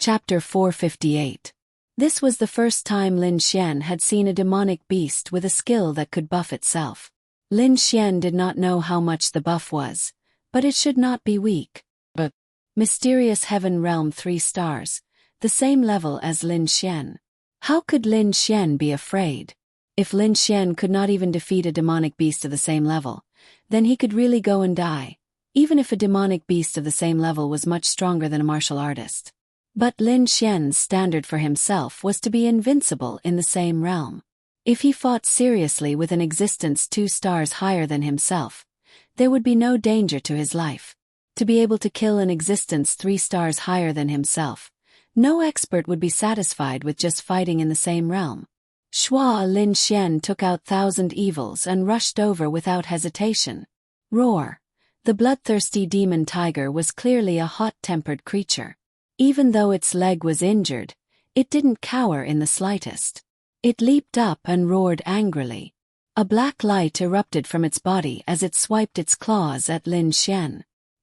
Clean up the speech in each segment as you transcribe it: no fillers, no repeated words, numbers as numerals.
Chapter 458. This was the first time Lin Xian had seen a demonic beast with a skill that could buff itself. Lin Xian did not know how much the buff was, but it should not be weak. But Mysterious Heaven Realm 3 stars, the same level as Lin Xian. How could Lin Xian be afraid? If Lin Xian could not even defeat a demonic beast of the same level, then he could really go and die, even if a demonic beast of the same level was much stronger than a martial artist. But Lin Xian's standard for himself was to be invincible in the same realm. If he fought seriously with an existence 2 stars higher than himself, there would be no danger to his life. To be able to kill an existence 3 stars higher than himself, no expert would be satisfied with just fighting in the same realm. Shua Lin Xian took out 1,000 evils and rushed over without hesitation. Roar! The bloodthirsty demon tiger was clearly a hot-tempered creature. Even though its leg was injured, it didn't cower in the slightest. It leaped up and roared angrily. A black light erupted from its body as it swiped its claws at Lin Xian.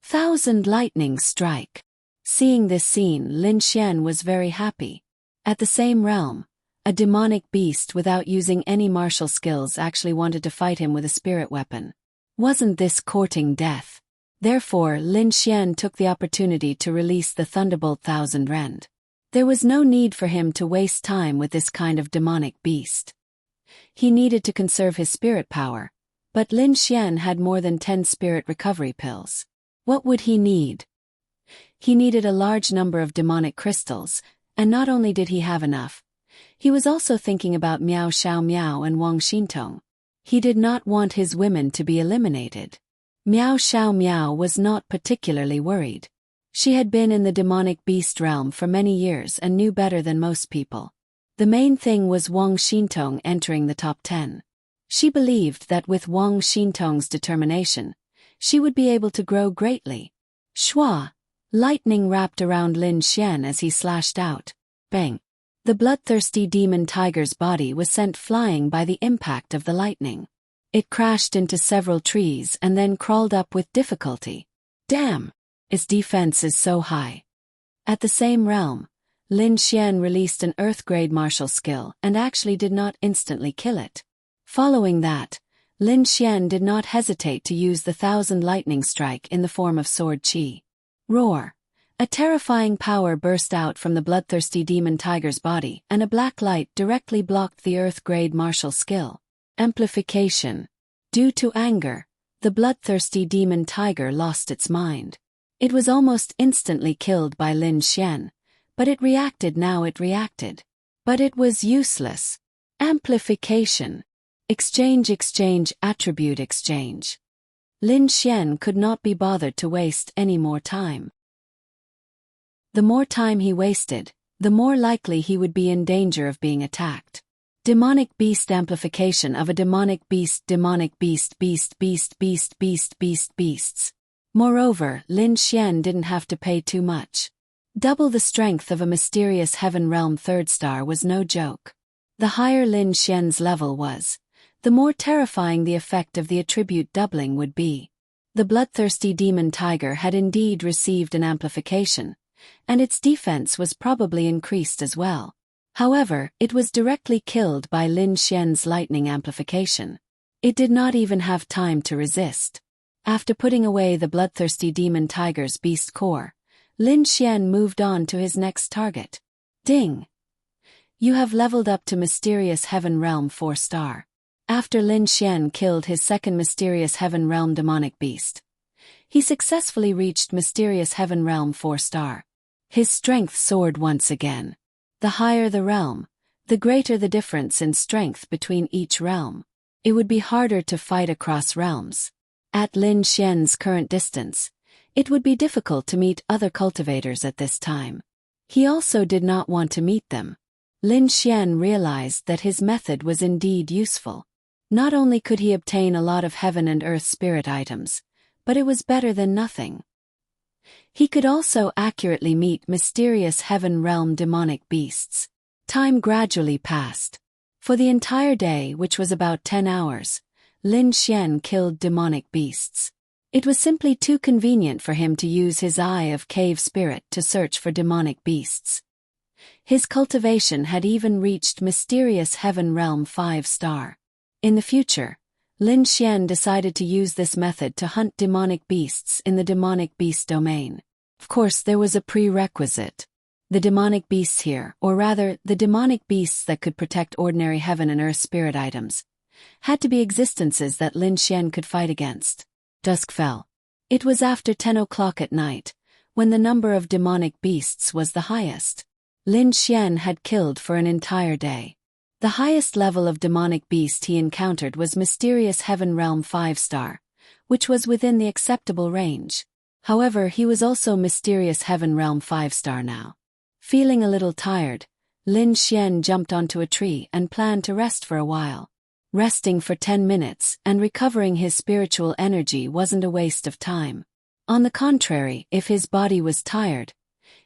1,000 lightning strike. Seeing this scene, Lin Xian was very happy. At the same realm, a demonic beast without using any martial skills actually wanted to fight him with a spirit weapon. Wasn't this courting death? Therefore, Lin Xian took the opportunity to release the Thunderbolt 1,000 rend. There was no need for him to waste time with this kind of demonic beast. He needed to conserve his spirit power, but Lin Xian had more than 10 spirit recovery pills. What would he need? He needed a large number of demonic crystals, and not only did he have enough, he was also thinking about Miao Xiao Miao and Wang Xintong. He did not want his women to be eliminated. Miao Xiao Miao was not particularly worried. She had been in the demonic beast realm for many years and knew better than most people. The main thing was Wang Xintong entering the top 10. She believed that with Wang Xintong's determination, she would be able to grow greatly. Shua! Lightning wrapped around Lin Xian as he slashed out. Bang! The bloodthirsty demon tiger's body was sent flying by the impact of the lightning. It crashed into several trees and then crawled up with difficulty. Damn! Its defense is so high. At the same realm, Lin Xian released an earth-grade martial skill and actually did not instantly kill it. Following that, Lin Xian did not hesitate to use the 1,000 lightning strike in the form of sword qi. Roar! A terrifying power burst out from the bloodthirsty demon tiger's body and a black light directly blocked the earth-grade martial skill. Amplification. Due to anger, the bloodthirsty demon tiger lost its mind. It was almost instantly killed by Lin Xian, but it reacted. But it was useless. Amplification. Exchange, attribute exchange. Lin Xian could not be bothered to waste any more time. The more time he wasted, the more likely he would be in danger of being attacked. Demonic beast amplification of a demonic beast beasts. Moreover, Lin Xian didn't have to pay too much. Double the strength of a Mysterious Heaven Realm 3rd star was no joke. The higher Lin Xian's level was, the more terrifying the effect of the attribute doubling would be. The bloodthirsty demon tiger had indeed received an amplification, and its defense was probably increased as well. However, it was directly killed by Lin Xian's lightning amplification. It did not even have time to resist. After putting away the bloodthirsty demon tiger's beast core, Lin Xian moved on to his next target. Ding! You have leveled up to Mysterious Heaven Realm 4 star. After Lin Xian killed his second Mysterious Heaven Realm demonic beast, he successfully reached Mysterious Heaven Realm 4 star. His strength soared once again. The higher the realm, the greater the difference in strength between each realm. It would be harder to fight across realms. At Lin Xian's current distance, it would be difficult to meet other cultivators at this time. He also did not want to meet them. Lin Xian realized that his method was indeed useful. Not only could he obtain a lot of heaven and earth spirit items, but it was better than nothing. He could also accurately meet Mysterious Heaven Realm demonic beasts. Time gradually passed. For the entire day, which was about 10 hours, Lin Xian killed demonic beasts. It was simply too convenient for him to use his Eye of Cave Spirit to search for demonic beasts. His cultivation had even reached mysterious heaven realm 5-star. In the future, Lin Xian decided to use this method to hunt demonic beasts in the demonic beast domain. Of course, there was a prerequisite. The demonic beasts here, or rather, the demonic beasts that could protect ordinary heaven and earth spirit items, had to be existences that Lin Xian could fight against. Dusk fell. It was after 10 o'clock at night, when the number of demonic beasts was the highest. Lin Xian had killed for an entire day. The highest level of demonic beast he encountered was Mysterious Heaven Realm 5-star, which was within the acceptable range. However, he was also Mysterious Heaven Realm 5-star now. Feeling a little tired, Lin Xian jumped onto a tree and planned to rest for a while. Resting for 10 minutes and recovering his spiritual energy wasn't a waste of time. On the contrary, if his body was tired,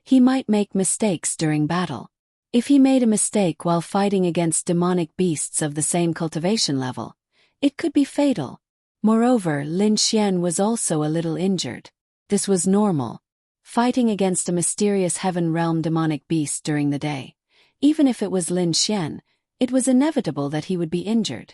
he might make mistakes during battle. If he made a mistake while fighting against demonic beasts of the same cultivation level, it could be fatal. Moreover, Lin Xian was also a little injured. This was normal. Fighting against a mysterious heaven realm demonic beast during the day, even if it was Lin Xian, it was inevitable that he would be injured.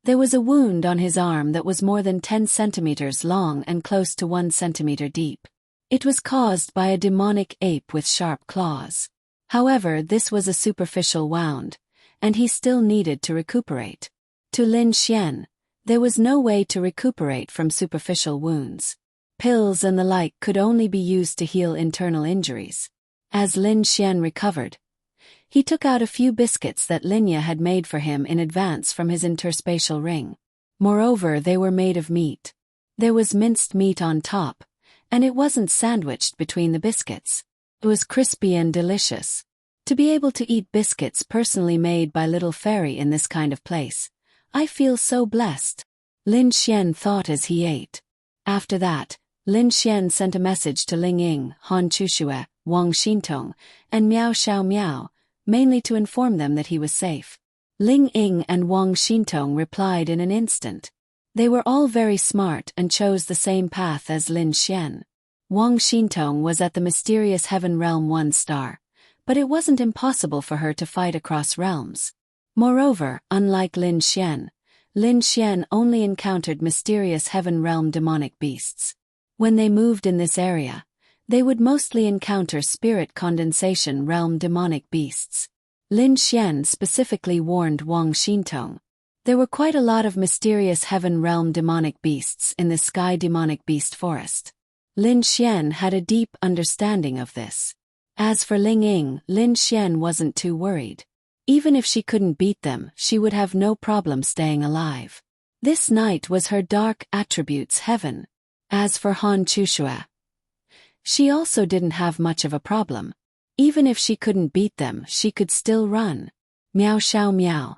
There was a wound on his arm that was more than 10 centimeters long and close to 1 centimeter deep. It was caused by a demonic ape with sharp claws. However, this was a superficial wound, and he still needed to recuperate. To Lin Xian, there was no way to recuperate from superficial wounds. Pills and the like could only be used to heal internal injuries. As Lin Xian recovered, he took out a few biscuits that Linya had made for him in advance from his interspatial ring. Moreover, they were made of meat. There was minced meat on top, and it wasn't sandwiched between the biscuits. It was crispy and delicious. To be able to eat biscuits personally made by Little Fairy in this kind of place, I feel so blessed. Lin Xian thought as he ate. After that, Lin Xian sent a message to Ling Ying, Han Chushue, Wang Xintong, and Miao Xiao Miao, mainly to inform them that he was safe. Ling Ying and Wang Xintong replied in an instant. They were all very smart and chose the same path as Lin Xian. Wang Xintong was at the Mysterious Heaven Realm 1-star, but it wasn't impossible for her to fight across realms. Moreover, unlike Lin Xian only encountered Mysterious Heaven Realm demonic beasts. When they moved in this area, they would mostly encounter Spirit Condensation Realm demonic beasts. Lin Xian specifically warned Wang Xintong. There were quite a lot of Mysterious Heaven Realm demonic beasts in the Sky Demonic Beast Forest. Lin Xian had a deep understanding of this. As for Ling Ying, Lin Xian wasn't too worried. Even if she couldn't beat them, she would have no problem staying alive. This night was her dark attributes heaven. As for Han Chushue, she also didn't have much of a problem. Even if she couldn't beat them, she could still run. Miao Xiao Miao.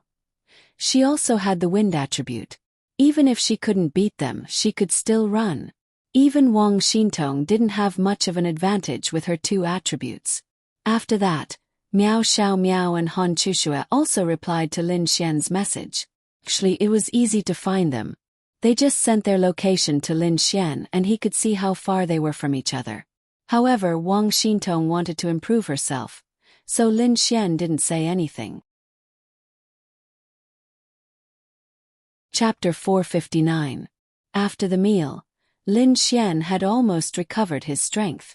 She also had the wind attribute. Even if she couldn't beat them, she could still run. Even Wang Xintong didn't have much of an advantage with her 2 attributes. After that, Miao Xiao Miao and Han Chushue also replied to Lin Xian's message. Actually, it was easy to find them. They just sent their location to Lin Xian and he could see how far they were from each other. However, Wang Xintong wanted to improve herself, so Lin Xian didn't say anything. Chapter 459. After the meal, Lin Xian had almost recovered his strength.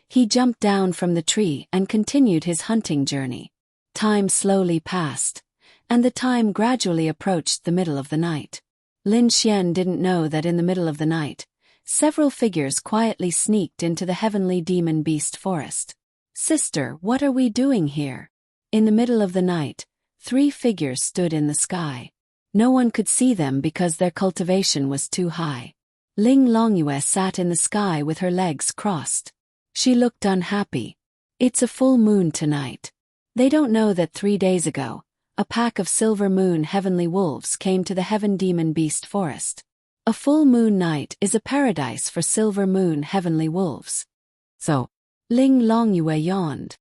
He jumped down from the tree and continued his hunting journey. Time slowly passed, and the time gradually approached the middle of the night. Lin Xian didn't know that in the middle of the night, several figures quietly sneaked into the heavenly demon beast forest. "Sister, what are we doing here?" In the middle of the night, 3 figures stood in the sky. No one could see them because their cultivation was too high. Ling Longyue sat in the sky with her legs crossed. She looked unhappy. It's a full moon tonight. They don't know that 3 days ago, a pack of silver moon heavenly wolves came to the heaven demon beast forest. A full moon night is a paradise for silver moon heavenly wolves. So, Ling Longyue yawned.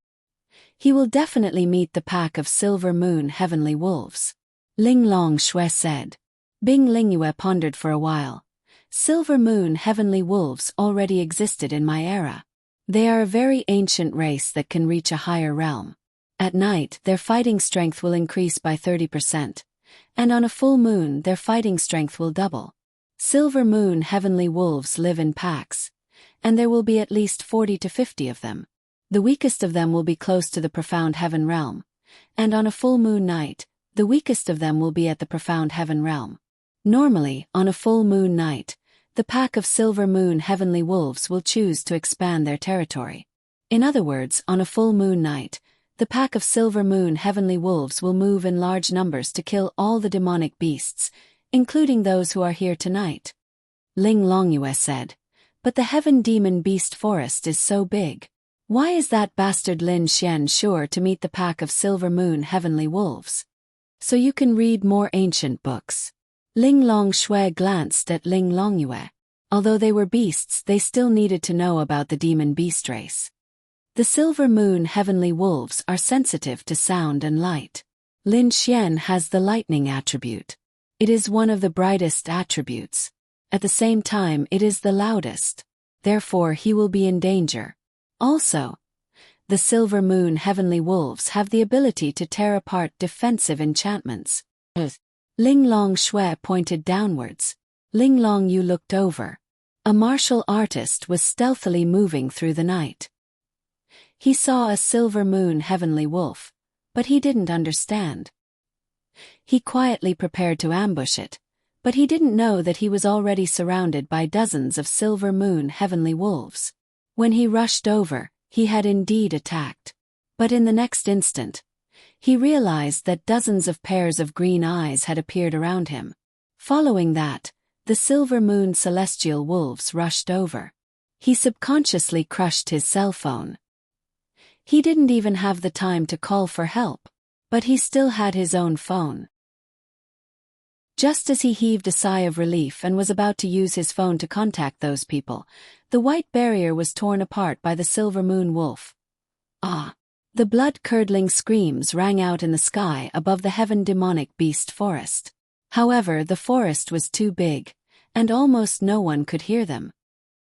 He will definitely meet the pack of silver moon heavenly wolves. Ling Longshui said. Bing Lingyue pondered for a while. Silver moon heavenly wolves already existed in my era. They are a very ancient race that can reach a higher realm. At night, their fighting strength will increase by 30%, and on a full moon their fighting strength will double. Silver moon heavenly wolves live in packs, and there will be at least 40 to 50 of them. The weakest of them will be close to the profound heaven realm, and on a full moon night, the weakest of them will be at the profound heaven realm. Normally, on a full moon night, the pack of silver moon heavenly wolves will choose to expand their territory. In other words, on a full moon night, the pack of silver moon heavenly wolves will move in large numbers to kill all the demonic beasts, including those who are here tonight. Ling Longyue said, "But the heaven demon beast forest is so big. Why is that bastard Lin Xian sure to meet the pack of silver moon heavenly wolves?" "So you can read more ancient books." Ling Longshui glanced at Ling Longyue. Although they were beasts, they still needed to know about the demon beast race. The silver moon heavenly wolves are sensitive to sound and light. Lin Xian has the lightning attribute. It is one of the brightest attributes. At the same time, it is the loudest. Therefore, he will be in danger. Also, the silver moon heavenly wolves have the ability to tear apart defensive enchantments. Ling Longshui pointed downwards. Ling Longyu looked over. A martial artist was stealthily moving through the night. He saw a silver moon heavenly wolf, but he didn't understand. He quietly prepared to ambush it, but he didn't know that he was already surrounded by dozens of silver moon heavenly wolves. When he rushed over, he had indeed attacked. But in the next instant, he realized that dozens of pairs of green eyes had appeared around him. Following that, the silver moon celestial wolves rushed over. He subconsciously crushed his cell phone. He didn't even have the time to call for help, but he still had his own phone. Just as he heaved a sigh of relief and was about to use his phone to contact those people, the white barrier was torn apart by the silver moon wolf. Ah! The blood-curdling screams rang out in the sky above the heaven demonic beast forest. However, the forest was too big, and almost no one could hear them.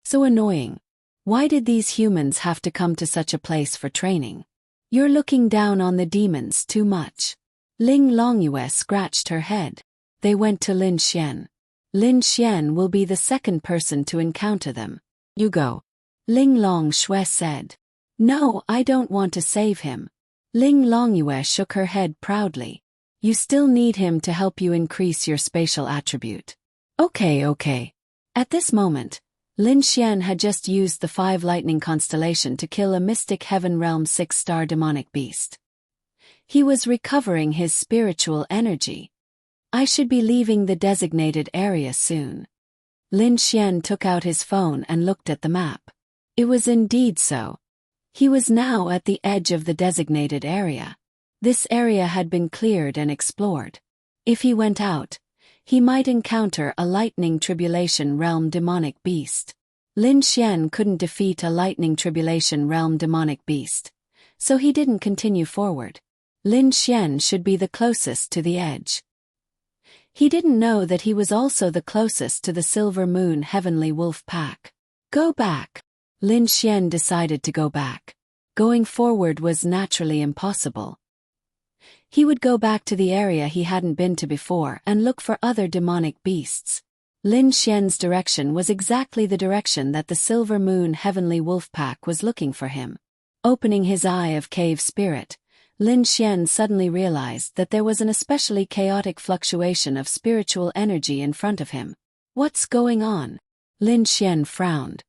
So annoying. Why did these humans have to come to such a place for training? You're looking down on the demons too much. Ling Longyue scratched her head. They went to Lin Xian. Lin Xian will be the second person to encounter them. You go. Ling Longshui said. No, I don't want to save him. Ling Longyue shook her head proudly. You still need him to help you increase your spatial attribute. Okay. At this moment, Lin Xian had just used the 5 lightning constellation to kill a mystic heaven realm 6-star demonic beast. He was recovering his spiritual energy. I should be leaving the designated area soon. Lin Xian took out his phone and looked at the map. It was indeed so. He was now at the edge of the designated area. This area had been cleared and explored. If he went out, he might encounter a lightning tribulation realm demonic beast. Lin Xian couldn't defeat a lightning tribulation realm demonic beast, so he didn't continue forward. Lin Xian should be the closest to the edge. He didn't know that he was also the closest to the silver moon heavenly wolf pack. Go back. Lin Xian decided to go back. Going forward was naturally impossible. He would go back to the area he hadn't been to before and look for other demonic beasts. Lin Xian's direction was exactly the direction that the silver moon heavenly wolf pack was looking for him. Opening his eye of cave spirit, Lin Xian suddenly realized that there was an especially chaotic fluctuation of spiritual energy in front of him. What's going on? Lin Xian frowned.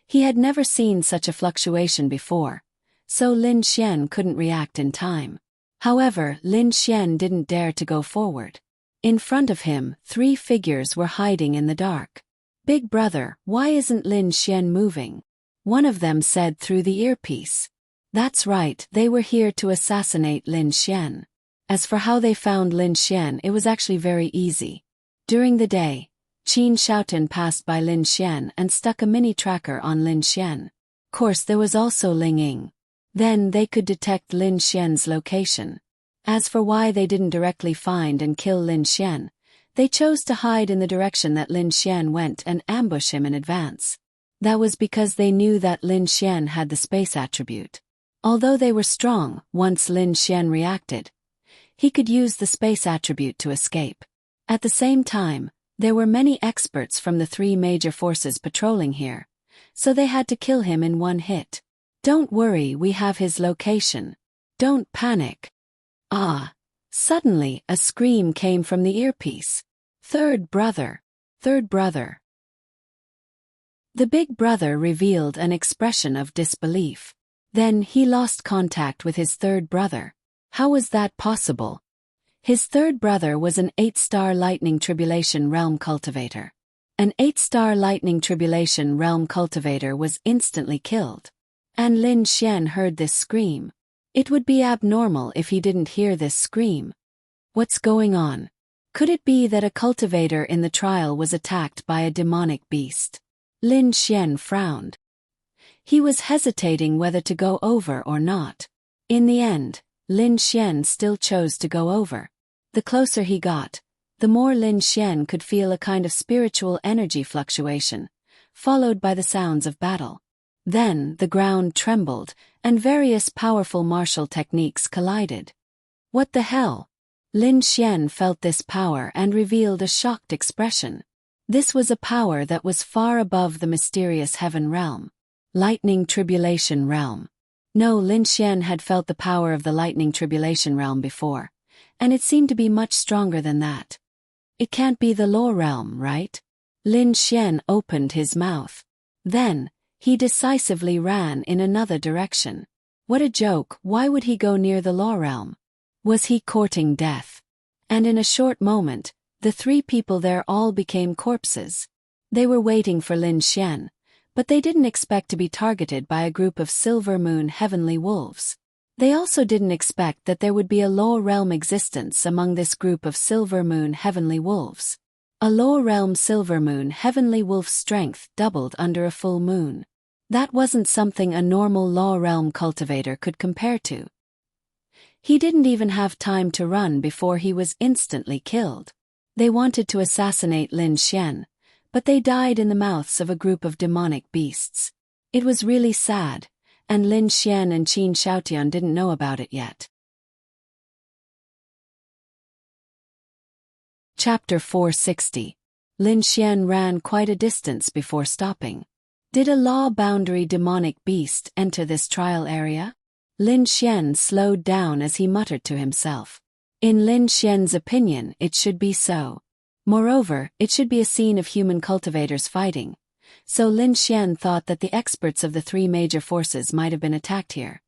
He had never seen such a fluctuation before, so Lin Xian couldn't react in time. However, Lin Xian didn't dare to go forward. In front of him, 3 figures were hiding in the dark. Big brother, why isn't Lin Xian moving? One of them said through the earpiece. That's right, they were here to assassinate Lin Xian. As for how they found Lin Xian, it was actually very easy. During the day, Qin Shaotin passed by Lin Xian and stuck a mini tracker on Lin Xian. Of course, there was also Ling Ying. Then they could detect Lin Xian's location. As for why they didn't directly find and kill Lin Xian, they chose to hide in the direction that Lin Xian went and ambush him in advance. That was because they knew that Lin Xian had the space attribute. Although they were strong, once Lin Xian reacted, he could use the space attribute to escape. At the same time, there were many experts from the three major forces patrolling here, so they had to kill him in one hit. Don't worry, we have his location. Don't panic. Ah! Suddenly, a scream came from the earpiece. Third brother. Third brother. The big brother revealed an expression of disbelief. Then he lost contact with his third brother. How was that possible? His third brother was an 8-star Lightning Tribulation Realm cultivator. An 8-star Lightning Tribulation Realm cultivator was instantly killed. And Lin Xian heard this scream. It would be abnormal if he didn't hear this scream. What's going on? Could it be that a cultivator in the trial was attacked by a demonic beast? Lin Xian frowned. He was hesitating whether to go over or not. In the end, Lin Xian still chose to go over. The closer he got, the more Lin Xian could feel a kind of spiritual energy fluctuation, followed by the sounds of battle. Then the ground trembled, and various powerful martial techniques collided. What the hell? Lin Xian felt this power and revealed a shocked expression. This was a power that was far above the mysterious heaven realm. Lightning Tribulation Realm. No, Lin Xian had felt the power of the Lightning Tribulation Realm before, and it seemed to be much stronger than that. It can't be the Law Realm, right? Lin Xian opened his mouth. Then, he decisively ran in another direction. What a joke, why would he go near the Law Realm? Was he courting death? And in a short moment, the three people there all became corpses. They were waiting for Lin Xian, but they didn't expect to be targeted by a group of Silver Moon Heavenly Wolves. They also didn't expect that there would be a Law Realm existence among this group of Silver Moon Heavenly Wolves. A Law Realm Silver Moon Heavenly Wolf's strength doubled under a full moon. That wasn't something a normal Law Realm cultivator could compare to. He didn't even have time to run before he was instantly killed. They wanted to assassinate Lin Xian, but they died in the mouths of a group of demonic beasts. It was really sad, and Lin Xian and Qin Xiaotian didn't know about it yet. Chapter 460. Lin Xian ran quite a distance before stopping. Did a law-boundary demonic beast enter this trial area? Lin Xian slowed down as he muttered to himself. In Lin Xian's opinion, it should be so. Moreover, it should be a scene of human cultivators fighting, so Lin Xian thought that the experts of the three major forces might have been attacked here.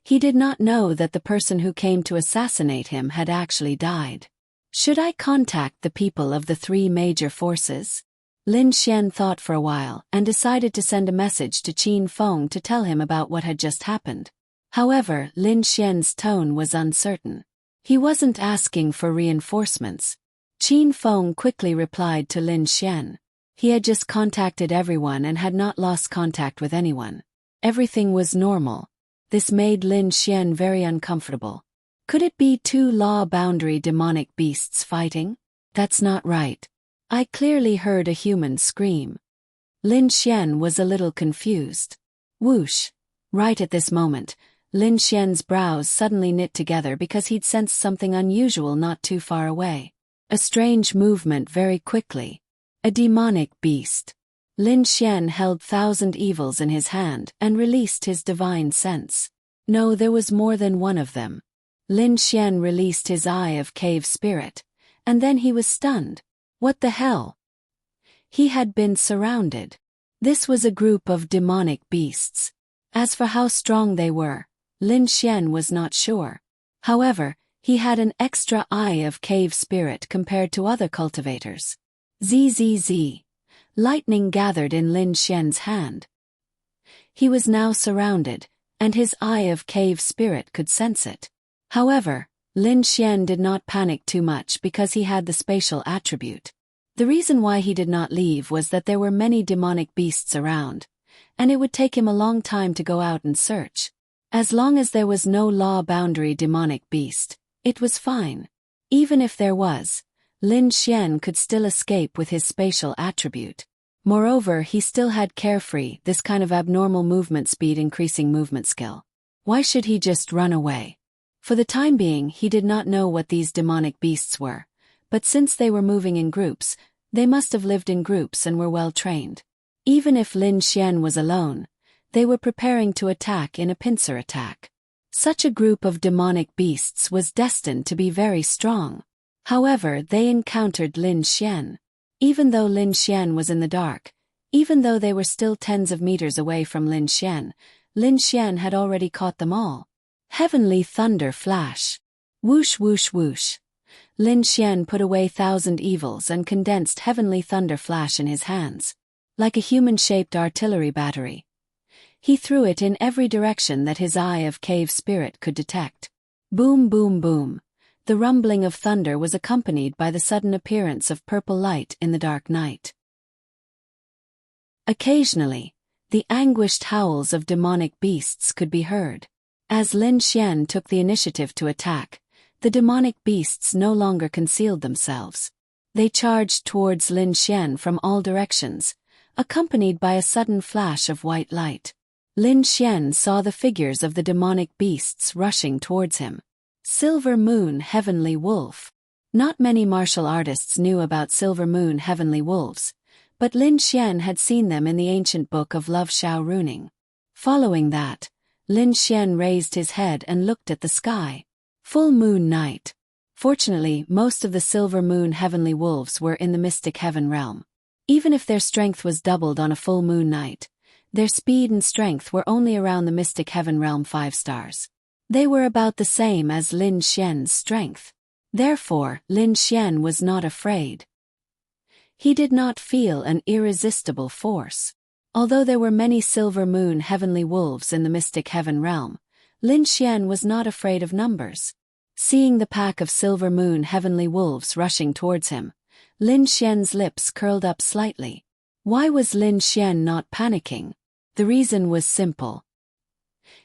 He did not know that the person who came to assassinate him had actually died. Should I contact the people of the three major forces? Lin Xian thought for a while and decided to send a message to Qin Feng to tell him about what had just happened. However, Lin Xian's tone was uncertain. He wasn't asking for reinforcements. Qin Feng quickly replied to Lin Xian. He had just contacted everyone and had not lost contact with anyone. Everything was normal. This made Lin Xian very uncomfortable. Could it be two law-boundary demonic beasts fighting? That's not right. I clearly heard a human scream. Lin Xian was a little confused. Whoosh! Right at this moment, Lin Xian's brows suddenly knit together because he'd sensed something unusual not too far away. A strange movement very quickly. A demonic beast. Lin Xian held 1,000 evils in his hand and released his divine sense. No, there was more than one of them. Lin Xian released his eye of cave spirit, and then he was stunned. What the hell? He had been surrounded. This was a group of demonic beasts. As for how strong they were, Lin Xian was not sure. However, he had an extra eye of cave spirit compared to other cultivators. Zzz. Lightning gathered in Lin Xian's hand. He was now surrounded, and his eye of cave spirit could sense it. However, Lin Xian did not panic too much because he had the spatial attribute. The reason why he did not leave was that there were many demonic beasts around, and it would take him a long time to go out and search. As long as there was no law-boundary demonic beast, it was fine. Even if there was, Lin Xian could still escape with his spatial attribute. Moreover, he still had carefree, this kind of abnormal movement speed increasing movement skill. Why should he just run away? For the time being, he did not know what these demonic beasts were, but since they were moving in groups, they must have lived in groups and were well trained. Even if Lin Xian was alone, they were preparing to attack in a pincer attack. Such a group of demonic beasts was destined to be very strong. However, they encountered Lin Xian. Even though Lin Xian was in the dark, even though they were still tens of meters away from Lin Xian had already caught them all. Heavenly thunder flash. Whoosh whoosh whoosh. Lin Xian put away 1,000 evils and condensed heavenly thunder flash in his hands. Like a human-shaped artillery battery. He threw it in every direction that his eye of cave spirit could detect. Boom boom boom. The rumbling of thunder was accompanied by the sudden appearance of purple light in the dark night. Occasionally, the anguished howls of demonic beasts could be heard. As Lin Xian took the initiative to attack, the demonic beasts no longer concealed themselves. They charged towards Lin Xian from all directions, accompanied by a sudden flash of white light. Lin Xian saw the figures of the demonic beasts rushing towards him. Silver Moon Heavenly Wolf. Not many martial artists knew about Silver Moon Heavenly Wolves, but Lin Xian had seen them in the ancient book of Love Shao Runing. Following that, Lin Xian raised his head and looked at the sky. Full moon night. Fortunately, most of the Silver Moon Heavenly Wolves were in the mystic heaven realm. Even if their strength was doubled on a full moon night, their speed and strength were only around the mystic heaven realm 5 stars. They were about the same as Lin Xian's strength. Therefore, Lin Xian was not afraid. He did not feel an irresistible force. Although there were many Silver Moon Heavenly Wolves in the mystic heaven realm, Lin Xian was not afraid of numbers. Seeing the pack of Silver Moon Heavenly Wolves rushing towards him, Lin Xian's lips curled up slightly. Why was Lin Xian not panicking? The reason was simple.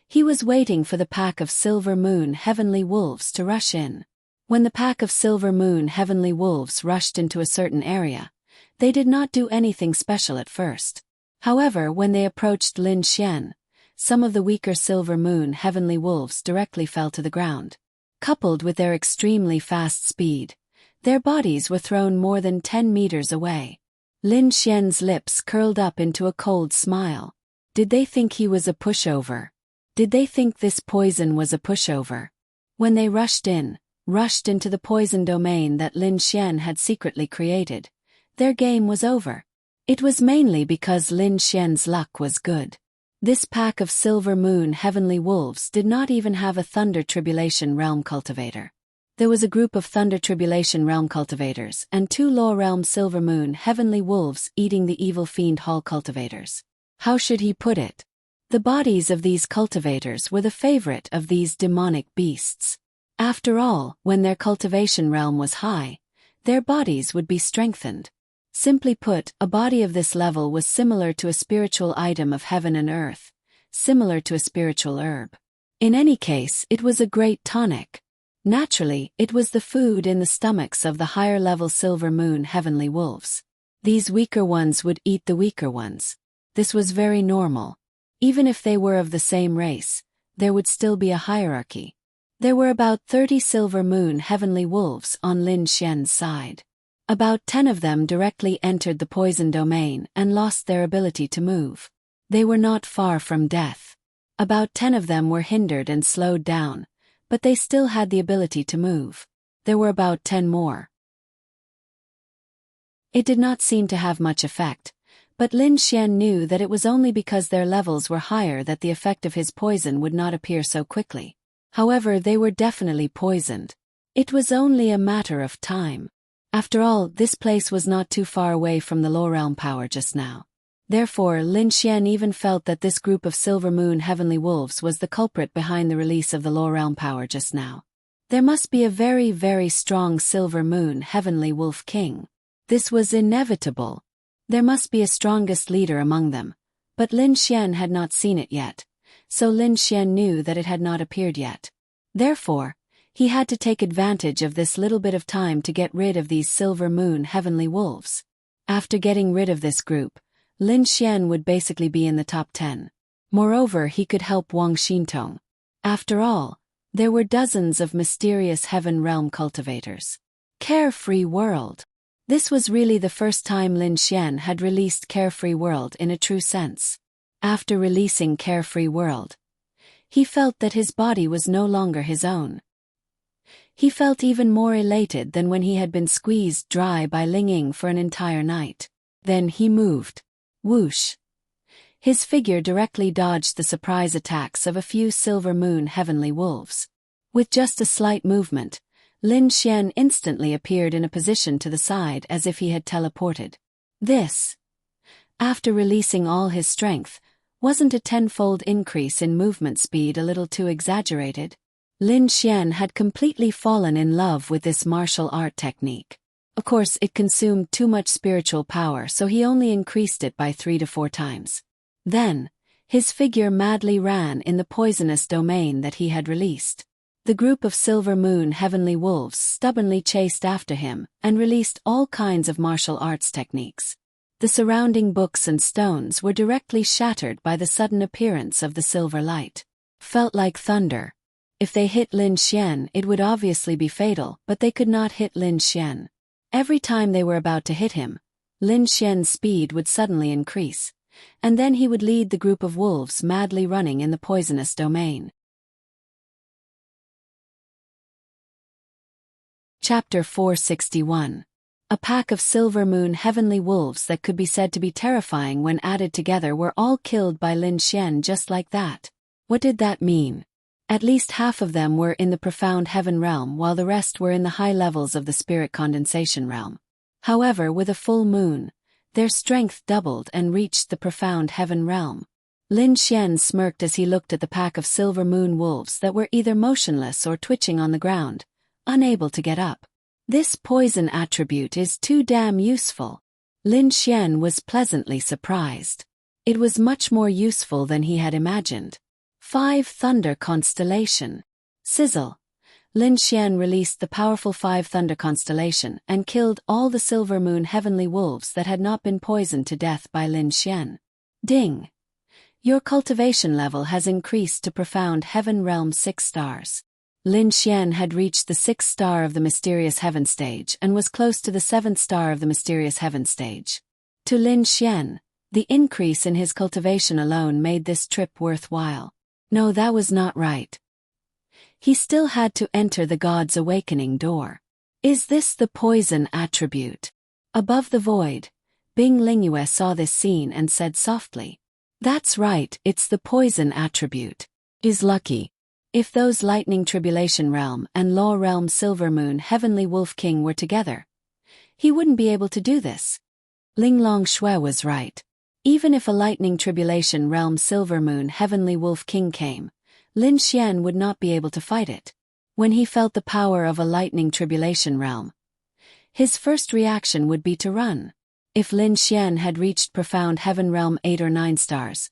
He was waiting for the pack of Silver Moon Heavenly Wolves to rush in. When the pack of Silver Moon Heavenly Wolves rushed into a certain area, they did not do anything special at first. However, when they approached Lin Xian, some of the weaker Silver Moon Heavenly Wolves directly fell to the ground. Coupled with their extremely fast speed, their bodies were thrown more than 10 meters away. Lin Xian's lips curled up into a cold smile. Did they think he was a pushover? Did they think this poison was a pushover? When they rushed into the poison domain that Lin Xian had secretly created, their game was over. It was mainly because Lin Xian's luck was good. This pack of Silver Moon Heavenly Wolves did not even have a Thunder Tribulation Realm cultivator. There was a group of Thunder Tribulation Realm cultivators and 2 Law Realm Silver Moon Heavenly Wolves eating the Evil Fiend Hall cultivators. How should he put it? The bodies of these cultivators were the favorite of these demonic beasts. After all, when their cultivation realm was high, their bodies would be strengthened. Simply put, a body of this level was similar to a spiritual item of heaven and earth, similar to a spiritual herb. In any case, it was a great tonic. Naturally, it was the food in the stomachs of the higher-level Silver Moon Heavenly Wolves. These weaker ones would eat the weaker ones. This was very normal. Even if they were of the same race, there would still be a hierarchy. There were about 30 Silver Moon Heavenly Wolves on Lin Xian's side. About 10 of them directly entered the poison domain and lost their ability to move. They were not far from death. About 10 of them were hindered and slowed down, but they still had the ability to move. There were about 10 more. It did not seem to have much effect, but Lin Xian knew that it was only because their levels were higher that the effect of his poison would not appear so quickly. However, they were definitely poisoned. It was only a matter of time. After all, this place was not too far away from the Low Realm power just now. Therefore, Lin Xian even felt that this group of Silver Moon Heavenly Wolves was the culprit behind the release of the Low Realm power just now. There must be a very, very strong Silver Moon Heavenly Wolf King. This was inevitable. There must be a strongest leader among them, but Lin Xian had not seen it yet, so Lin Xian knew that it had not appeared yet. Therefore, he had to take advantage of this little bit of time to get rid of these Silver Moon Heavenly Wolves. After getting rid of this group, Lin Xian would basically be in the top 10. Moreover, he could help Wang Xintong. After all, there were dozens of mysterious heaven realm cultivators. Carefree World. This was really the first time Lin Xian had released Carefree World in a true sense. After releasing Carefree World, he felt that his body was no longer his own. He felt even more elated than when he had been squeezed dry by Ling Ying for an entire night. Then he moved. Whoosh. His figure directly dodged the surprise attacks of a few Silver Moon heavenly wolves. With just a slight movement, Lin Xian instantly appeared in a position to the side as if he had teleported. This, after releasing all his strength, wasn't a tenfold increase in movement speed a little too exaggerated? Lin Xian had completely fallen in love with this martial art technique. Of course, it consumed too much spiritual power, so he only increased it by 3 to 4 times. Then, his figure madly ran in the poisonous domain that he had released. The group of Silver Moon heavenly wolves stubbornly chased after him and released all kinds of martial arts techniques. The surrounding books and stones were directly shattered by the sudden appearance of the silver light. Felt like thunder. If they hit Lin Xian, it would obviously be fatal, but they could not hit Lin Xian. Every time they were about to hit him, Lin Xian's speed would suddenly increase, and then he would lead the group of wolves madly running in the poisonous domain. Chapter 461. A pack of Silver Moon heavenly wolves that could be said to be terrifying when added together were all killed by Lin Xian just like that. What did that mean? At least half of them were in the profound heaven realm while the rest were in the high levels of the spirit condensation realm. However, with a full moon, their strength doubled and reached the profound heaven realm. Lin Xian smirked as he looked at the pack of Silver Moon wolves that were either motionless or twitching on the ground, unable to get up. This poison attribute is too damn useful. Lin Xian was pleasantly surprised. It was much more useful than he had imagined. 5 Thunder Constellation. Sizzle. Lin Xian released the powerful 5 Thunder Constellation and killed all the Silver Moon heavenly wolves that had not been poisoned to death by Lin Xian. Ding. Your cultivation level has increased to profound heaven realm 6 stars. Lin Xian had reached the 6th star of the Mysterious Heaven stage and was close to the 7th star of the Mysterious Heaven stage. To Lin Xian, the increase in his cultivation alone made this trip worthwhile. No, that was not right. He still had to enter the God's Awakening door. Is this the poison attribute? Above the void, Bing Lingyue saw this scene and said softly, "That's right, it's the poison attribute. Is lucky. If those Lightning Tribulation Realm and Law Realm Silver Moon Heavenly Wolf King were together, he wouldn't be able to do this." Ling Long Shui was right. Even if a Lightning Tribulation Realm Silver Moon Heavenly Wolf King came, Lin Xian would not be able to fight it. When he felt the power of a Lightning Tribulation Realm, his first reaction would be to run. If Lin Xian had reached Profound Heaven Realm 8 or 9 stars,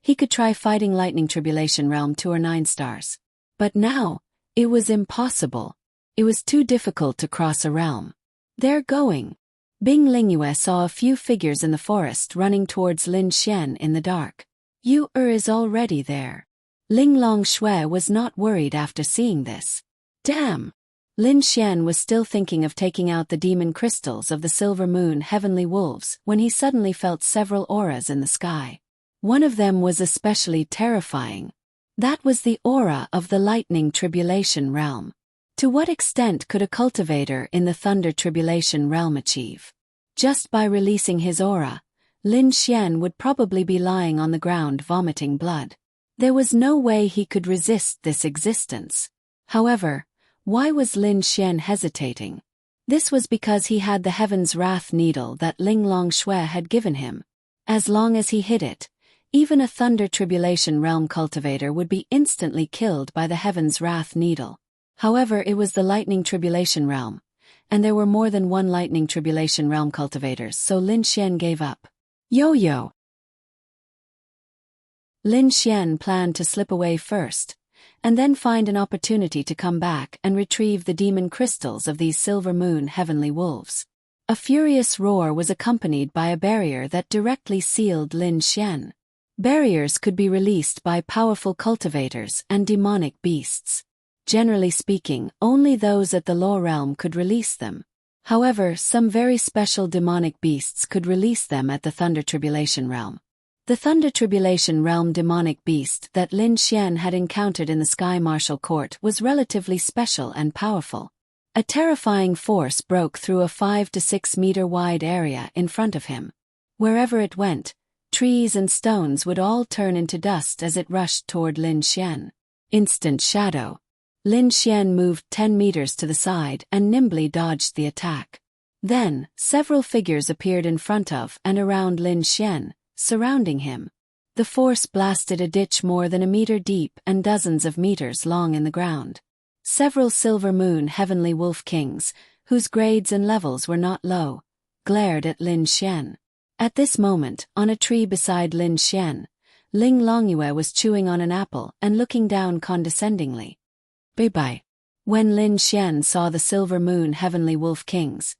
he could try fighting Lightning Tribulation Realm 2 or 9 stars. But now, it was impossible. It was too difficult to cross a realm. They're going. Bing Lingyue saw a few figures in the forest running towards Lin Xian in the dark. Yu is already there. Ling Long Shui was not worried after seeing this. Damn! Lin Xian was still thinking of taking out the demon crystals of the Silver Moon Heavenly Wolves when he suddenly felt several auras in the sky. One of them was especially terrifying. That was the aura of the Lightning Tribulation Realm. To what extent could a cultivator in the Thunder Tribulation Realm achieve? Just by releasing his aura, Lin Xian would probably be lying on the ground vomiting blood. There was no way he could resist this existence. However, why was Lin Xian hesitating? This was because he had the Heaven's Wrath Needle that Ling Long Shui had given him. As long as he hid it, even a Thunder Tribulation Realm cultivator would be instantly killed by the Heaven's Wrath Needle. However, it was the Lightning Tribulation Realm, and there were more than one Lightning Tribulation Realm cultivators, so Lin Xian gave up. Yo-yo! Lin Xian planned to slip away first, and then find an opportunity to come back and retrieve the demon crystals of these Silver Moon Heavenly Wolves. A furious roar was accompanied by a barrier that directly sealed Lin Xian. Barriers could be released by powerful cultivators and demonic beasts. Generally speaking, only those at the law realm could release them. However, some very special demonic beasts could release them at the Thunder Tribulation realm. The Thunder Tribulation realm demonic beast that Lin Xian had encountered in the Sky Martial Court was relatively special and powerful. A terrifying force broke through a 5 to 6 meter wide area in front of him. Wherever it went, trees and stones would all turn into dust as it rushed toward Lin Xian. Instant shadow. Lin Xian moved 10 meters to the side and nimbly dodged the attack. Then, several figures appeared in front of and around Lin Xian, surrounding him. The force blasted a ditch more than a meter deep and dozens of meters long in the ground. Several Silver Moon Heavenly Wolf Kings, whose grades and levels were not low, glared at Lin Xian. At this moment, on a tree beside Lin Xian, Ling Longyue was chewing on an apple and looking down condescendingly. Bye-bye. When Lin Xian saw the Silver Moon Heavenly Wolf Kings,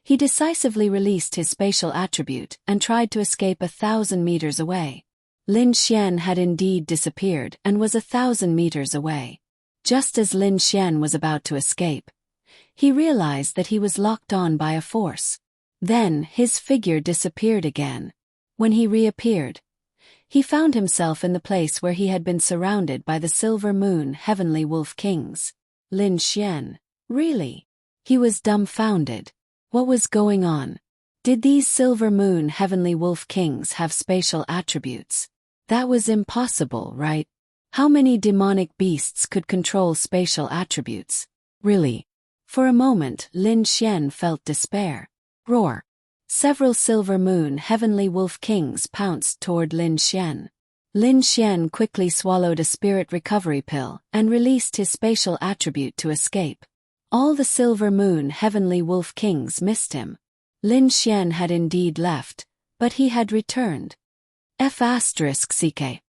he decisively released his spatial attribute and tried to escape 1,000 meters away. Lin Xian had indeed disappeared and was 1,000 meters away. Just as Lin Xian was about to escape, he realized that he was locked on by a force. Then his figure disappeared again. When he reappeared, he found himself in the place where he had been surrounded by the Silver Moon Heavenly Wolf Kings. Lin Xian, really? He was dumbfounded. What was going on? Did these Silver Moon Heavenly Wolf Kings have spatial attributes? That was impossible, right? How many demonic beasts could control spatial attributes? Really? For a moment, Lin Xian felt despair. Roar. Several Silver Moon Heavenly Wolf Kings pounced toward Lin Xian. Lin Xian quickly swallowed a spirit recovery pill and released his spatial attribute to escape. All the Silver Moon Heavenly Wolf Kings missed him. Lin Xian had indeed left, but he had returned. F***ck.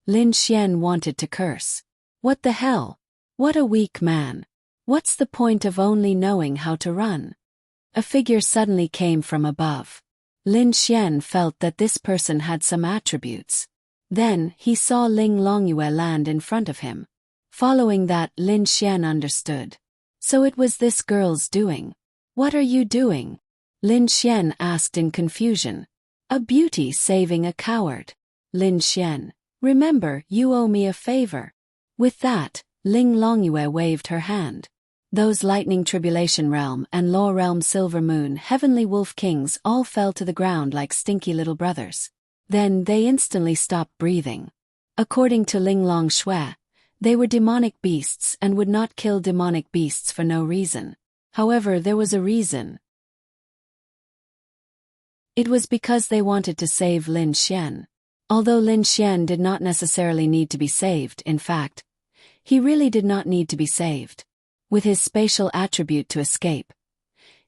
Lin Xian wanted to curse. What the hell? What a weak man. What's the point of only knowing how to run? A figure suddenly came from above. Lin Xian felt that this person had some attributes. Then, he saw Ling Longyue land in front of him. Following that, Lin Xian understood. So it was this girl's doing. What are you doing? Lin Xian asked in confusion. A beauty saving a coward. Lin Xian, remember, you owe me a favor. With that, Ling Longyue waved her hand. Those Lightning Tribulation Realm and Law Realm Silver Moon Heavenly Wolf Kings all fell to the ground like stinky little brothers. Then they instantly stopped breathing. According to Ling Longshui, they were demonic beasts and would not kill demonic beasts for no reason. However, there was a reason. It was because they wanted to save Lin Xian. Although Lin Xian did not necessarily need to be saved, in fact, he really did not need to be saved. With his spatial attribute to escape,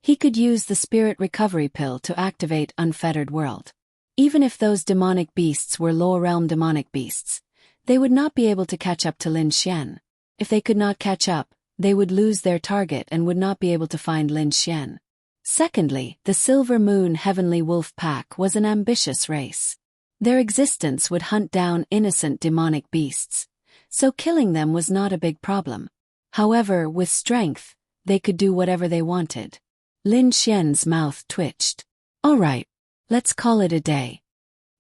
he could use the spirit recovery pill to activate Unfettered World. Even if those demonic beasts were Law Realm demonic beasts, they would not be able to catch up to Lin Xian. If they could not catch up, they would lose their target and would not be able to find Lin Xian. Secondly, the Silver Moon Heavenly Wolf Pack was an ambitious race. Their existence would hunt down innocent demonic beasts, so killing them was not a big problem. However, with strength, they could do whatever they wanted. Lin Xian's mouth twitched. All right, let's call it a day.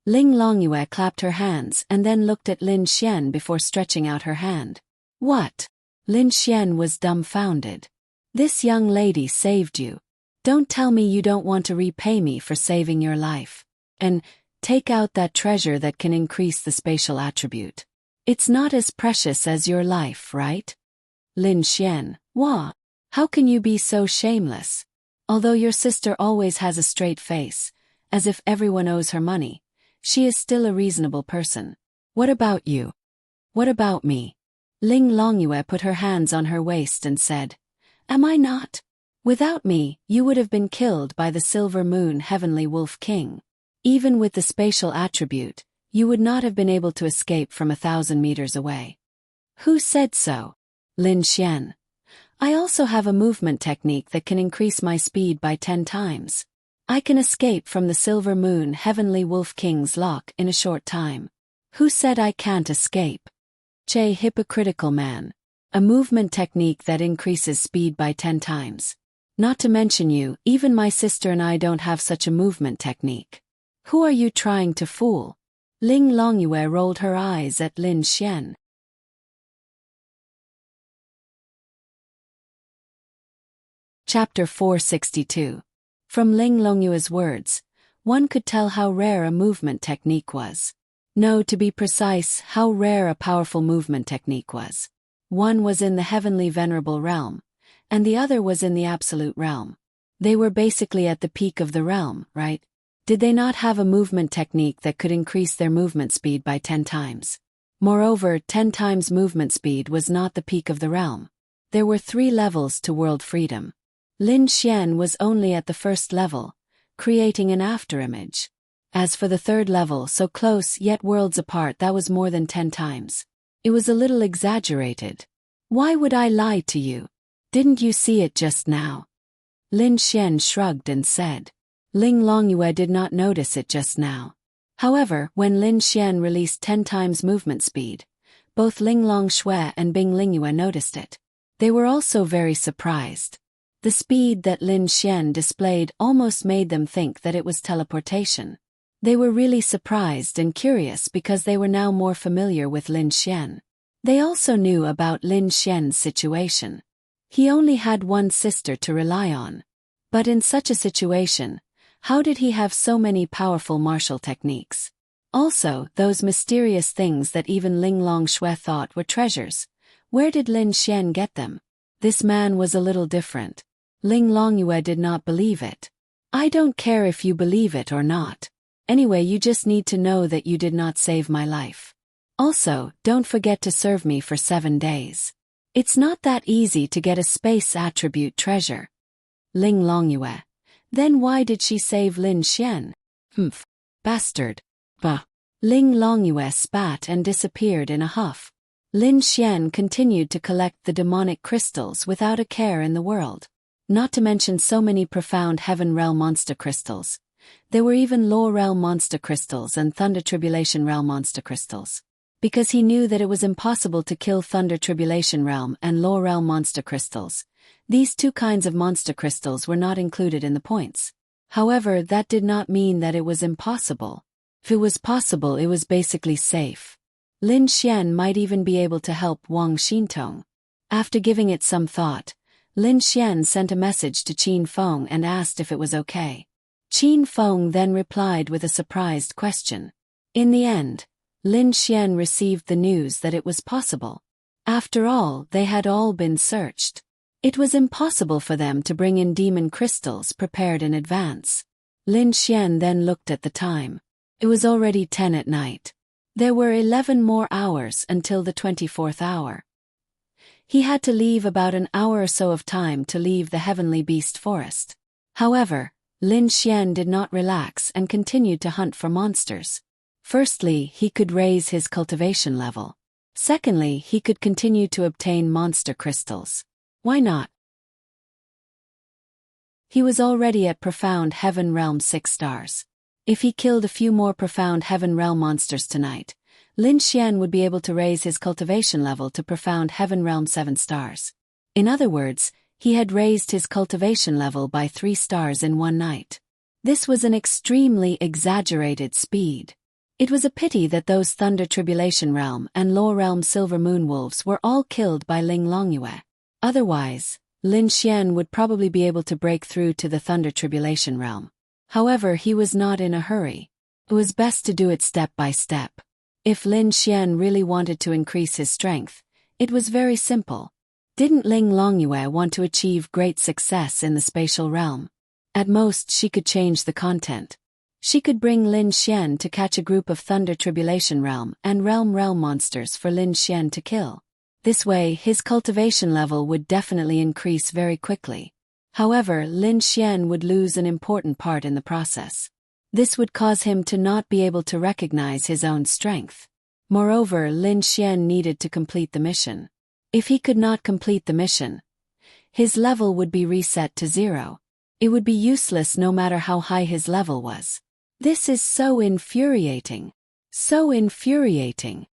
Ling Longyue clapped her hands and then looked at Lin Xian before stretching out her hand. What? Lin Xian was dumbfounded. This young lady saved you. Don't tell me you don't want to repay me for saving your life. And take out that treasure that can increase the spatial attribute. It's not as precious as your life, right? Lin Xian, wah. How can you be so shameless? Although your sister always has a straight face, as if everyone owes her money, she is still a reasonable person. What about you? What about me? Ling Longyue put her hands on her waist and said, Am I not? Without me, you would have been killed by the Silver Moon Heavenly Wolf King. Even with the spatial attribute, you would not have been able to escape from 1,000 meters away. Who said so? Lin Xian. I also have a movement technique that can increase my speed by 10 times. I can escape from the Silver Moon Heavenly Wolf King's lock in a short time. Who said I can't escape? Che hypocritical man. A movement technique that increases speed by 10 times. Not to mention you, even my sister and I don't have such a movement technique. Who are you trying to fool? Ling Longyue rolled her eyes at Lin Xian. Chapter 462. From Ling Longyue's words, one could tell how rare a movement technique was. No, to be precise, how rare a powerful movement technique was. One was in the heavenly venerable realm, and the other was in the absolute realm. They were basically at the peak of the realm, right? Did they not have a movement technique that could increase their movement speed by 10 times? Moreover, 10 times movement speed was not the peak of the realm. There were 3 levels to world freedom. Lin Xian was only at the first level, creating an afterimage. As for the 3rd level, so close yet worlds apart, that was more than 10 times. It was a little exaggerated. Why would I lie to you? Didn't you see it just now? Lin Xian shrugged and said. Ling Longyue did not notice it just now. However, when Lin Xian released 10 times movement speed, both Ling Longshui and Bing Lingyue noticed it. They were also very surprised. The speed that Lin Xian displayed almost made them think that it was teleportation. They were really surprised and curious because they were now more familiar with Lin Xian. They also knew about Lin Xian's situation. He only had one sister to rely on. But in such a situation, how did he have so many powerful martial techniques? Also, those mysterious things that even Ling Longshui thought were treasures. Where did Lin Xian get them? This man was a little different. Ling Longyue did not believe it. I don't care if you believe it or not. Anyway, you just need to know that you did not save my life. Also, don't forget to serve me for 7 days. It's not that easy to get a space attribute treasure. Ling Longyue. Then why did she save Lin Xian? Humph. Bastard. Bah. Ling Longyue spat and disappeared in a huff. Lin Xian continued to collect the demonic crystals without a care in the world. Not to mention so many profound Heaven Realm monster crystals. There were even Law Realm monster crystals and Thunder Tribulation Realm monster crystals. Because he knew that it was impossible to kill Thunder Tribulation Realm and Law Realm monster crystals, these 2 kinds of monster crystals were not included in the points. However, that did not mean that it was impossible. If it was possible, it was basically safe. Lin Xian might even be able to help Wang Xintong. After giving it some thought, Lin Xian sent a message to Qin Feng and asked if it was okay. Qin Feng then replied with a surprised question. In the end, Lin Xian received the news that it was possible. After all, they had all been searched. It was impossible for them to bring in demon crystals prepared in advance. Lin Xian then looked at the time. It was already 10 at night. There were 11 more hours until the 24th hour. He had to leave about an hour or so of time to leave the Heavenly Beast Forest. However, Lin Xian did not relax and continued to hunt for monsters. Firstly, he could raise his cultivation level. Secondly, he could continue to obtain monster crystals. Why not? He was already at Profound Heaven Realm 6 stars. If he killed a few more Profound Heaven Realm monsters tonight, Lin Xian would be able to raise his cultivation level to Profound Heaven Realm 7 stars. In other words, he had raised his cultivation level by 3 stars in one night. This was an extremely exaggerated speed. It was a pity that those Thunder Tribulation Realm and Law Realm Silver Moon Wolves were all killed by Ling Longyue. Otherwise, Lin Xian would probably be able to break through to the Thunder Tribulation Realm. However, he was not in a hurry. It was best to do it step by step. If Lin Xian really wanted to increase his strength, it was very simple. Didn't Ling Longyue want to achieve great success in the spatial realm? At most, she could change the content. She could bring Lin Xian to catch a group of Thunder Tribulation Realm and Realm monsters for Lin Xian to kill. This way, his cultivation level would definitely increase very quickly. However, Lin Xian would lose an important part in the process. This would cause him to not be able to recognize his own strength. Moreover, Lin Xian needed to complete the mission. If he could not complete the mission, His level would be reset to 0. It would be useless no matter how high his level was. This is so infuriating. So infuriating.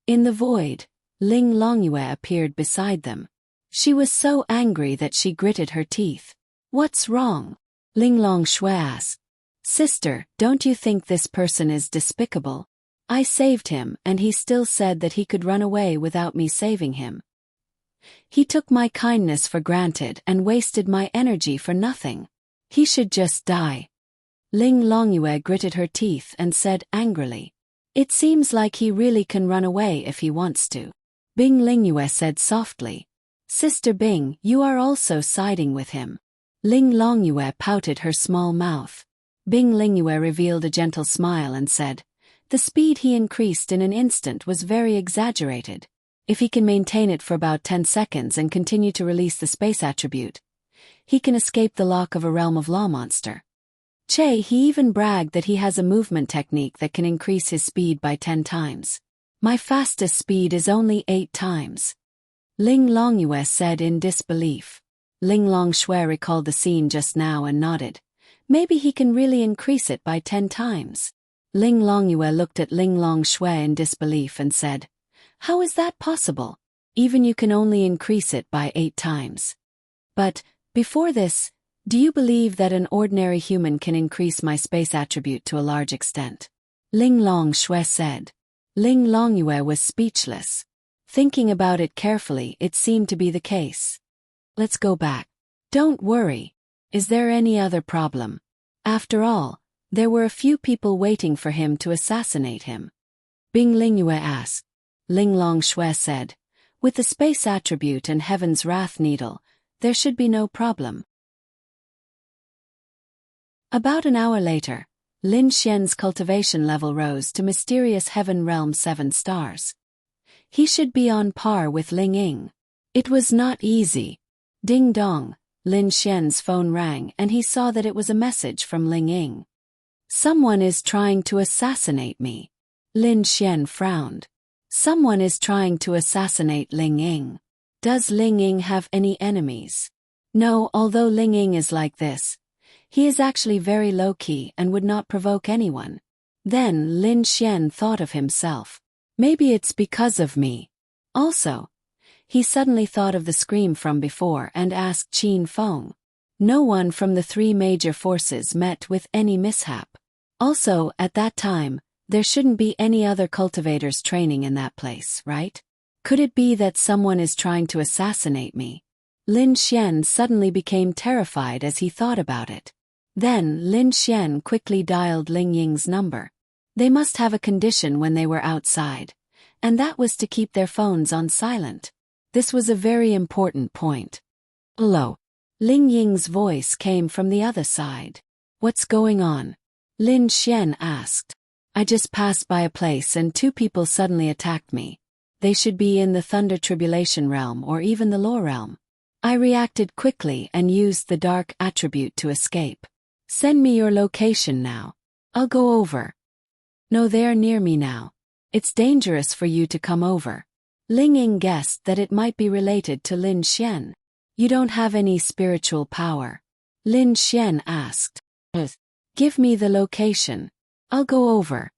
In the void, Ling Longyue appeared beside them. She was so angry that she gritted her teeth. What's wrong? Ling Longyue asked. Sister, don't you think this person is despicable? I saved him and he still said that he could run away without me saving him. He took my kindness for granted and wasted my energy for nothing. He should just die. Ling Longyue gritted her teeth and said angrily. It seems like he really can run away if he wants to. Bing Lingyue said softly. Sister Bing, you are also siding with him. Ling Longyue pouted her small mouth. Bing Lingyue revealed a gentle smile and said, the speed he increased in an instant was very exaggerated. If he can maintain it for about 10 seconds and continue to release the space attribute, he can escape the lock of a realm of law monster. He even bragged that he has a movement technique that can increase his speed by 10 times. My fastest speed is only 8 times. Ling Longyue said in disbelief. Ling Longyue recalled the scene just now and nodded. Maybe he can really increase it by 10 times. Ling Longyue looked at Ling Longyue in disbelief and said, how is that possible? Even you can only increase it by 8 times. But, before this, do you believe that an ordinary human can increase my space attribute to a large extent? Ling Longyue said. Ling Longyue was speechless. Thinking about it carefully, it seemed to be the case. Let's go back. Don't worry. Is there any other problem? After all, there were a few people waiting for him to assassinate him. Bing Lingyue asked. Ling Longyue said, with the space attribute and Heaven's Wrath Needle, there should be no problem. About an hour later, Lin Xian's cultivation level rose to mysterious Heaven Realm 7 stars. He should be on par with Ling Ying. It was not easy. Ding dong, Lin Xian's phone rang and he saw that it was a message from Ling Ying. Someone is trying to assassinate me. Lin Xian frowned. Someone is trying to assassinate Ling Ying. Does Ling Ying have any enemies? No, although Ling Ying is like this, he is actually very low-key and would not provoke anyone. Then Lin Xian thought of himself. Maybe it's because of me. Also, he suddenly thought of the scream from before and asked Qin Feng. No one from the 3 major forces met with any mishap. Also, at that time, there shouldn't be any other cultivators training in that place, right? Could it be that someone is trying to assassinate me? Lin Xian suddenly became terrified as he thought about it. Then Lin Xian quickly dialed Ling Ying's number. They must have a condition when they were outside, and that was to keep their phones on silent. This was a very important point. Hello. Ling Ying's voice came from the other side. What's going on? Lin Xian asked. I just passed by a place and 2 people suddenly attacked me. They should be in the Thunder Tribulation realm or even the Law realm. I reacted quickly and used the dark attribute to escape. Send me your location now. I'll go over. No, they are near me now. It's dangerous for you to come over. Ling Ying guessed that it might be related to Lin Xian. You don't have any spiritual power. Lin Xian asked. Give me the location. I'll go over.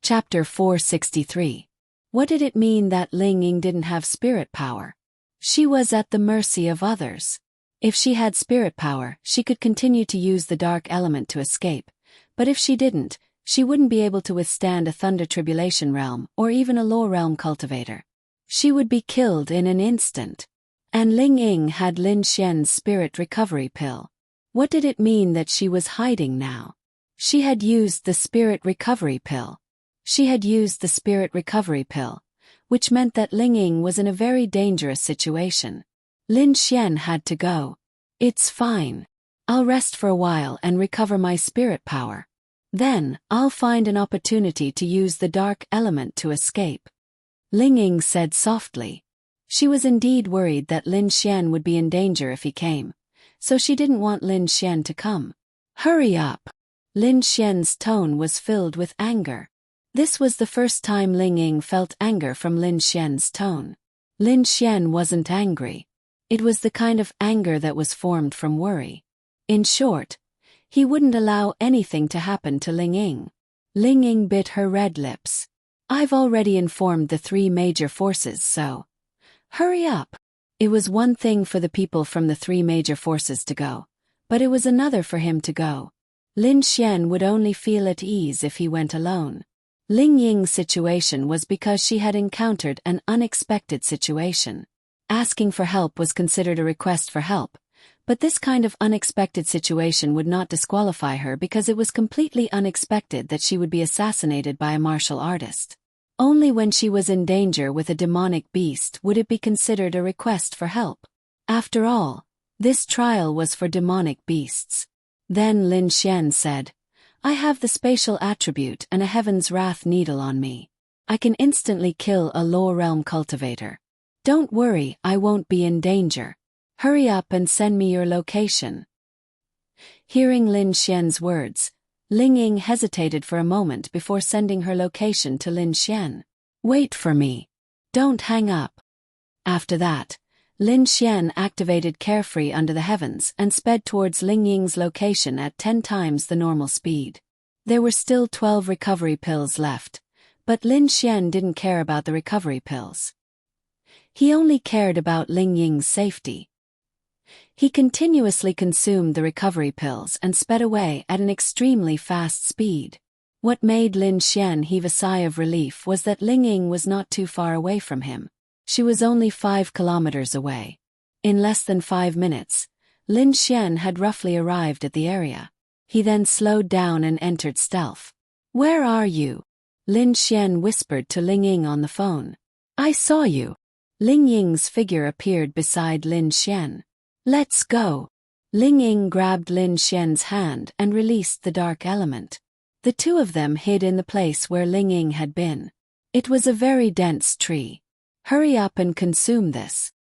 Chapter 463. What did it mean that Ling Ying didn't have spirit power? She was at the mercy of others. If she had spirit power, she could continue to use the dark element to escape, but if she didn't, she wouldn't be able to withstand a Thunder Tribulation realm or even a Law realm cultivator. She would be killed in an instant. And Ling Ying had Lin Xian's spirit recovery pill. What did it mean that she was hiding now? She had used the spirit recovery pill. She had used the spirit recovery pill, which meant that Ling Ying was in a very dangerous situation. Lin Xian had to go. It's fine. I'll rest for a while and recover my spirit power. Then, I'll find an opportunity to use the dark element to escape. Ling Ying said softly. She was indeed worried that Lin Xian would be in danger if he came, so she didn't want Lin Xian to come. Hurry up! Lin Xian's tone was filled with anger. This was the first time Ling Ying felt anger from Lin Xian's tone. Lin Xian wasn't angry. It was the kind of anger that was formed from worry. In short, he wouldn't allow anything to happen to Ling Ying. Ling Ying bit her red lips. I've already informed the 3 major forces, so hurry up. It was one thing for the people from the 3 major forces to go, but it was another for him to go. Lin Xian would only feel at ease if he went alone. Ling Ying's situation was because she had encountered an unexpected situation. Asking for help was considered a request for help, but this kind of unexpected situation would not disqualify her because it was completely unexpected that she would be assassinated by a martial artist. Only when she was in danger with a demonic beast would it be considered a request for help. After all, this trial was for demonic beasts. Then Lin Xian said, I have the spatial attribute and a heaven's wrath needle on me. I can instantly kill a low realm cultivator. Don't worry, I won't be in danger. Hurry up and send me your location. Hearing Lin Xian's words, Ling Ying hesitated for a moment before sending her location to Lin Xian. Wait for me. Don't hang up. After that, Lin Xian activated Carefree under the heavens and sped towards Ling Ying's location at 10 times the normal speed. There were still 12 recovery pills left, but Lin Xian didn't care about the recovery pills. He only cared about Ling Ying's safety. He continuously consumed the recovery pills and sped away at an extremely fast speed. What made Lin Xian heave a sigh of relief was that Ling Ying was not too far away from him. She was only 5 kilometers away. In less than 5 minutes, Lin Xian had roughly arrived at the area. He then slowed down and entered stealth. Where are you? Lin Xian whispered to Ling Ying on the phone. I saw you. Ling Ying's figure appeared beside Lin Xian. Let's go. Ling Ying grabbed Lin Xian's hand and released the dark element. The 2 of them hid in the place where Ling Ying had been. It was a very dense tree. Hurry up and consume this.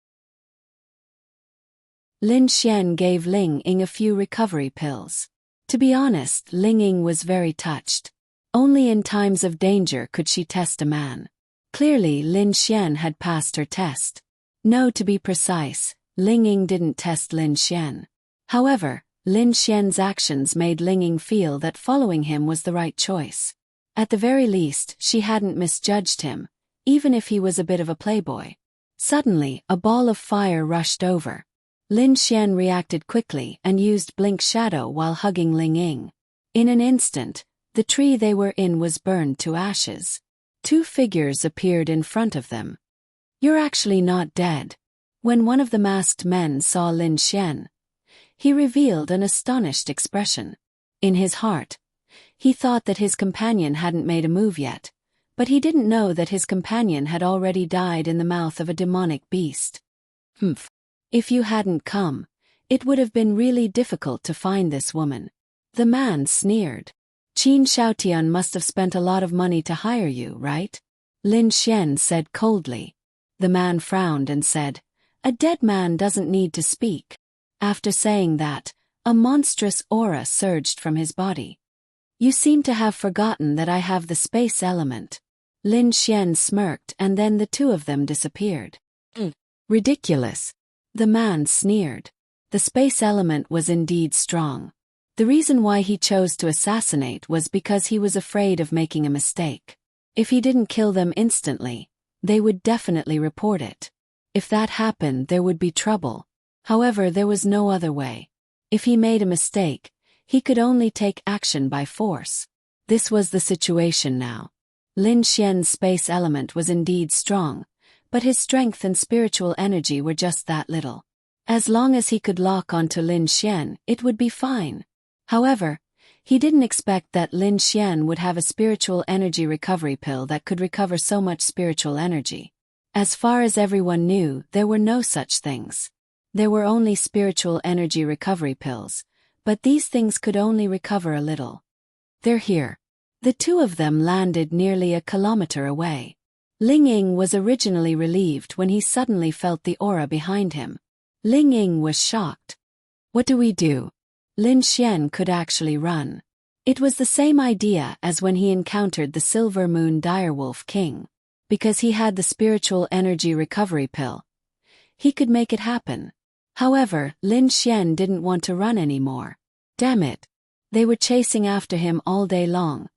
Lin Xian gave Ling Ying a few recovery pills. To be honest, Ling Ying was very touched. Only in times of danger could she test a man. Clearly, Lin Xian had passed her test. No, to be precise, Ling Ying didn't test Lin Xian. However, Lin Xian's actions made Ling Ying feel that following him was the right choice. At the very least, she hadn't misjudged him, even if he was a bit of a playboy. Suddenly, a ball of fire rushed over. Lin Xian reacted quickly and used Blink Shadow while hugging Ling Ying. In an instant, the tree they were in was burned to ashes. 2 figures appeared in front of them. You're actually not dead. When one of the masked men saw Lin Xian, he revealed an astonished expression. In his heart, he thought that his companion hadn't made a move yet, but he didn't know that his companion had already died in the mouth of a demonic beast. Humph. If you hadn't come, it would have been really difficult to find this woman. The man sneered. Qin Shaotian must have spent a lot of money to hire you, right? Lin Xian said coldly. The man frowned and said, a dead man doesn't need to speak. After saying that, a monstrous aura surged from his body. You seem to have forgotten that I have the space element. Lin Xian smirked and then the 2 of them disappeared. Ridiculous. The man sneered. The space element was indeed strong. The reason why he chose to assassinate was because he was afraid of making a mistake. If he didn't kill them instantly, they would definitely report it. If that happened, there would be trouble. However, there was no other way. If he made a mistake, he could only take action by force. This was the situation now. Lin Xian's space element was indeed strong, but his strength and spiritual energy were just that little. As long as he could lock onto Lin Xian, it would be fine. However, he didn't expect that Lin Xian would have a spiritual energy recovery pill that could recover so much spiritual energy. As far as everyone knew, there were no such things. There were only spiritual energy recovery pills, but these things could only recover a little. They're here. The 2 of them landed nearly a kilometer away. Ling Ying was originally relieved when he suddenly felt the aura behind him. Ling Ying was shocked. What do we do? Lin Xian could actually run. It was the same idea as when he encountered the Silver Moon Direwolf King. Because he had the spiritual energy recovery pill, he could make it happen. However, Lin Xian didn't want to run anymore. Damn it. They were chasing after him all day long,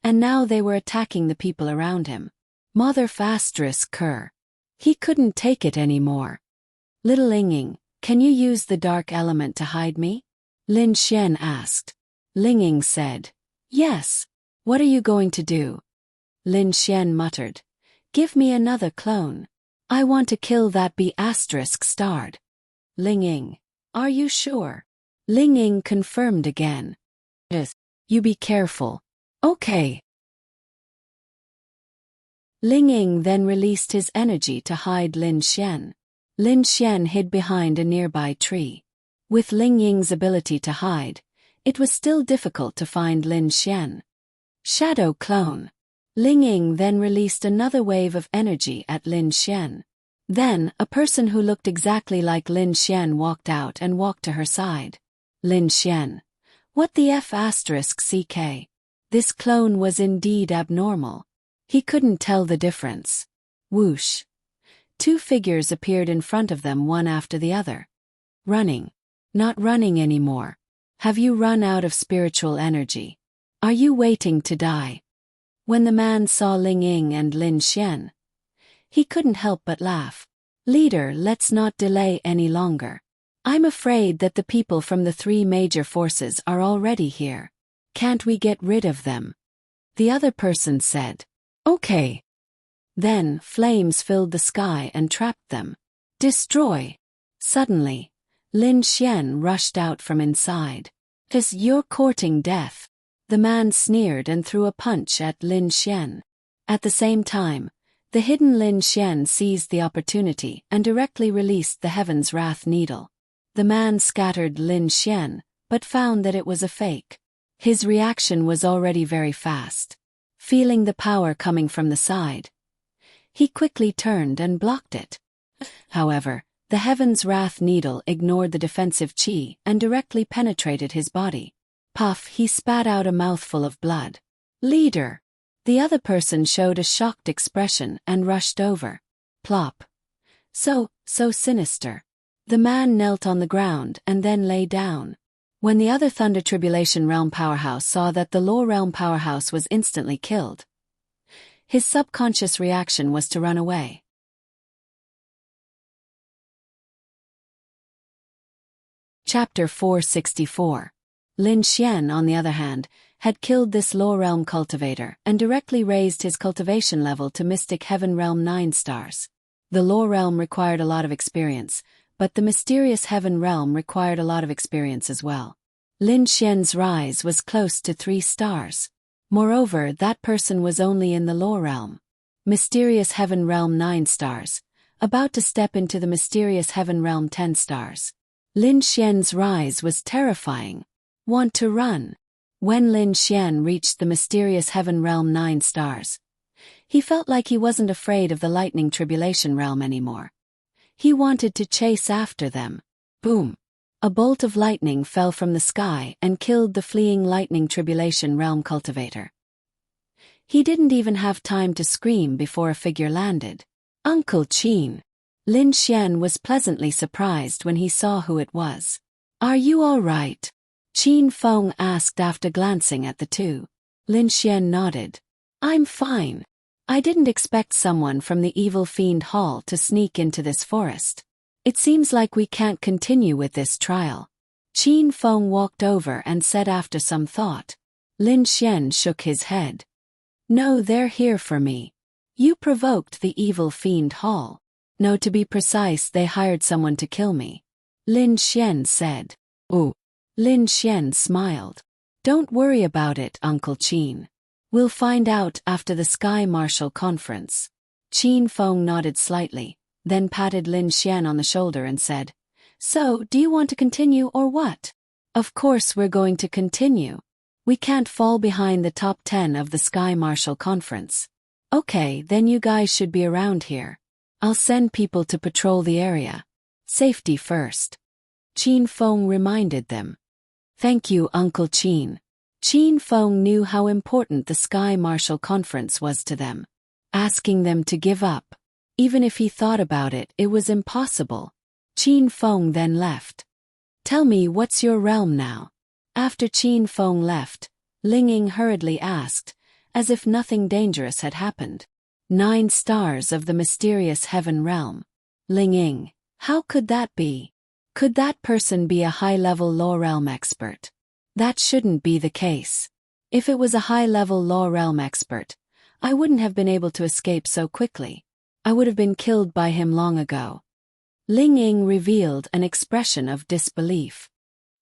and now they were attacking the people around him. Mother ***. He couldn't take it anymore. Little Linging, can you use the dark element to hide me? Lin Xian asked. Linging said, yes. What are you going to do? Lin Xian muttered, give me another clone. I want to kill that ****. Linging, are you sure? Linging confirmed again. Yes. You be careful. Okay. Linging then released his energy to hide Lin Xian. Lin Xian hid behind a nearby tree. With Lingying's ability to hide, it was still difficult to find Lin Xian. Shadow clone. Lingying then released another wave of energy at Lin Xian. Then, a person who looked exactly like Lin Xian walked out and walked to her side. Lin Xian. What the ****? This clone was indeed abnormal. He couldn't tell the difference. Whoosh. Two figures appeared in front of them one after the other. Running. Not running anymore. Have you run out of spiritual energy? Are you waiting to die? When the man saw Lingying and Lin Xian, he couldn't help but laugh. Leader, let's not delay any longer. I'm afraid that the people from the three major forces are already here. Can't we get rid of them? The other person said. Okay. Then, flames filled the sky and trapped them. Destroy. Suddenly, Lin Xian rushed out from inside. You're courting death. The man sneered and threw a punch at Lin Xian. At the same time, the hidden Lin Xian seized the opportunity and directly released the Heaven's Wrath Needle. The man scattered Lin Xian, but found that it was a fake. His reaction was already very fast. Feeling the power coming from the side, he quickly turned and blocked it. However, the Heaven's Wrath Needle ignored the defensive chi and directly penetrated his body. Puff, he spat out a mouthful of blood. Leader! The other person showed a shocked expression and rushed over. Plop. So sinister. The man knelt on the ground and then lay down. When the other Thunder Tribulation Realm powerhouse saw that the Law Realm powerhouse was instantly killed, his subconscious reaction was to run away. Chapter 464. Lin Xian, on the other hand, had killed this Law Realm cultivator and directly raised his cultivation level to Mystic Heaven Realm 9 stars. The Law Realm required a lot of experience, but the Mysterious Heaven Realm required a lot of experience as well. Lin Xian's rise was close to 3 stars. Moreover, that person was only in the Law Realm. Mysterious Heaven Realm 9 stars, about to step into the Mysterious Heaven Realm 10 stars. Lin Xian's rise was terrifying. Want to run. When Lin Xian reached the Mysterious Heaven Realm 9 stars, he felt like he wasn't afraid of the Lightning Tribulation Realm anymore. He wanted to chase after them. Boom! A bolt of lightning fell from the sky and killed the fleeing Lightning Tribulation Realm cultivator. He didn't even have time to scream before a figure landed. Uncle Qin. Lin Xian was pleasantly surprised when he saw who it was. Are you all right? Qin Feng asked after glancing at the two. Lin Xian nodded. I'm fine. I didn't expect someone from the Evil Fiend Hall to sneak into this forest. It seems like we can't continue with this trial. Qin Feng walked over and said after some thought. Lin Xian shook his head. No, they're here for me. You provoked the Evil Fiend Hall. No, to be precise, they hired someone to kill me. Lin Xian said. Ooh. Lin Xian smiled. Don't worry about it, Uncle Qin. We'll find out after the Sky Marshal Conference. Qin Feng nodded slightly, then patted Lin Xian on the shoulder and said, So, do you want to continue or what? Of course we're going to continue. We can't fall behind the top 10 of the Sky Marshal Conference. Okay, then you guys should be around here. I'll send people to patrol the area. Safety first. Qin Feng reminded them. Thank you, Uncle Qin. Qin Feng knew how important the Sky Marshal Conference was to them. Asking them to give up. Even if he thought about it, it was impossible. Qin Feng then left. Tell me, what's your realm now? After Qin Feng left, Ling Ying hurriedly asked, as if nothing dangerous had happened. 9 stars of the mysterious heaven realm. Ling Ying, how could that be? Could that person be a high-level law realm expert? That shouldn't be the case. If it was a high-level law realm expert, I wouldn't have been able to escape so quickly. I would have been killed by him long ago. Ling Ying revealed an expression of disbelief.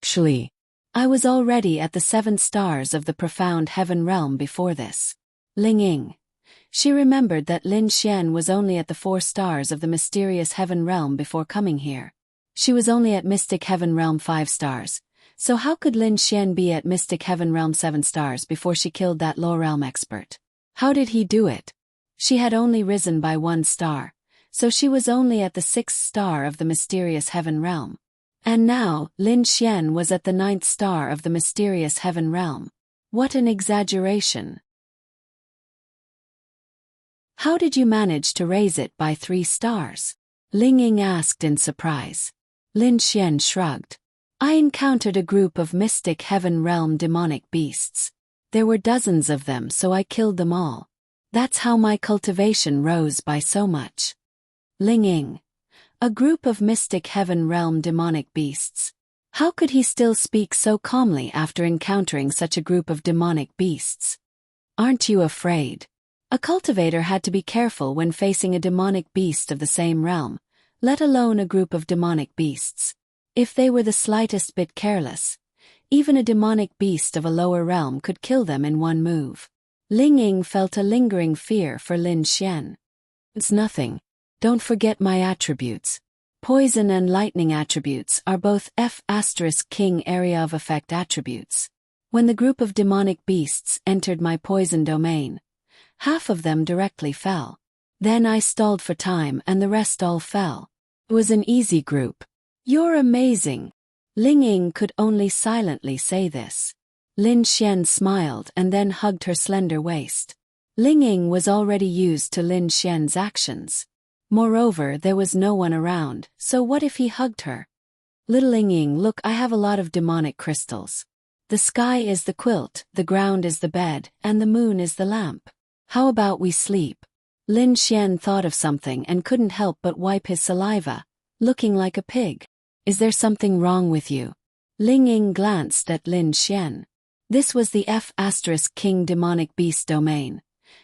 Actually, I was already at the 7 stars of the profound heaven realm before this. Ling Ying. She remembered that Lin Xian was only at the 4 stars of the mysterious heaven realm before coming here. She was only at Mystic Heaven Realm 5 stars, so how could Lin Xian be at Mystic Heaven Realm 7 stars before she killed that law realm expert? How did he do it? She had only risen by 1 star, so she was only at the 6th star of the mysterious heaven realm. And now, Lin Xian was at the 9th star of the mysterious heaven realm. What an exaggeration. How did you manage to raise it by 3 stars? Ling Ying asked in surprise. Lin Xian shrugged. I encountered a group of mystic heaven realm demonic beasts. There were dozens of them, so I killed them all. That's how my cultivation rose by so much. Ling Ying. A group of mystic heaven realm demonic beasts. How could he still speak so calmly after encountering such a group of demonic beasts? Aren't you afraid? A cultivator had to be careful when facing a demonic beast of the same realm, let alone a group of demonic beasts. If they were the slightest bit careless, even a demonic beast of a lower realm could kill them in one move. Ling Ying felt a lingering fear for Lin Xian. It's nothing. Don't forget my attributes. Poison and lightning attributes are both F*King area of effect attributes. When the group of demonic beasts entered my poison domain, half of them directly fell. Then I stalled for time and the rest all fell. It was an easy group. You're amazing. Ling Ying could only silently say this. Lin Xian smiled and then hugged her slender waist. Ling Ying was already used to Lin Xian's actions. Moreover, there was no one around, so what if he hugged her? Little Ling Ying, look, I have a lot of demonic crystals. The sky is the quilt, the ground is the bed, and the moon is the lamp. How about we sleep? Lin Xian thought of something and couldn't help but wipe his saliva, looking like a pig. Is there something wrong with you? Ling Ying glanced at Lin Xian. This was the F*King demonic beast domain,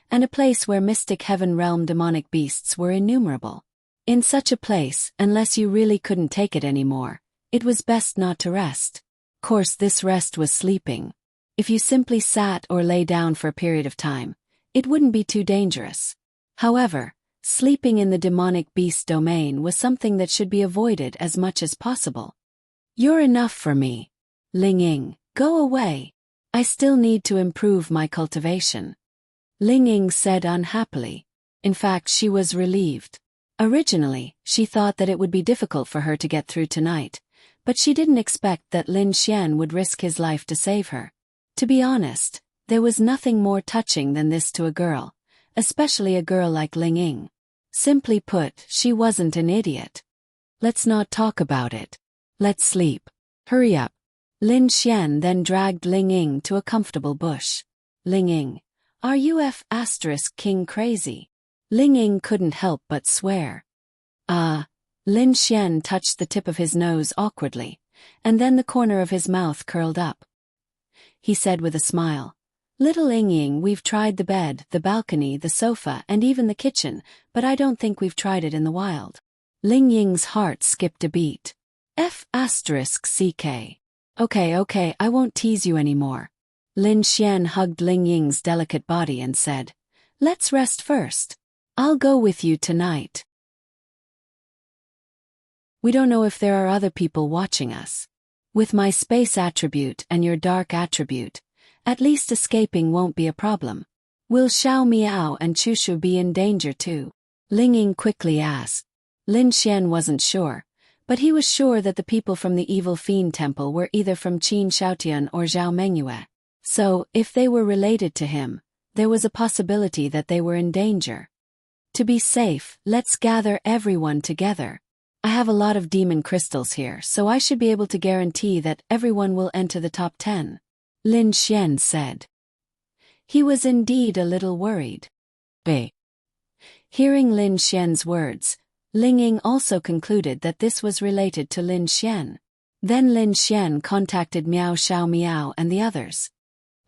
and a place where mystic heaven realm demonic beasts were innumerable. In such a place, unless you really couldn't take it anymore, it was best not to rest. Of course, this rest was sleeping. If you simply sat or lay down for a period of time, it wouldn't be too dangerous. However, sleeping in the demonic beast domain was something that should be avoided as much as possible. You're enough for me. Ling Ying, go away. I still need to improve my cultivation. Ling Ying said unhappily. In fact, she was relieved. Originally, she thought that it would be difficult for her to get through tonight, but she didn't expect that Lin Xian would risk his life to save her. To be honest, there was nothing more touching than this to a girl, especially a girl like Ling Ying. Simply put, she wasn't an idiot. Let's not talk about it. Let's sleep. Hurry up. Lin Xian then dragged Ling Ying to a comfortable bush. Ling Ying, are you F*King crazy? Ling Ying couldn't help but swear. Lin Xian touched the tip of his nose awkwardly, and then the corner of his mouth curled up. He said with a smile, Little Ling Ying, we've tried the bed, the balcony, the sofa, and even the kitchen, but I don't think we've tried it in the wild. Ling Ying's heart skipped a beat. F*CK. Okay, I won't tease you anymore. Lin Xian hugged Ling Ying's delicate body and said, Let's rest first. I'll go with you tonight. We don't know if there are other people watching us. With my space attribute and your dark attribute, at least escaping won't be a problem. Will Xiao Miao and Chushu be in danger too? Ling Ying quickly asked. Lin Xian wasn't sure, but he was sure that the people from the Evil Fiend Temple were either from Qin Shaotian or Zhao Mengyue. So, if they were related to him, there was a possibility that they were in danger. To be safe, let's gather everyone together. I have a lot of demon crystals here, so I should be able to guarantee that everyone will enter the top 10. Lin Xian said. He was indeed a little worried. B. Hearing Lin Xian's words, Ling Ying also concluded that this was related to Lin Xian. Then Lin Xian contacted Miao Xiao Miao and the others.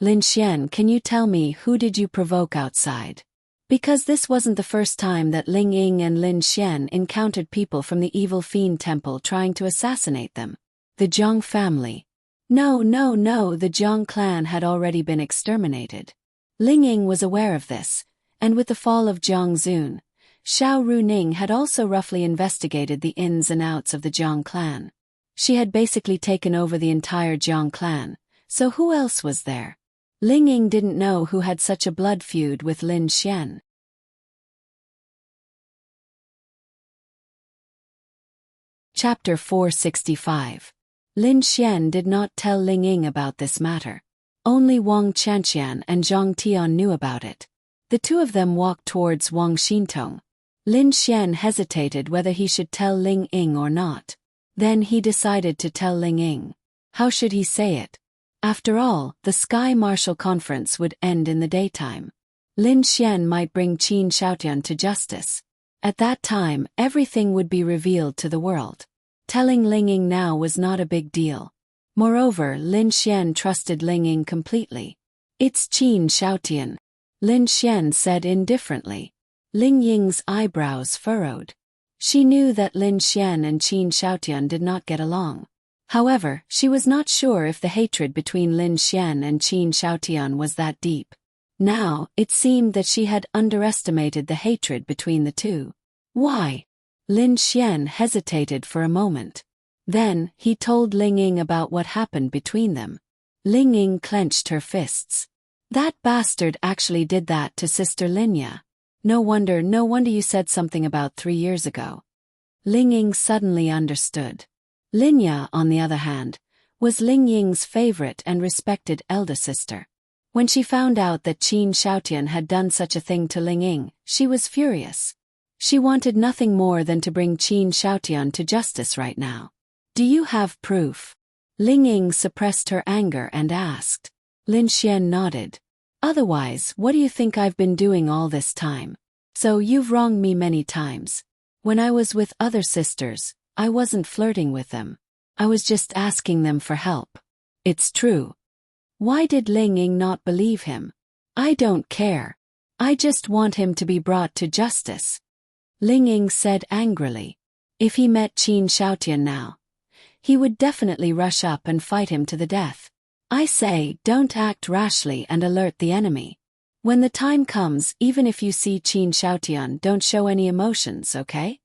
Lin Xian, can you tell me who did you provoke outside? Because this wasn't the first time that Ling Ying and Lin Xian encountered people from the evil fiend temple trying to assassinate them. The Zhang family. No, the Zhang clan had already been exterminated. Ling Ying was aware of this, and with the fall of Zhang Zun, Xiao Runing had also roughly investigated the ins and outs of the Zhang clan. She had basically taken over the entire Zhang clan, so who else was there? Ling Ying didn't know who had such a blood feud with Lin Xian. Chapter 465. Lin Xian did not tell Ling Ying about this matter. Only Wang Chanxian and Zhang Tian knew about it. The two of them walked towards Wang Xintong. Lin Xian hesitated whether he should tell Ling Ying or not. Then he decided to tell Ling Ying. How should he say it? After all, the Sky Martial Conference would end in the daytime. Lin Xian might bring Qin Shaotian to justice. At that time, everything would be revealed to the world. Telling Ling Ying now was not a big deal. Moreover, Lin Xian trusted Ling Ying completely. It's Qin Shaotian, Lin Xian said indifferently. Ling Ying's eyebrows furrowed. She knew that Lin Xian and Qin Shaotian did not get along. However, she was not sure if the hatred between Lin Xian and Qin Shaotian was that deep. Now, it seemed that she had underestimated the hatred between the two. Why? Lin Xian hesitated for a moment. Then, he told Ling Ying about what happened between them. Ling Ying clenched her fists. That bastard actually did that to Sister Linya. No wonder you said something about 3 years ago. Ling Ying suddenly understood. Linya, on the other hand, was Ling Ying's favorite and respected elder sister. When she found out that Qin Shaotian had done such a thing to Ling Ying, she was furious. She wanted nothing more than to bring Qin Shaotian to justice right now. Do you have proof? Ling Ying suppressed her anger and asked. Lin Xian nodded. Otherwise, what do you think I've been doing all this time? So you've wronged me many times. When I was with other sisters, I wasn't flirting with them. I was just asking them for help. It's true. Why did Ling Ying not believe him? I don't care. I just want him to be brought to justice. Ling Ying said angrily. If he met Qin Shaotian now, he would definitely rush up and fight him to the death. I say, don't act rashly and alert the enemy. When the time comes, even if you see Qin Shaotian, don't show any emotions, okay?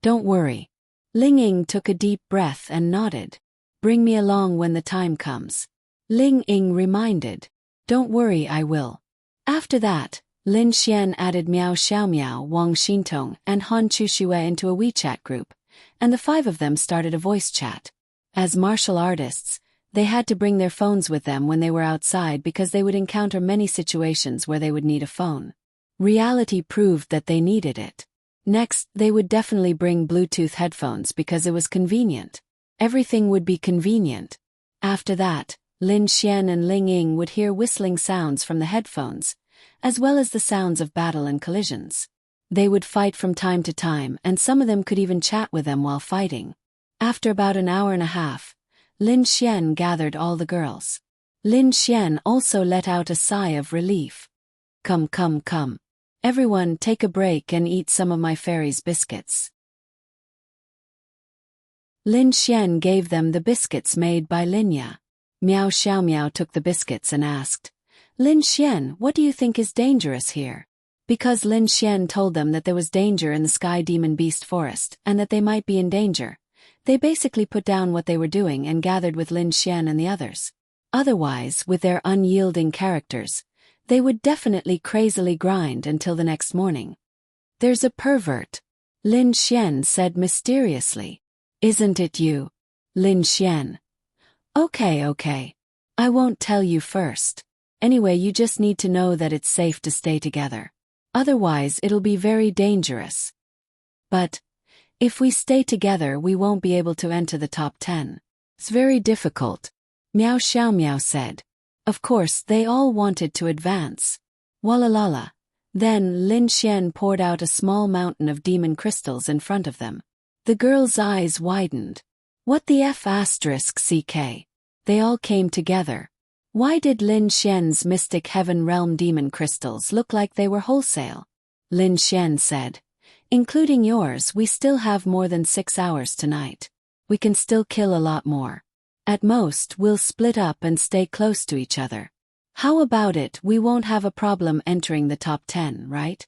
Don't worry. Ling Ying took a deep breath and nodded. Bring me along when the time comes. Ling Ying reminded. Don't worry, I will. After that, Lin Xian added Miao Xiao Miao, Wang Xintong, and Han Chuxue into a WeChat group, and the 5 of them started a voice chat. As martial artists, they had to bring their phones with them when they were outside because they would encounter many situations where they would need a phone. Reality proved that they needed it. Next, they would definitely bring Bluetooth headphones because it was convenient. Everything would be convenient. After that, Lin Xian and Ling Ying would hear whistling sounds from the headphones, as well as the sounds of battle and collisions. They would fight from time to time, and some of them could even chat with them while fighting. After about an hour and a half, Lin Xian gathered all the girls. Lin Xian also let out a sigh of relief. Come. Everyone, take a break and eat some of my fairy's biscuits. Lin Xian gave them the biscuits made by Linya. Miao Xiao Miao took the biscuits and asked, Lin Xian, what do you think is dangerous here? Because Lin Xian told them that there was danger in the Sky Demon Beast Forest and that they might be in danger, they basically put down what they were doing and gathered with Lin Xian and the others. Otherwise, with their unyielding characters, they would definitely crazily grind until the next morning. There's a pervert, Lin Xian said mysteriously. Isn't it you? Lin Xian. Okay. I won't tell you first. Anyway, you just need to know that it's safe to stay together. Otherwise, it'll be very dangerous. But if we stay together, we won't be able to enter the top 10. It's very difficult, Miao Xiaomiao said. Of course, they all wanted to advance. Walalala. Then Lin Xian poured out a small mountain of demon crystals in front of them. The girls' eyes widened. What the F***ck? They all came together. Why did Lin Xian's mystic heaven realm demon crystals look like they were wholesale? Lin Xian said. Including yours, we still have more than 6 hours tonight. We can still kill a lot more. At most, we'll split up and stay close to each other. How about it? We won't have a problem entering the top 10, right?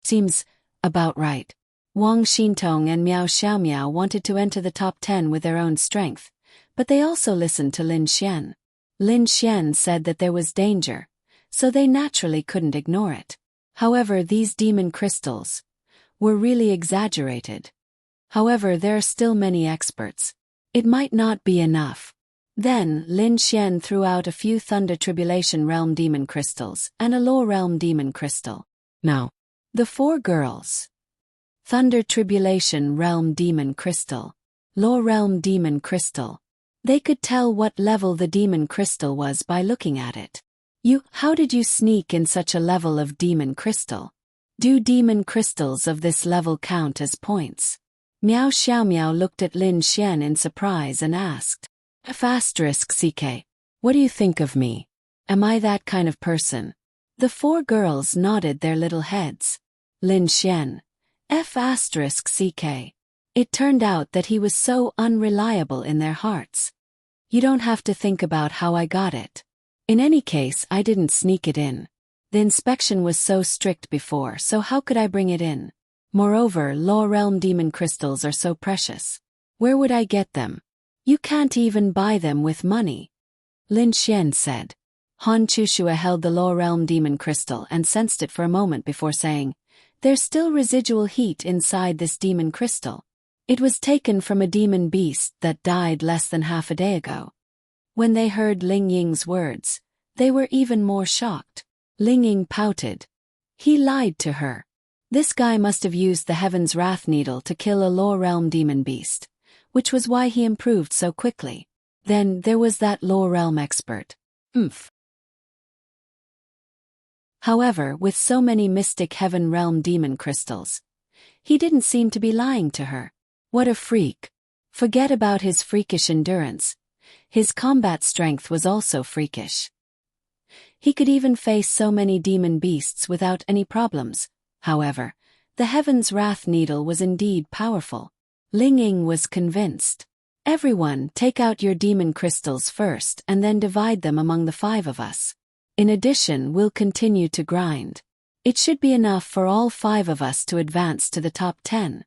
Seems about right. Wang Xintong and Miao Xiaomiao wanted to enter the top 10 with their own strength, but they also listened to Lin Xian. Lin Xian said that there was danger, so they naturally couldn't ignore it. However, these demon crystals were really exaggerated. However, there are still many experts. It might not be enough. Then, Lin Xian threw out a few Thunder Tribulation Realm Demon Crystals and a Law Realm Demon Crystal. Now, the 4 girls. Thunder Tribulation Realm Demon Crystal. Law Realm Demon Crystal. They could tell what level the Demon Crystal was by looking at it. How did you sneak in such a level of Demon Crystal? Do Demon Crystals of this level count as points? Miao Xiaomiao looked at Lin Xian in surprise and asked. F***ck. What do you think of me? Am I that kind of person? The 4 girls nodded their little heads. Lin Xian. F***ck. It turned out that he was so unreliable in their hearts. You don't have to think about how I got it. In any case, I didn't sneak it in. The inspection was so strict before, so how could I bring it in? Moreover, Law Realm Demon Crystals are so precious. Where would I get them? You can't even buy them with money. Lin Xian said. Han Chushua held the Law Realm Demon Crystal and sensed it for a moment before saying, there's still residual heat inside this demon crystal. It was taken from a demon beast that died less than half a day ago. When they heard Ling Ying's words, they were even more shocked. Ling Ying pouted. He lied to her. This guy must have used the Heaven's Wrath Needle to kill a Law Realm demon beast, which was why he improved so quickly. Then there was that Law Realm expert. However, with so many mystic heaven realm demon crystals, he didn't seem to be lying to her. What a freak. Forget about his freakish endurance. His combat strength was also freakish. He could even face so many demon beasts without any problems. However, the Heaven's Wrath Needle was indeed powerful. Ling Ying was convinced. Everyone, take out your demon crystals first and then divide them among the 5 of us. In addition, we'll continue to grind. It should be enough for all 5 of us to advance to the top 10.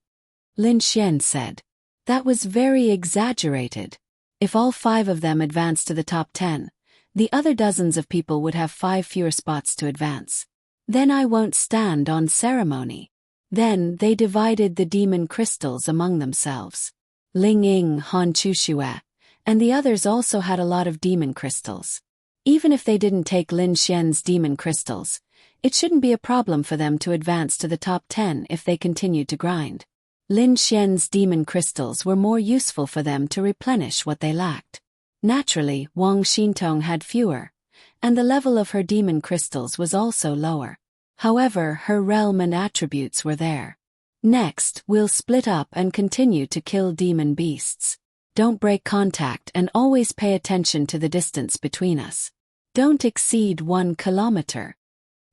Lin Xian said. That was very exaggerated. If all 5 of them advanced to the top 10, the other dozens of people would have 5 fewer spots to advance. Then I won't stand on ceremony. Then they divided the demon crystals among themselves. Ling Ying, Han Chushue, and the others also had a lot of demon crystals. Even if they didn't take Lin Xian's demon crystals, it shouldn't be a problem for them to advance to the top 10 if they continued to grind. Lin Xian's demon crystals were more useful for them to replenish what they lacked. Naturally, Wang Xintong had fewer, and the level of her demon crystals was also lower. However, her realm and attributes were there. Next, we'll split up and continue to kill demon beasts. Don't break contact and always pay attention to the distance between us. Don't exceed 1 kilometer.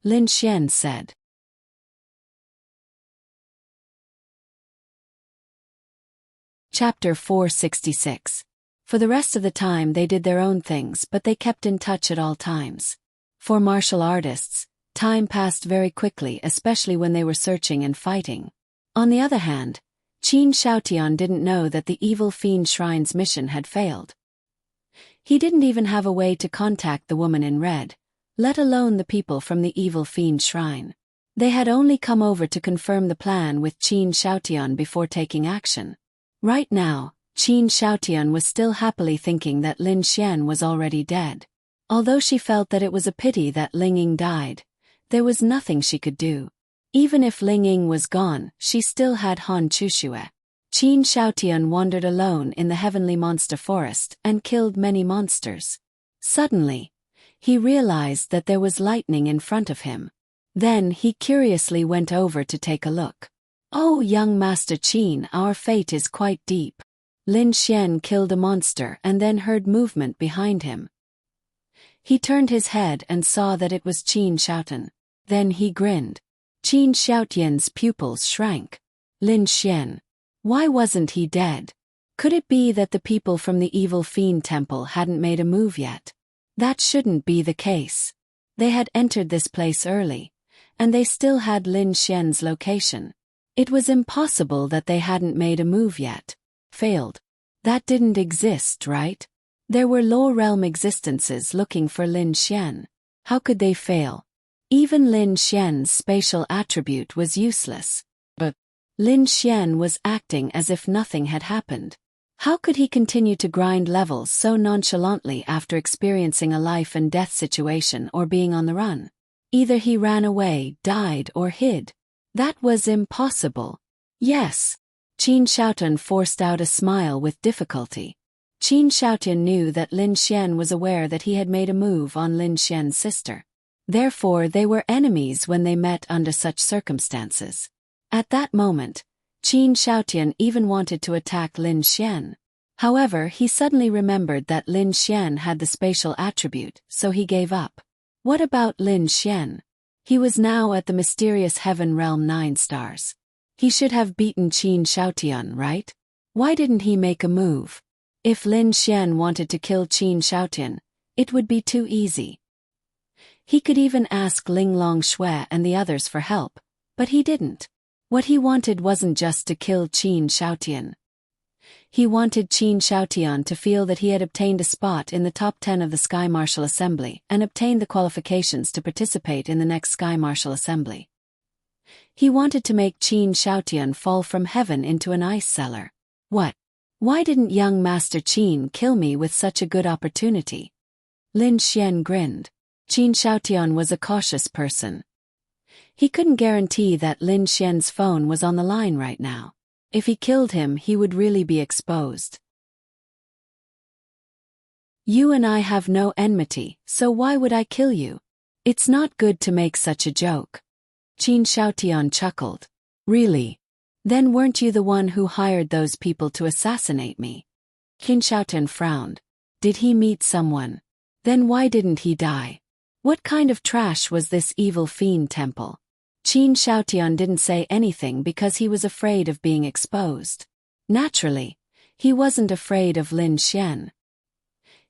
Lin Xian said. Chapter 466. For the rest of the time they did their own things, but they kept in touch at all times. For martial artists, time passed very quickly, especially when they were searching and fighting. On the other hand, Qin Shaotian didn't know that the Evil Fiend Shrine's mission had failed. He didn't even have a way to contact the woman in red, let alone the people from the Evil Fiend Shrine. They had only come over to confirm the plan with Qin Shaotian before taking action. Right now, Qin Shaotian was still happily thinking that Lin Xian was already dead. Although she felt that it was a pity that Ling Ying died, there was nothing she could do. Even if Ling Ying was gone, she still had Han Chushue. Qin Shaotian wandered alone in the heavenly monster forest and killed many monsters. Suddenly, he realized that there was lightning in front of him. Then he curiously went over to take a look. "Oh, young Master Qin, our fate is quite deep." Lin Xian killed a monster and then heard movement behind him. He turned his head and saw that it was Qin Shaotian. Then he grinned. Qin Shaotian's pupils shrank. Lin Xian. Why wasn't he dead? Could it be that the people from the evil fiend temple hadn't made a move yet? That shouldn't be the case. They had entered this place early, and they still had Lin Xian's location. It was impossible that they hadn't made a move yet. Failed. That didn't exist, right? There were low realm existences looking for Lin Xian. How could they fail? Even Lin Xian's spatial attribute was useless. But Lin Xian was acting as if nothing had happened. How could he continue to grind levels so nonchalantly after experiencing a life and death situation or being on the run? Either he ran away, died, or hid. That was impossible. Yes. Qin Shaotian forced out a smile with difficulty. Qin Shaotian knew that Lin Xian was aware that he had made a move on Lin Xian's sister. Therefore they were enemies when they met under such circumstances. At that moment, Qin Shaotian even wanted to attack Lin Xian. However, he suddenly remembered that Lin Xian had the spatial attribute, so he gave up. What about Lin Xian? He was now at the mysterious heaven realm 9 stars. He should have beaten Qin Shaotian, right? Why didn't he make a move? If Lin Xian wanted to kill Qin Shaotian, it would be too easy. He could even ask Ling Longshui and the others for help, but he didn't. What he wanted wasn't just to kill Qin Shaotian. He wanted Qin Shaotian to feel that he had obtained a spot in the top 10 of the Sky Martial Assembly and obtained the qualifications to participate in the next Sky Martial Assembly. He wanted to make Qin Shaotian fall from heaven into an ice cellar. What? Why didn't young Master Qin kill me with such a good opportunity? Lin Xian grinned. Qin Shaotian was a cautious person. He couldn't guarantee that Lin Xian's phone was on the line right now. If he killed him, he would really be exposed. You and I have no enmity, so why would I kill you? It's not good to make such a joke. Qin Shaotian chuckled. Really? Then weren't you the one who hired those people to assassinate me? Qin Shaotian frowned. Did he meet someone? Then why didn't he die? What kind of trash was this evil fiend temple? Qin Shaotian didn't say anything because he was afraid of being exposed. Naturally, he wasn't afraid of Lin Xian.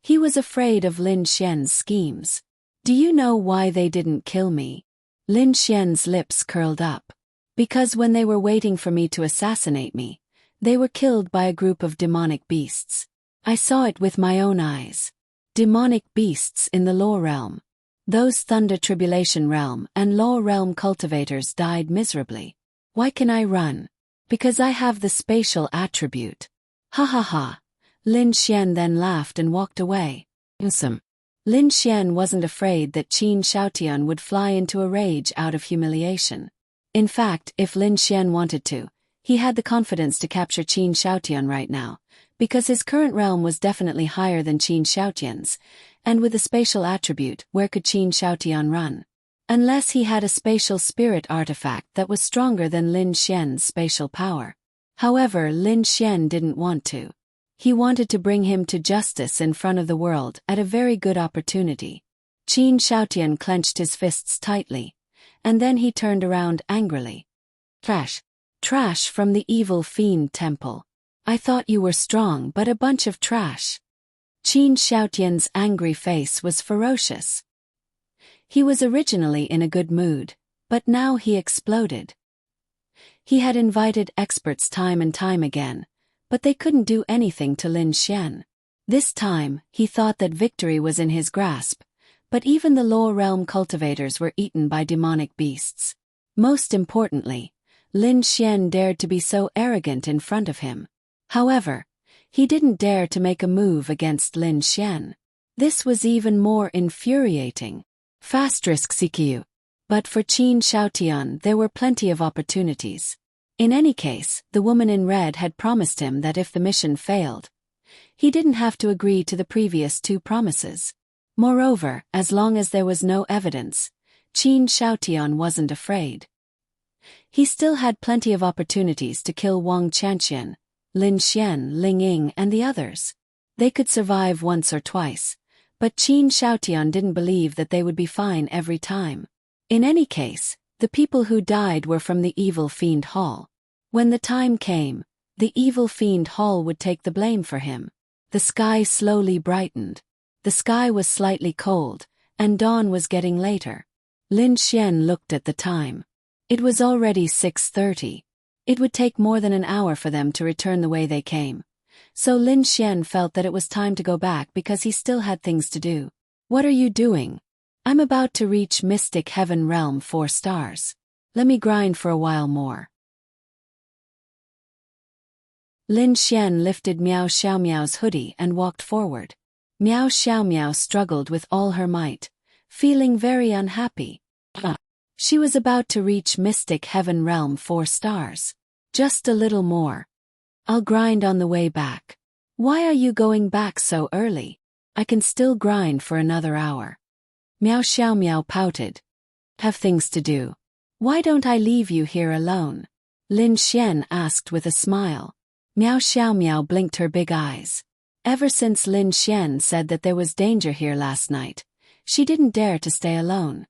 He was afraid of Lin Xian's schemes. Do you know why they didn't kill me? Lin Xian's lips curled up. Because when they were waiting for me to assassinate me, they were killed by a group of demonic beasts. I saw it with my own eyes. Demonic beasts in the lower realm. Those Thunder Tribulation Realm and Law Realm cultivators died miserably. Why can I run? Because I have the spatial attribute. Ha ha ha. Lin Xian then laughed and walked away. Lin Xian wasn't afraid that Qin Shaotian would fly into a rage out of humiliation. In fact, if Lin Xian wanted to, he had the confidence to capture Qin Shaotian right now, because his current realm was definitely higher than Qin Shaotian's, and with a spatial attribute, where could Qin Shaotian run? Unless he had a spatial spirit artifact that was stronger than Lin Xian's spatial power. However, Lin Xian didn't want to. He wanted to bring him to justice in front of the world at a very good opportunity. Qin Shaotian clenched his fists tightly, and then he turned around angrily. Trash. Trash from the evil fiend temple. I thought you were strong, but a bunch of trash. Qin Shaotian's angry face was ferocious. He was originally in a good mood, but now he exploded. He had invited experts time and time again, but they couldn't do anything to Lin Xian. This time, he thought that victory was in his grasp, but even the lower realm cultivators were eaten by demonic beasts. Most importantly, Lin Xian dared to be so arrogant in front of him. However, he didn't dare to make a move against Lin Xian. This was even more infuriating. Fast-risk CQ. But for Qin Xiaotian there were plenty of opportunities. In any case, the woman in red had promised him that if the mission failed, he didn't have to agree to the previous 2 promises. Moreover, as long as there was no evidence, Qin Xiaotian wasn't afraid. He still had plenty of opportunities to kill Wang Chanxian, Lin Xian, Ling Ying and the others. They could survive once or twice, but Qin Xiaotian didn't believe that they would be fine every time. In any case, the people who died were from the Evil Fiend Hall. When the time came, the Evil Fiend Hall would take the blame for him. The sky slowly brightened. The sky was slightly cold, and dawn was getting later. Lin Xian looked at the time. It was already 6:30. It would take more than an hour for them to return the way they came. So Lin Xian felt that it was time to go back because he still had things to do. What are you doing? I'm about to reach Mystic Heaven Realm 4 stars. Let me grind for a while more. Lin Xian lifted Miao Xiaomiao's hoodie and walked forward. Miao Xiaomiao struggled with all her might, feeling very unhappy. She was about to reach Mystic Heaven Realm 4 stars. Just a little more. I'll grind on the way back. Why are you going back so early? I can still grind for another hour. Miao Xiaomiao pouted. Have things to do. Why don't I leave you here alone? Lin Xian asked with a smile. Miao Xiaomiao blinked her big eyes. Ever since Lin Xian said that there was danger here last night, she didn't dare to stay alone.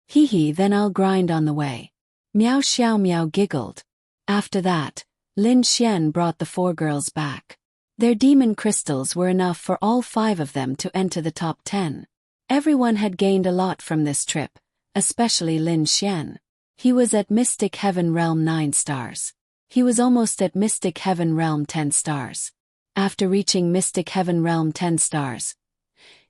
Hee, then I'll grind on the way. Miao Xiaomiao giggled. After that, Lin Xian brought the 4 girls back. Their demon crystals were enough for all 5 of them to enter the top 10. Everyone had gained a lot from this trip, especially Lin Xian. He was at Mystic Heaven Realm 9 stars. He was almost at Mystic Heaven Realm 10 stars. After reaching Mystic Heaven Realm 10 stars,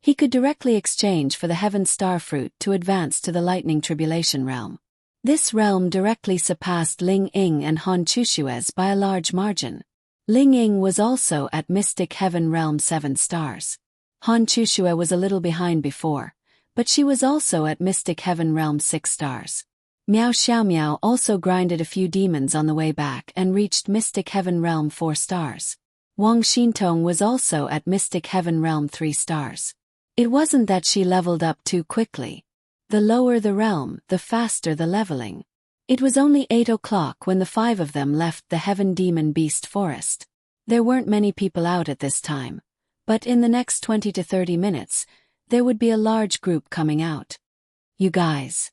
he could directly exchange for the Heaven Star Fruit to advance to the Lightning Tribulation Realm. This realm directly surpassed Ling Ying and Han Chushue's by a large margin. Ling Ying was also at Mystic Heaven Realm 7 stars. Han Chushue was a little behind before, but she was also at Mystic Heaven Realm 6 stars. Miao Xiaomiao also grinded a few demons on the way back and reached Mystic Heaven Realm 4 stars. Wang Xintong was also at Mystic Heaven Realm 3 stars. It wasn't that she leveled up too quickly. The lower the realm, the faster the leveling. It was only 8 o'clock when the 5 of them left the Heaven Demon Beast Forest. There weren't many people out at this time, but in the next 20 to 30 minutes, there would be a large group coming out. You guys.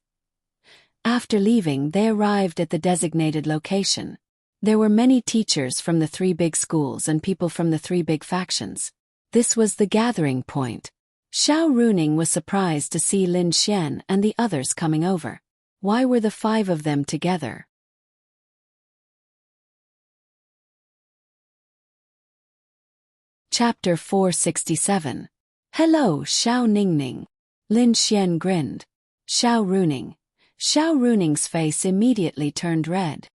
After leaving, they arrived at the designated location. There were many teachers from the 3 big schools and people from the 3 big factions. This was the gathering point. Xiao Runing was surprised to see Lin Xian and the others coming over. Why were the 5 of them together? Chapter 467. Hello, Xiao Ningning. Lin Xian grinned. Xiao Runing. Xiao Runing's face immediately turned red.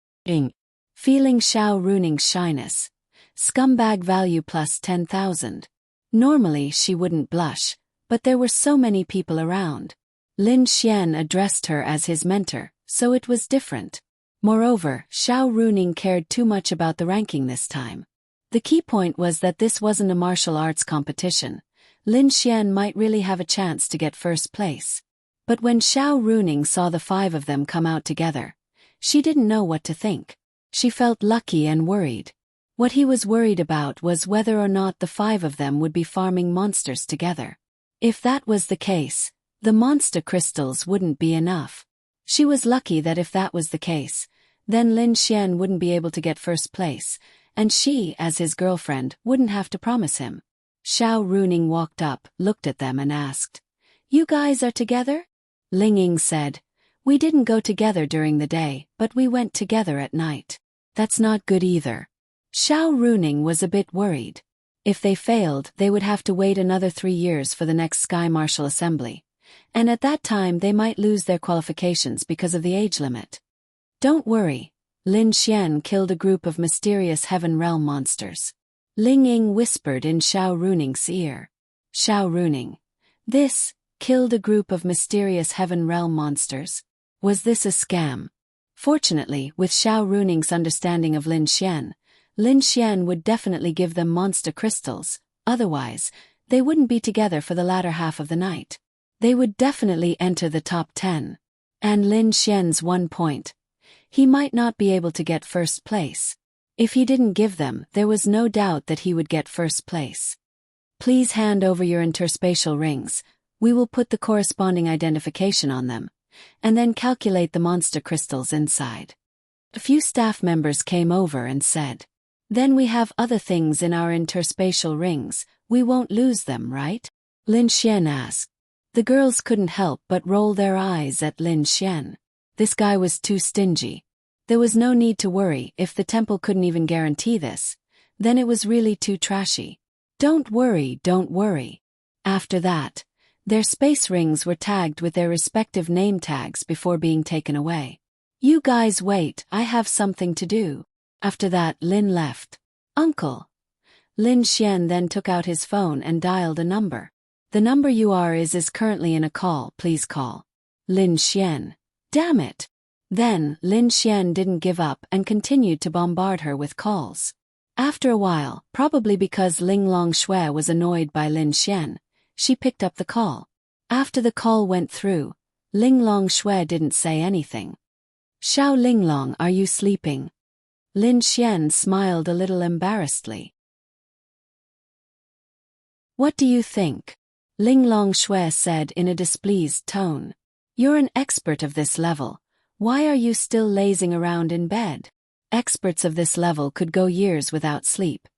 Feeling Xiao Runing's shyness. Scumbag value plus 10,000. Normally she wouldn't blush, but there were so many people around. Lin Xian addressed her as his mentor, so it was different. Moreover, Xiao Runing cared too much about the ranking this time. The key point was that this wasn't a martial arts competition. Lin Xian might really have a chance to get first place. But when Xiao Runing saw the 5 of them come out together, she didn't know what to think. She felt lucky and worried. What he was worried about was whether or not the 5 of them would be farming monsters together. If that was the case, the monster crystals wouldn't be enough. She was lucky that if that was the case, then Lin Xian wouldn't be able to get first place, and she, as his girlfriend, wouldn't have to promise him. Xiao Runing walked up, looked at them and asked, "You guys are together?" Ling Ying said, "We didn't go together during the day, but we went together at night." That's not good either. Xiao Runing was a bit worried. If they failed, they would have to wait another 3 years for the next Sky Martial Assembly. And at that time they might lose their qualifications because of the age limit. Don't worry. Lin Xian killed a group of mysterious Heaven Realm monsters. Ling Ying whispered in Xiao Runing's ear. Xiao Runing. This, killed a group of mysterious Heaven Realm monsters. Was this a scam? Fortunately, with Xiao Runing's understanding of Lin Xian would definitely give them monster crystals, otherwise, they wouldn't be together for the latter half of the night. They would definitely enter the top 10. And Lin Xian's 1 point. He might not be able to get first place. If he didn't give them, there was no doubt that he would get first place. Please hand over your interspatial rings. We will put the corresponding identification on them, and then calculate the monster crystals inside. A few staff members came over and said, "Then we have other things in our interspatial rings, we won't lose them, right?" Lin Xian asked. The girls couldn't help but roll their eyes at Lin Xian. This guy was too stingy. There was no need to worry if the temple couldn't even guarantee this. Then it was really too trashy. Don't worry, don't worry. After that, their space rings were tagged with their respective name tags before being taken away. You guys wait, I have something to do. After that, Lin left. Uncle. Lin Xian then took out his phone and dialed a number. The number you are is currently in a call, please call. Lin Xian. Damn it. Then, Lin Xian didn't give up and continued to bombard her with calls. After a while, probably because Ling Longshui was annoyed by Lin Xian, she picked up the call. After the call went through, Ling Longshui didn't say anything. Xiao Linglong, are you sleeping? Lin Xian smiled a little embarrassedly. What do you think? Ling Longshui said in a displeased tone. You're an expert of this level. Why are you still lazing around in bed? Experts of this level could go years without sleep,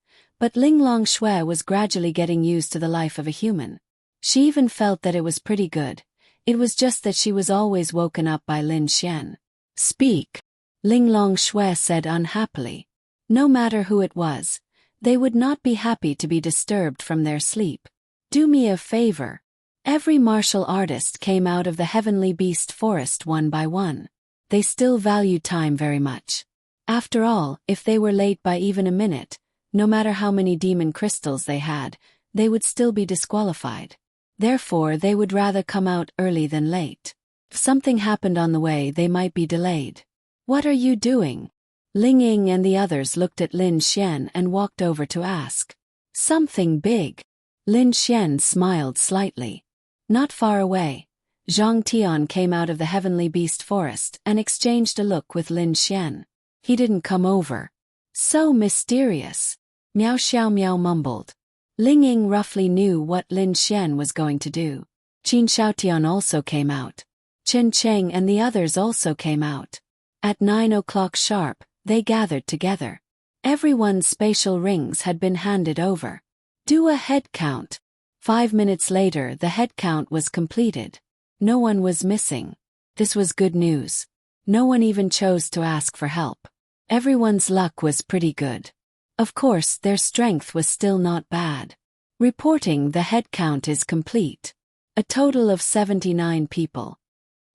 but Ling Longshui was gradually getting used to the life of a human. She even felt that it was pretty good. It was just that she was always woken up by Lin Xian. Speak, Ling Longshui said unhappily. No matter who it was, they would not be happy to be disturbed from their sleep. Do me a favor. Every martial artist came out of the heavenly beast forest one by one. They still valued time very much. After all, if they were late by even a minute, no matter how many demon crystals they had, they would still be disqualified. Therefore, they would rather come out early than late. If something happened on the way, they might be delayed. What are you doing? Ling Ying and the others looked at Lin Xian and walked over to ask. Something big. Lin Xian smiled slightly. Not far away, Zhang Tian came out of the heavenly beast forest and exchanged a look with Lin Xian. He didn't come over. So mysterious. Miao Xiao Miao mumbled. Ling Ying roughly knew what Lin Xian was going to do. Qin Xiaotian also came out. Chen Cheng and the others also came out. At 9 o'clock sharp, they gathered together. Everyone's spatial rings had been handed over. Do a head count. 5 minutes later, the head count was completed. No one was missing. This was good news. No one even chose to ask for help. Everyone's luck was pretty good. Of course, their strength was still not bad. Reporting the head count is complete. A total of 79 people.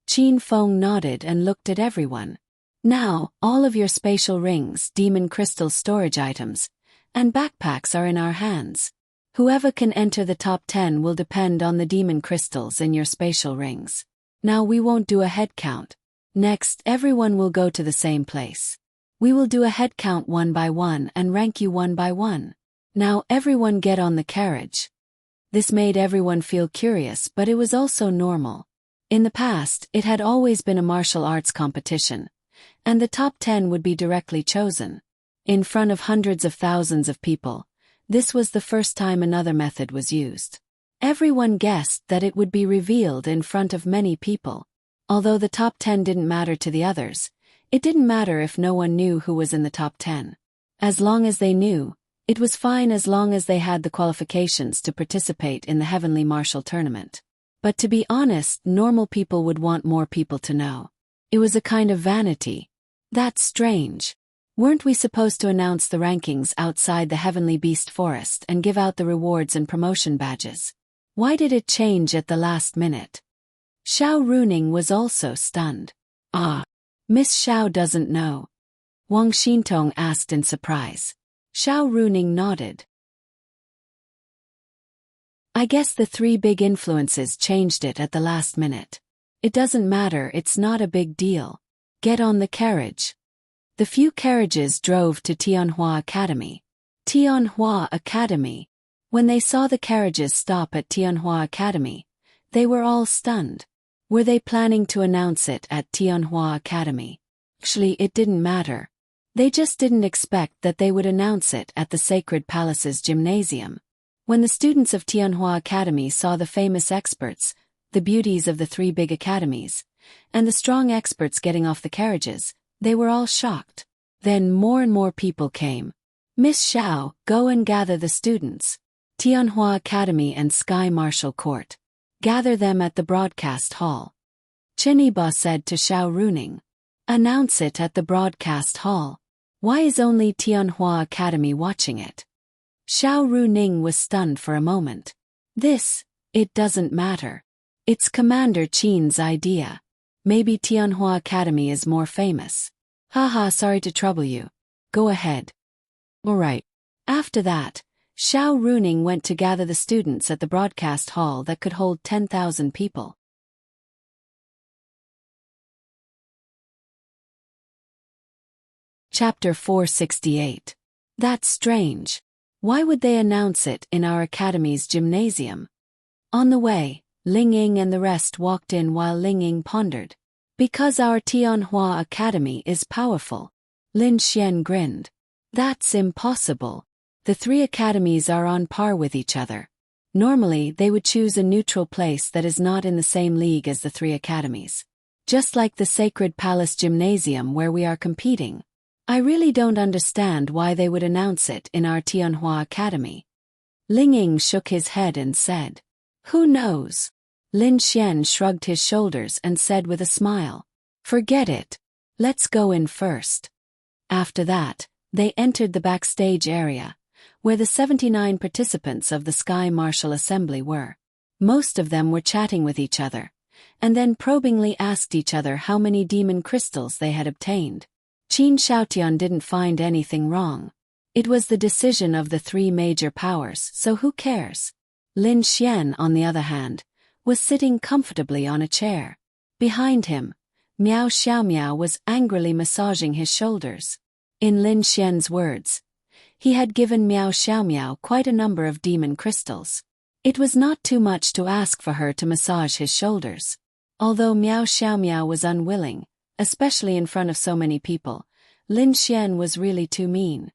Qin Feng nodded and looked at everyone. Now, all of your spatial rings, demon crystal storage items, and backpacks are in our hands. Whoever can enter the top 10 will depend on the demon crystals in your spatial rings. Now we won't do a head count. Next, everyone will go to the same place. We will do a head count one by one and rank you one by one. Now everyone get on the carriage. This made everyone feel curious, but it was also normal. In the past, it had always been a martial arts competition, and the top 10 would be directly chosen. In front of hundreds of thousands of people, this was the first time another method was used. Everyone guessed that it would be revealed in front of many people. Although the top 10 didn't matter to the others, it didn't matter if no one knew who was in the top 10. As long as they knew, it was fine as long as they had the qualifications to participate in the Heavenly Martial Tournament. But to be honest, normal people would want more people to know. It was a kind of vanity. That's strange. Weren't we supposed to announce the rankings outside the Heavenly Beast Forest and give out the rewards and promotion badges? Why did it change at the last minute? Xiao Runing was also stunned. Ah, Miss Xiao doesn't know. Wang Xintong asked in surprise. Xiao Runing nodded. I guess the three big influences changed it at the last minute. It doesn't matter, it's not a big deal. Get on the carriage. The few carriages drove to Tianhua Academy. Tianhua Academy. When they saw the carriages stop at Tianhua Academy, they were all stunned. Were they planning to announce it at Tianhua Academy? Actually, it didn't matter. They just didn't expect that they would announce it at the Sacred Palace's gymnasium. When the students of Tianhua Academy saw the famous experts, the beauties of the three big academies, and the strong experts getting off the carriages, they were all shocked. Then more and more people came. Miss Xiao, go and gather the students. Tianhua Academy and Sky Marshal Court. Gather them at the broadcast hall. Cheniba said to Xiao Runing. Announce it at the broadcast hall. Why is only Tianhua Academy watching it? Xiao Runing was stunned for a moment. It doesn't matter. It's Commander Qin's idea. Maybe Tianhua Academy is more famous. Haha, sorry to trouble you. Go ahead. Alright. After that, Xiao Runing went to gather the students at the broadcast hall that could hold 10,000 people. Chapter 468. That's strange. Why would they announce it in our academy's gymnasium? On the way, Ling Ying and the rest walked in while Ling Ying pondered. Because our Tianhua Academy is powerful. Lin Xian grinned. That's impossible. The three academies are on par with each other. Normally, they would choose a neutral place that is not in the same league as the three academies. Just like the Sacred Palace Gymnasium where we are competing. I really don't understand why they would announce it in our Tianhua Academy. Ling Ying shook his head and said. Who knows? Lin Xian shrugged his shoulders and said with a smile. Forget it. Let's go in first. After that, they entered the backstage area, where the 79 participants of the Sky Marshal Assembly were. Most of them were chatting with each other, and then probingly asked each other how many demon crystals they had obtained. Qin Shaotian didn't find anything wrong. It was the decision of the three major powers, so who cares? Lin Xian, on the other hand, was sitting comfortably on a chair. Behind him, Miao Xiaomiao was angrily massaging his shoulders. In Lin Xian's words, he had given Miao Xiaomiao quite a number of demon crystals. It was not too much to ask for her to massage his shoulders. Although Miao Xiaomiao was unwilling, especially in front of so many people, Lin Xian was really too mean.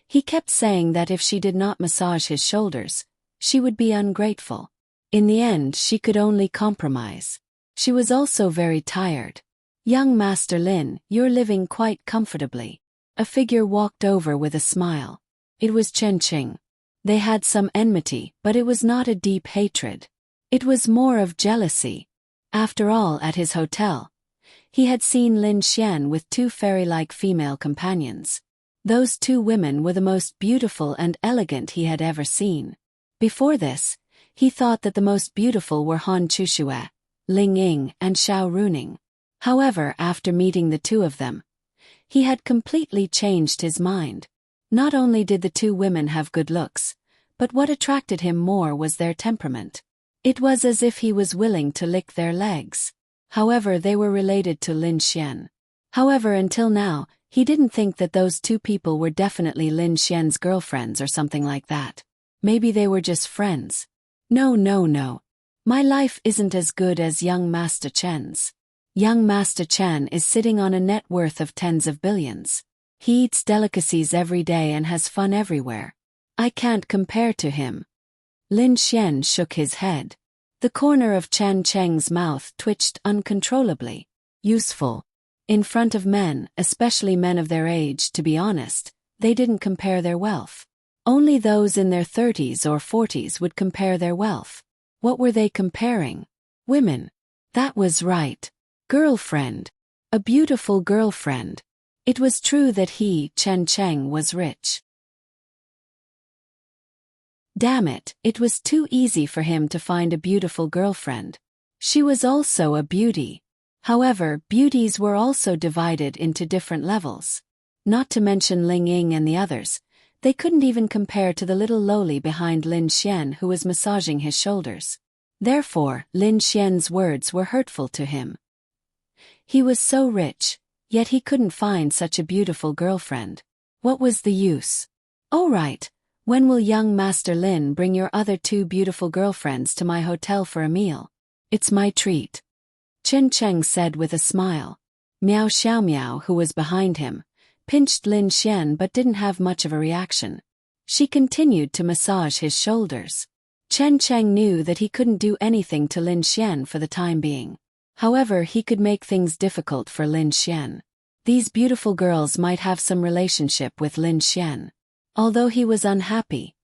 He kept saying that if she did not massage his shoulders, she would be ungrateful. In the end, she could only compromise. She was also very tired. Young Master Lin, you're living quite comfortably. A figure walked over with a smile. It was Chen Qing. They had some enmity, but it was not a deep hatred. It was more of jealousy. After all, at his hotel, he had seen Lin Xian with two fairy-like female companions. Those two women were the most beautiful and elegant he had ever seen. Before this, he thought that the most beautiful were Han Chuxue, Ling Ying, and Xiao Runing. However, after meeting the two of them, he had completely changed his mind. Not only did the two women have good looks, but what attracted him more was their temperament. It was as if he was willing to lick their legs. However, they were related to Lin Xian. However, until now, he didn't think that those two people were definitely Lin Xian's girlfriends or something like that. Maybe they were just friends. No. My life isn't as good as young Master Chen's. Young Master Chen is sitting on a net worth of tens of billions. He eats delicacies every day and has fun everywhere. I can't compare to him. Lin Xian shook his head. The corner of Chen Cheng's mouth twitched uncontrollably. Useful. In front of men, especially men of their age, to be honest, they didn't compare their wealth. Only those in their 30s or 40s would compare their wealth. What were they comparing? Women. That was right. Girlfriend. A beautiful girlfriend. It was true that he, Chen Cheng, was rich. Damn it, it was too easy for him to find a beautiful girlfriend. She was also a beauty. However, beauties were also divided into different levels. Not to mention Ling Ying and the others, They couldn't even compare to the little lowly behind Lin Xian who was massaging his shoulders. Therefore, Lin Xian's words were hurtful to him. He was so rich, yet he couldn't find such a beautiful girlfriend. What was the use? "All right, when will young Master Lin bring your other 2 beautiful girlfriends to my hotel for a meal? It's my treat," Chen Cheng said with a smile. Miao Xiaomiao, who was behind him, pinched Lin Xian but didn't have much of a reaction. She continued to massage his shoulders. Chen Cheng knew that he couldn't do anything to Lin Xian for the time being. However, he could make things difficult for Lin Xian. These beautiful girls might have some relationship with Lin Xian. Although he was unhappy,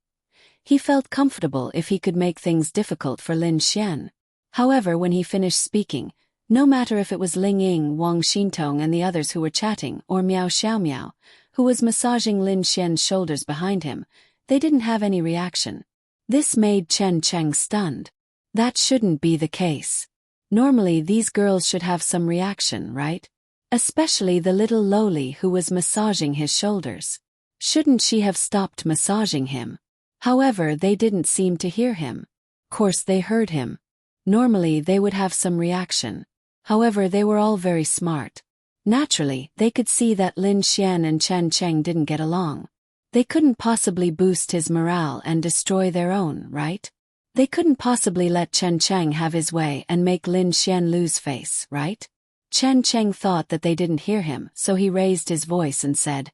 he felt comfortable if he could make things difficult for Lin Xian. However, when he finished speaking, no matter if it was Ling Ying, Wang Xintong and the others who were chatting, or Miao Xiaomiao, who was massaging Lin Xian's shoulders behind him, they didn't have any reaction. This made Chen Cheng stunned. That shouldn't be the case. Normally these girls should have some reaction, right? Especially the little lowly who was massaging his shoulders. Shouldn't she have stopped massaging him? However, they didn't seem to hear him. Of course they heard him. Normally they would have some reaction. However, they were all very smart. Naturally, they could see that Lin Xian and Chen Cheng didn't get along. They couldn't possibly boost his morale and destroy their own, right? They couldn't possibly let Chen Cheng have his way and make Lin Xian lose face, right? Chen Cheng thought that they didn't hear him, so he raised his voice and said,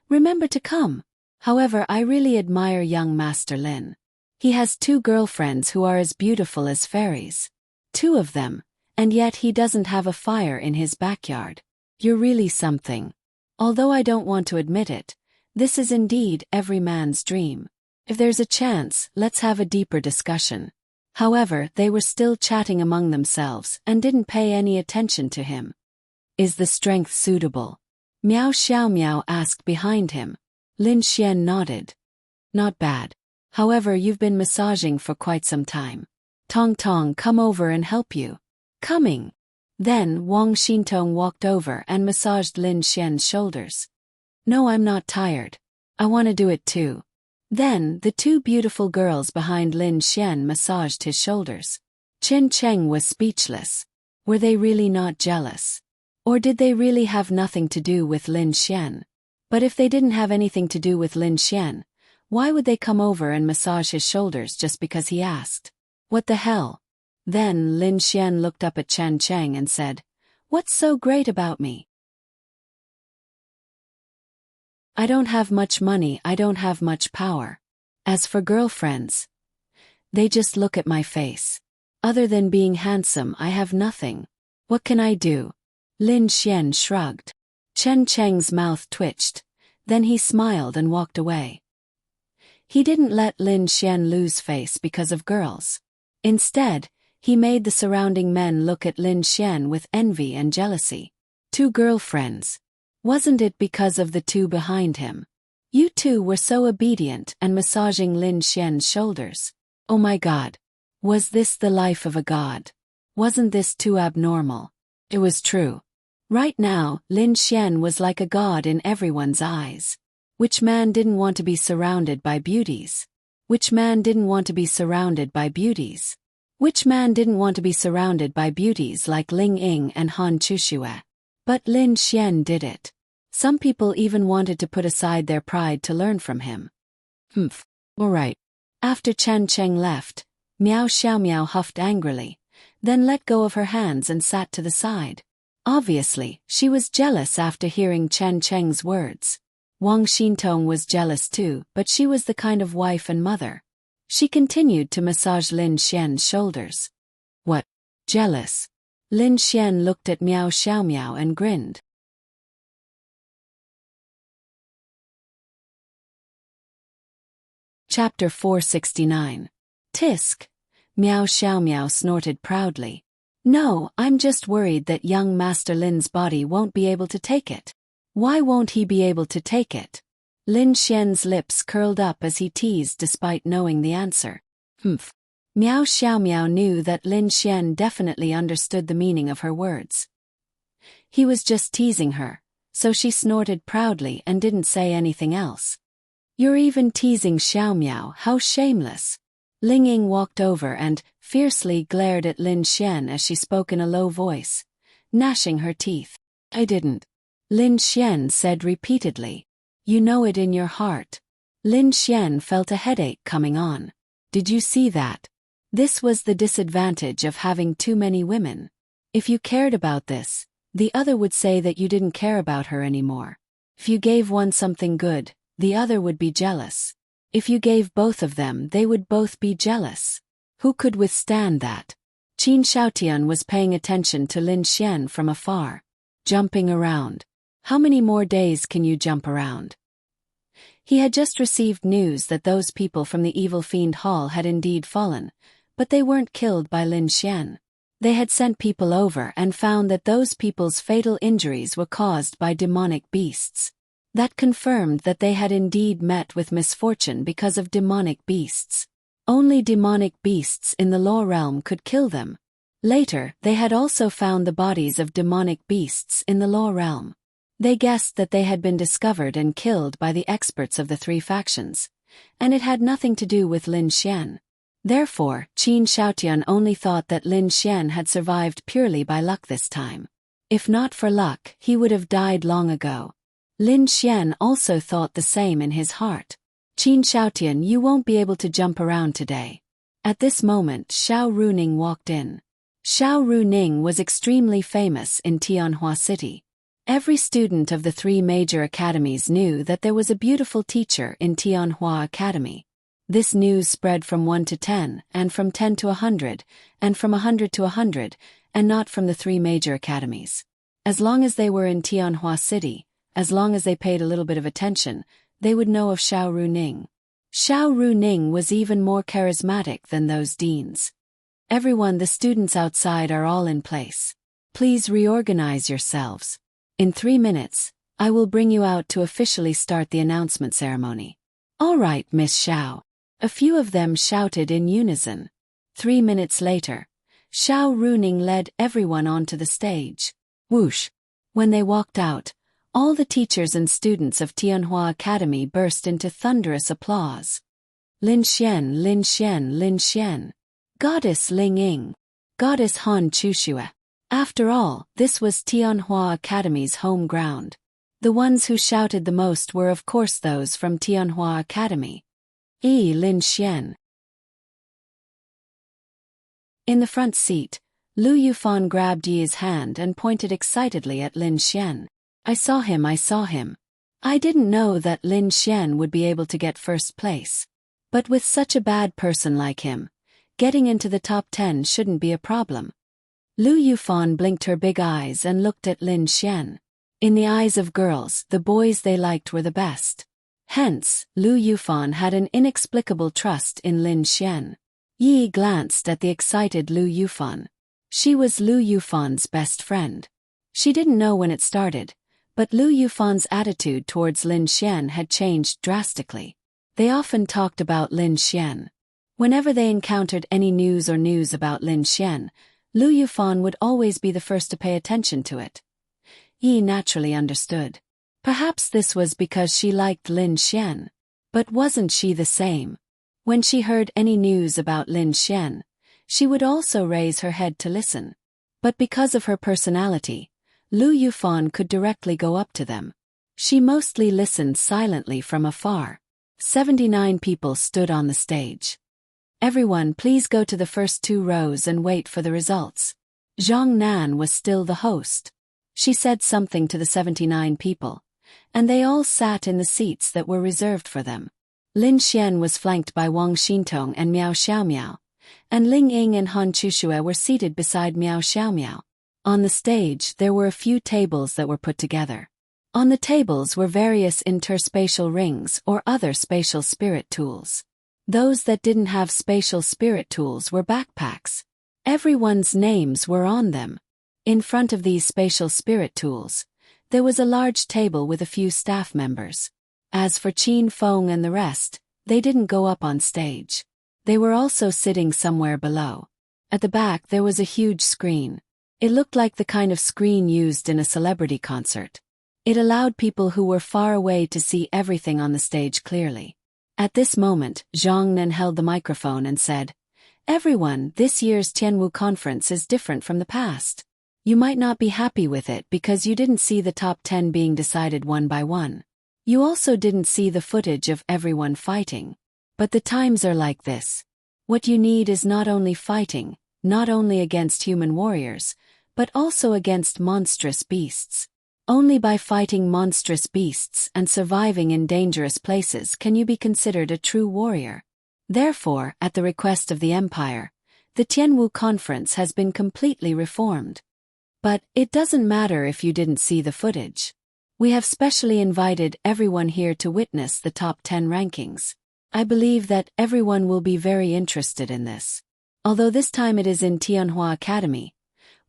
"Remember to come. However, I really admire young Master Lin. He has 2 girlfriends who are as beautiful as fairies. 2 of them. And yet he doesn't have a fire in his backyard. You're really something. Although I don't want to admit it, this is indeed every man's dream. If there's a chance, let's have a deeper discussion." However, they were still chatting among themselves and didn't pay any attention to him. "Is the strength suitable?" Miao Xiaomiao asked behind him. Lin Xian nodded. "Not bad. However, you've been massaging for quite some time. Tong Tong, come over and help you." "Coming." Then Wang Xintong walked over and massaged Lin Xian's shoulders. "No, I'm not tired. I want to do it too." Then the 2 beautiful girls behind Lin Xian massaged his shoulders. Chen Cheng was speechless. Were they really not jealous? Or did they really have nothing to do with Lin Xian? But if they didn't have anything to do with Lin Xian, why would they come over and massage his shoulders just because he asked? What the hell? Then Lin Xian looked up at Chen Cheng and said, "What's so great about me? I don't have much money, I don't have much power. As for girlfriends, they just look at my face. Other than being handsome, I have nothing. What can I do?" Lin Xian shrugged. Chen Cheng's mouth twitched. Then he smiled and walked away. He didn't let Lin Xian lose face because of girls. Instead, he made the surrounding men look at Lin Xian with envy and jealousy. 2 girlfriends. Wasn't it because of the 2 behind him? You 2 were so obedient and massaging Lin Xian's shoulders. Oh my God. Was this the life of a god? Wasn't this too abnormal? It was true. Right now, Lin Xian was like a god in everyone's eyes. Which man didn't want to be surrounded by beauties? Which man didn't want to be surrounded by beauties? Which man didn't want to be surrounded by beauties like Ling Ying and Han Chuxue? But Lin Xian did it. Some people even wanted to put aside their pride to learn from him. All right. After Chen Cheng left, Miao Xiaomiao huffed angrily, then let go of her hands and sat to the side. Obviously, she was jealous after hearing Chen Cheng's words. Wang Xintong was jealous too, but she was the kind of wife and mother. She continued to massage Lin Xian's shoulders. What? Jealous? Lin Xian looked at Miao Xiaomiao and grinned. Chapter 469. Tisk. Miao Xiaomiao snorted proudly. No, I'm just worried that young Master Lin's body won't be able to take it. Why won't he be able to take it? Lin Xian's lips curled up as he teased despite knowing the answer. Miao Xiaomiao knew that Lin Xian definitely understood the meaning of her words. He was just teasing her, so she snorted proudly and didn't say anything else. You're even teasing Xiao Miao, how shameless. Ling Ying walked over and fiercely glared at Lin Xian as she spoke in a low voice, gnashing her teeth. I didn't. Lin Xian said repeatedly. You know it in your heart. Lin Xian felt a headache coming on. Did you see that? This was the disadvantage of having too many women. If you cared about this, the other would say that you didn't care about her anymore. If you gave one something good, the other would be jealous. If you gave both of them, they would both be jealous. Who could withstand that? Qin Shaotian was paying attention to Lin Xian from afar. Jumping around. How many more days can you jump around? He had just received news that those people from the Evil Fiend Hall had indeed fallen, but they weren't killed by Lin Xian. They had sent people over and found that those people's fatal injuries were caused by demonic beasts. That confirmed that they had indeed met with misfortune because of demonic beasts. Only demonic beasts in the law realm could kill them. Later, they had also found the bodies of demonic beasts in the law realm. They guessed that they had been discovered and killed by the experts of the three factions, and it had nothing to do with Lin Xian. Therefore, Qin Shaotian only thought that Lin Xian had survived purely by luck this time. If not for luck, he would have died long ago. Lin Xian also thought the same in his heart. Qin Shaotian, you won't be able to jump around today. At this moment, Xiao Runing walked in. Xiao Runing was extremely famous in Tianhua City. Every student of the three major academies knew that there was a beautiful teacher in Tianhua Academy. This news spread from 1 to 10, and from 10 to 100, and from 100 to 100, and not from the three major academies. As long as they were in Tianhua City, as long as they paid a little bit of attention, they would know of Xiao Runing. Xiao Runing was even more charismatic than those deans. Everyone, the students outside are all in place. Please reorganize yourselves. In 3 minutes, I will bring you out to officially start the announcement ceremony. All right, Miss Xiao. A few of them shouted in unison. 3 minutes later, Xiao Runing led everyone onto the stage. Whoosh! When they walked out, all the teachers and students of Tianhua Academy burst into thunderous applause. Lin Xian, Lin Xian, Lin Xian. Goddess Ling Ying. Goddess Han Chuxue. After all, this was Tianhua Academy's home ground. The ones who shouted the most were of course those from Tianhua Academy. Lin Xian. In the front seat, Lu Yufan grabbed Yi's hand and pointed excitedly at Lin Xian. I saw him. I didn't know that Lin Xian would be able to get first place. But with such a bad person like him, getting into the top 10 shouldn't be a problem. Lu Yufan blinked her big eyes and looked at Lin Xian. In the eyes of girls, the boys they liked were the best. Hence, Lu Yufan had an inexplicable trust in Lin Xian. Yi glanced at the excited Lu Yufan. She was Lu Yufan's best friend. She didn't know when it started, but Lu Yufan's attitude towards Lin Xian had changed drastically. They often talked about Lin Xian. Whenever they encountered any news about Lin Xian, Lu Yufan would always be the first to pay attention to it. Yi naturally understood. Perhaps this was because she liked Lin Xian. But wasn't she the same? When she heard any news about Lin Xian, she would also raise her head to listen. But because of her personality, Lu Yufan could directly go up to them. She mostly listened silently from afar. 79 people stood on the stage. Everyone, please go to the first 2 rows and wait for the results. Zhang Nan was still the host. She said something to the 79 people, and they all sat in the seats that were reserved for them. Lin Xian was flanked by Wang Xintong and Miao Xiaomiao, and Ling Ying and Han Chuxue were seated beside Miao Xiaomiao. On the stage there were a few tables that were put together. On the tables were various interspatial rings or other spatial spirit tools. Those that didn't have spatial spirit tools were backpacks. Everyone's names were on them. In front of these spatial spirit tools, there was a large table with a few staff members. As for Qin Feng and the rest, they didn't go up on stage. They were also sitting somewhere below. At the back there was a huge screen. It looked like the kind of screen used in a celebrity concert. It allowed people who were far away to see everything on the stage clearly. At this moment, Zhang Nan held the microphone and said, "Everyone, this year's Tianwu conference is different from the past. You might not be happy with it because you didn't see the top 10 being decided one by one. You also didn't see the footage of everyone fighting. But the times are like this. What you need is not only fighting, not only against human warriors, but also against monstrous beasts. Only by fighting monstrous beasts and surviving in dangerous places can you be considered a true warrior. Therefore, at the request of the Empire, the Tianwu Conference has been completely reformed. But it doesn't matter if you didn't see the footage. We have specially invited everyone here to witness the top 10 rankings. I believe that everyone will be very interested in this. Although this time it is in Tianhua Academy,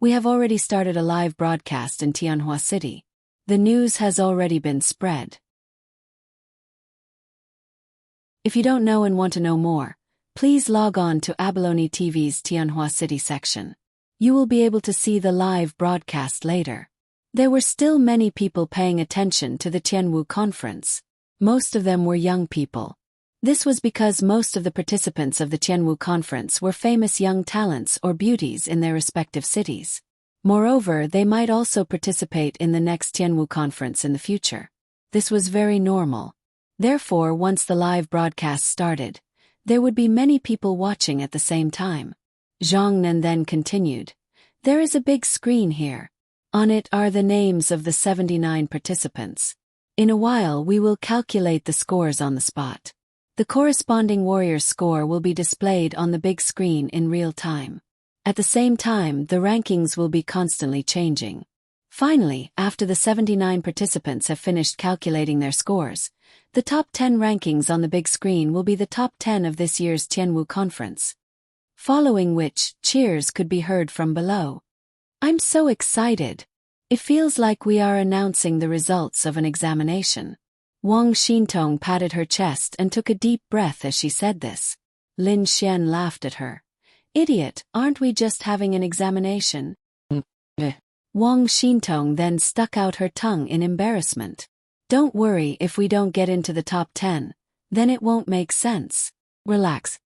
we have already started a live broadcast in Tianhua City. The news has already been spread. If you don't know and want to know more, please log on to Abalone TV's Tianhua City section. You will be able to see the live broadcast later. There were still many people paying attention to the Tianwu conference. Most of them were young people. This was because most of the participants of the Tianwu conference were famous young talents or beauties in their respective cities. Moreover, they might also participate in the next Tianwu conference in the future. This was very normal. Therefore, once the live broadcast started, there would be many people watching at the same time. Zhang Nan then continued, "There is a big screen here. On it are the names of the 79 participants. In a while we will calculate the scores on the spot. The corresponding warrior's score will be displayed on the big screen in real time. At the same time, the rankings will be constantly changing. Finally, after the 79 participants have finished calculating their scores, the top 10 rankings on the big screen will be the top 10 of this year's Tianwu conference." Following which, cheers could be heard from below. "I'm so excited. It feels like we are announcing the results of an examination." Wang Xintong patted her chest and took a deep breath as she said this. Lin Xian laughed at her. "Idiot, aren't we just having an examination?" Wang Xintong then stuck out her tongue in embarrassment. "Don't worry if we don't get into the top 10, then it won't make sense. Relax."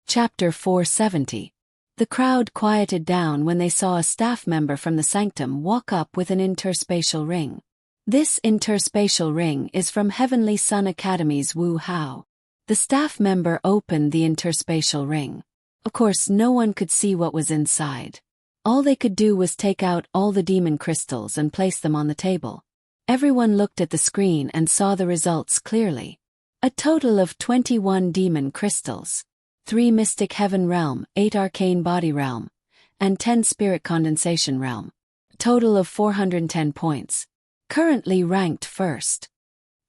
Chapter 470. The crowd quieted down when they saw a staff member from the sanctum walk up with an interspatial ring. This interspatial ring is from Heavenly Sun Academy's Wu Hao. The staff member opened the interspatial ring. Of course, no one could see what was inside. All they could do was take out all the demon crystals and place them on the table. Everyone looked at the screen and saw the results clearly. A total of 21 demon crystals. 3 Mystic Heaven Realm, 8 Arcane Body Realm, and 10 Spirit Condensation Realm. Total of 410 points. Currently ranked first.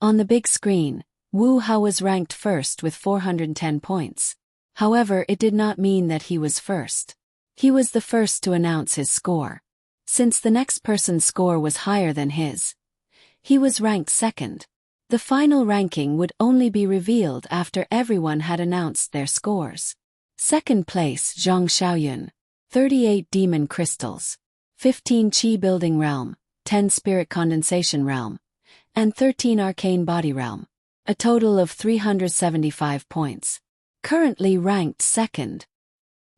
On the big screen, Wu Hao was ranked first with 410 points. However, it did not mean that he was first. He was the first to announce his score. Since the next person's score was higher than his, he was ranked second. The final ranking would only be revealed after everyone had announced their scores. Second place, Zhang Xiaoyun. 38 Demon Crystals. 15 Qi Building Realm, 10 Spirit Condensation Realm, and 13 Arcane Body Realm. A total of 375 points. Currently ranked second.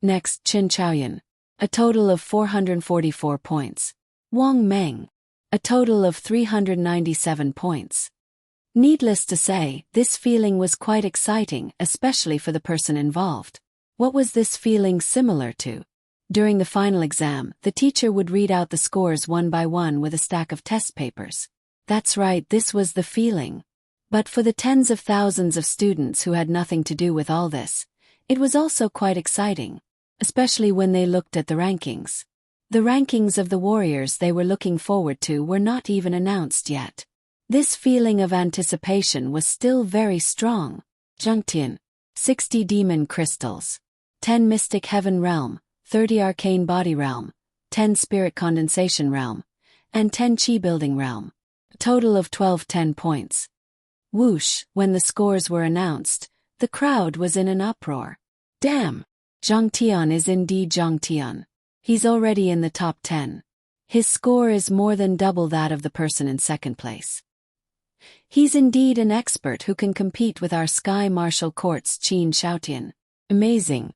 Next, Qin Chaoyun. A total of 444 points. Wang Meng. A total of 397 points. Needless to say, this feeling was quite exciting, especially for the person involved. What was this feeling similar to? During the final exam, the teacher would read out the scores one by one with a stack of test papers. That's right, this was the feeling. But for the tens of thousands of students who had nothing to do with all this, it was also quite exciting, especially when they looked at the rankings. The rankings of the warriors they were looking forward to were not even announced yet. This feeling of anticipation was still very strong. Zhengtian. 60 Demon Crystals. 10 Mystic Heaven Realm, 30 Arcane Body Realm, 10 Spirit Condensation Realm, and 10 Qi Building Realm. A total of 1210 points. Whoosh, when the scores were announced, the crowd was in an uproar. Damn! Zhang Tian is indeed Zhang Tian. He's already in the top 10. His score is more than double that of the person in second place. He's indeed an expert who can compete with our Sky Martial Court's Qin Xiaotian. Amazing.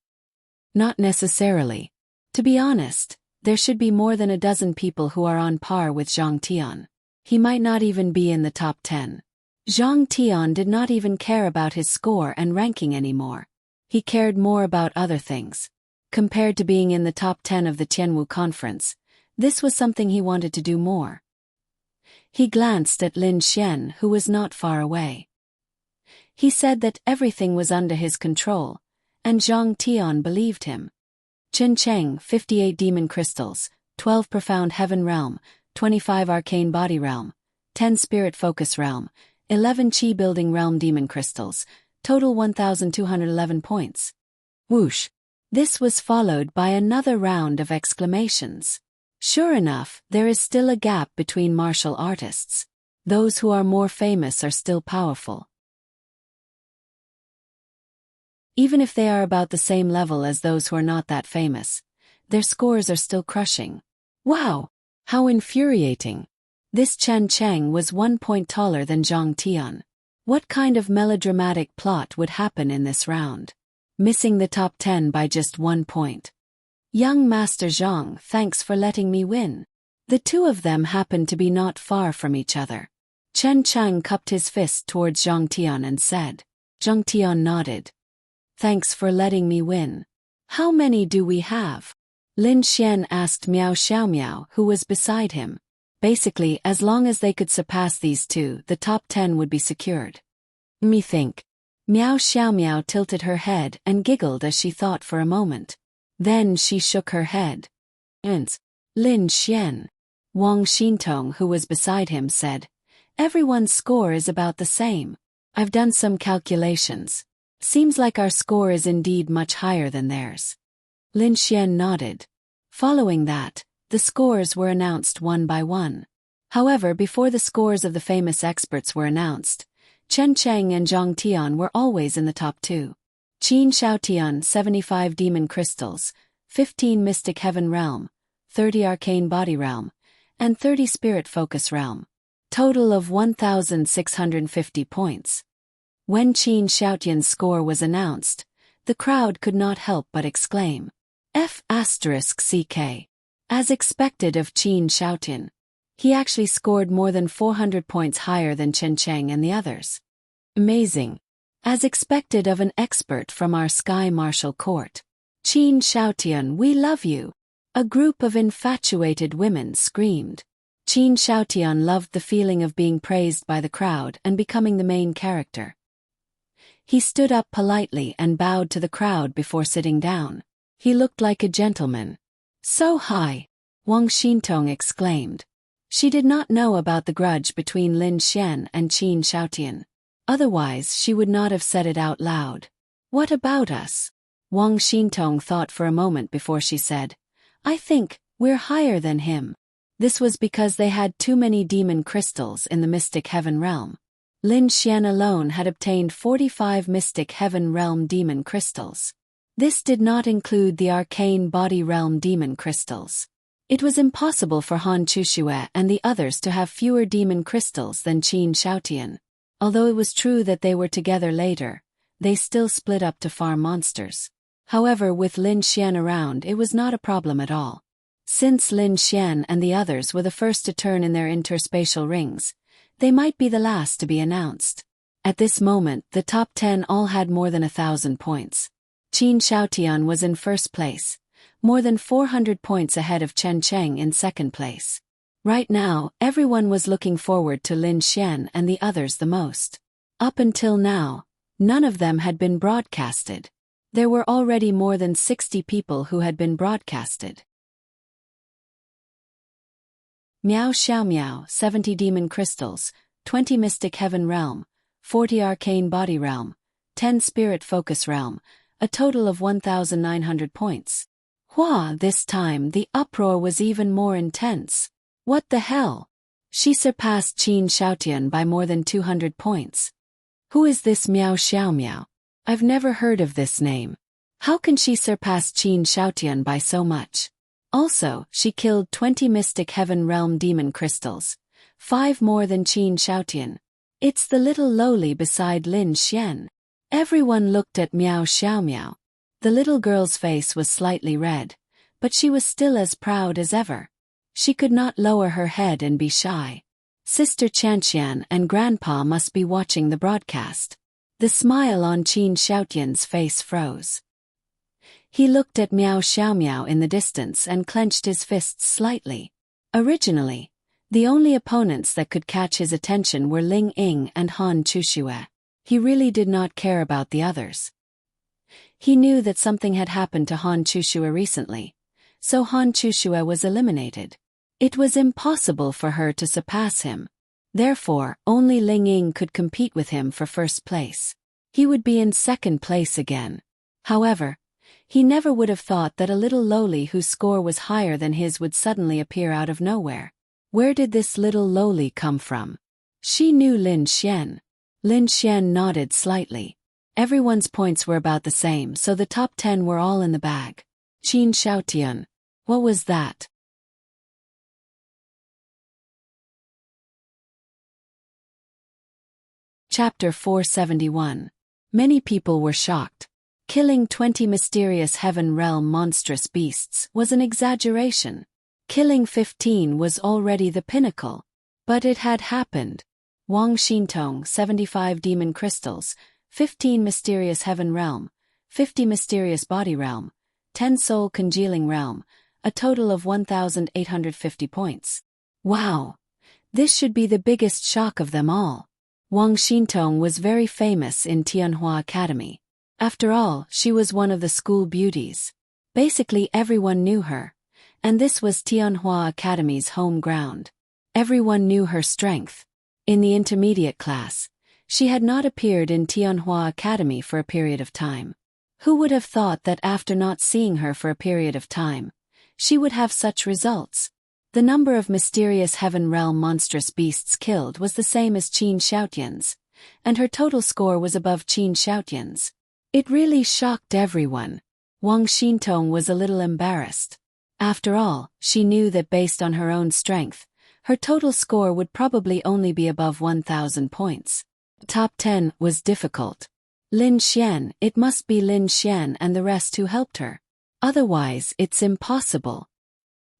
Not necessarily. To be honest, there should be more than a dozen people who are on par with Zhang Tian. He might not even be in the top 10. Zhang Tian did not even care about his score and ranking anymore. He cared more about other things. Compared to being in the top 10 of the Tianwu conference, this was something he wanted to do more. He glanced at Lin Xian, who was not far away. He said that everything was under his control, and Zhang Tian believed him. Chen Cheng, 58 Demon Crystals, 12 Profound Heaven Realm, 25 Arcane Body Realm, 10 Spirit Focus Realm, 11 Qi Building Realm Demon Crystals, total 1,211 points. Whoosh! This was followed by another round of exclamations. Sure enough, there is still a gap between martial artists. Those who are more famous are still powerful. Even if they are about the same level as those who are not that famous, their scores are still crushing. Wow! How infuriating! This Chen Cheng was 1 point taller than Zhang Tian. What kind of melodramatic plot would happen in this round? Missing the top 10 by just 1 point. Young Master Zhang, thanks for letting me win. The two of them happened to be not far from each other. Chen Cheng cupped his fist towards Zhang Tian and said. Zhang Tian nodded. Thanks for letting me win. How many do we have? Lin Xian asked Miao Xiaomiao, who was beside him. Basically, as long as they could surpass these two, the top 10 would be secured. Me think. Miao Xiaomiao tilted her head and giggled as she thought for a moment. Then she shook her head. Lin Xian. Wang Xintong, who was beside him, said, everyone's score is about the same. I've done some calculations. Seems like our score is indeed much higher than theirs. Lin Xian nodded. Following that, the scores were announced one by one. However, before the scores of the famous experts were announced, Chen Cheng and Zhang Tian were always in the top 2. Qin Xiaotian, 75 Demon Crystals, 15 Mystic Heaven Realm, 30 Arcane Body Realm, and 30 Spirit Focus Realm. Total of 1,650 points. When Qin Xiaotian's score was announced, the crowd could not help but exclaim, F***CK. As expected of Qin Xiaotian. He actually scored more than 400 points higher than Chen Cheng and the others. Amazing. As expected of an expert from our Sky Martial Court. Qin Xiaotian, we love you. A group of infatuated women screamed. Qin Xiaotian loved the feeling of being praised by the crowd and becoming the main character. He stood up politely and bowed to the crowd before sitting down. He looked like a gentleman. So high! Wang Xintong exclaimed. She did not know about the grudge between Lin Xian and Qin Xiaotian. Otherwise she would not have said it out loud. What about us? Wang Xintong thought for a moment before she said, I think we're higher than him. This was because they had too many demon crystals in the Mystic Heaven Realm. Lin Xian alone had obtained 45 Mystic Heaven Realm demon crystals. This did not include the Arcane Body Realm demon crystals. It was impossible for Han Chuxue and the others to have fewer demon crystals than Qin Xiaotian. Although it was true that they were together later, they still split up to farm monsters. However, with Lin Xian around, it was not a problem at all. Since Lin Xian and the others were the first to turn in their interspatial rings, they might be the last to be announced. At this moment, the top 10 all had more than 1,000 points. Qin Xiaotian was in first place, more than 400 points ahead of Chen Cheng in second place. Right now, everyone was looking forward to Lin Xian and the others the most. Up until now, none of them had been broadcasted. There were already more than 60 people who had been broadcasted. Miao Xiaomiao, 70 Demon Crystals, 20 Mystic Heaven Realm, 40 Arcane Body Realm, 10 Spirit Focus Realm, a total of 1,900 points. Hua, this time the uproar was even more intense. What the hell? She surpassed Qin Xiaotian by more than 200 points. Who is this Miao Xiaomiao? I've never heard of this name. How can she surpass Qin Shaotian by so much? Also, she killed 20 mystic heaven realm demon crystals. 5 more than Qin Shaotian. It's the little lowly beside Lin Xian. Everyone looked at Miao Xiaomiao. The little girl's face was slightly red, but she was still as proud as ever. She could not lower her head and be shy. Sister Chanxian and Grandpa must be watching the broadcast. The smile on Qin Shaotian's face froze. He looked at Miao Xiaomiao in the distance and clenched his fists slightly. Originally, the only opponents that could catch his attention were Ling Ying and Han Chuxue. He really did not care about the others. He knew that something had happened to Han Chuxue recently, so Han Chuxue was eliminated. It was impossible for her to surpass him. Therefore, only Ling Ying could compete with him for first place. He would be in second place again. However, he never would have thought that a little lowly whose score was higher than his would suddenly appear out of nowhere. Where did this little lowly come from? She knew Lin Xian. Lin Xian nodded slightly. Everyone's points were about the same, so the top 10 were all in the bag. Qin Shaotian. What was that? Chapter 471. Many people were shocked. Killing 20 mysterious heaven realm monstrous beasts was an exaggeration. Killing 15 was already the pinnacle. But it had happened. Wang Xintong 75 demon crystals, 15 mysterious heaven realm, 50 mysterious body realm, 10 soul congealing realm, a total of 1,850 points. Wow! This should be the biggest shock of them all. Wang Xintong was very famous in Tianhua Academy. After all, she was one of the school beauties. Basically everyone knew her. And this was Tianhua Academy's home ground. Everyone knew her strength. In the intermediate class, she had not appeared in Tianhua Academy for a period of time. Who would have thought that after not seeing her for a period of time, she would have such results? The number of mysterious heaven realm monstrous beasts killed was the same as Qin Shaotian's, and her total score was above Qin Shaotian's. It really shocked everyone. Wang Xintong was a little embarrassed. After all, she knew that based on her own strength, her total score would probably only be above 1,000 points. Top 10 was difficult. Lin Xian, it must be Lin Xian and the rest who helped her. Otherwise, it's impossible.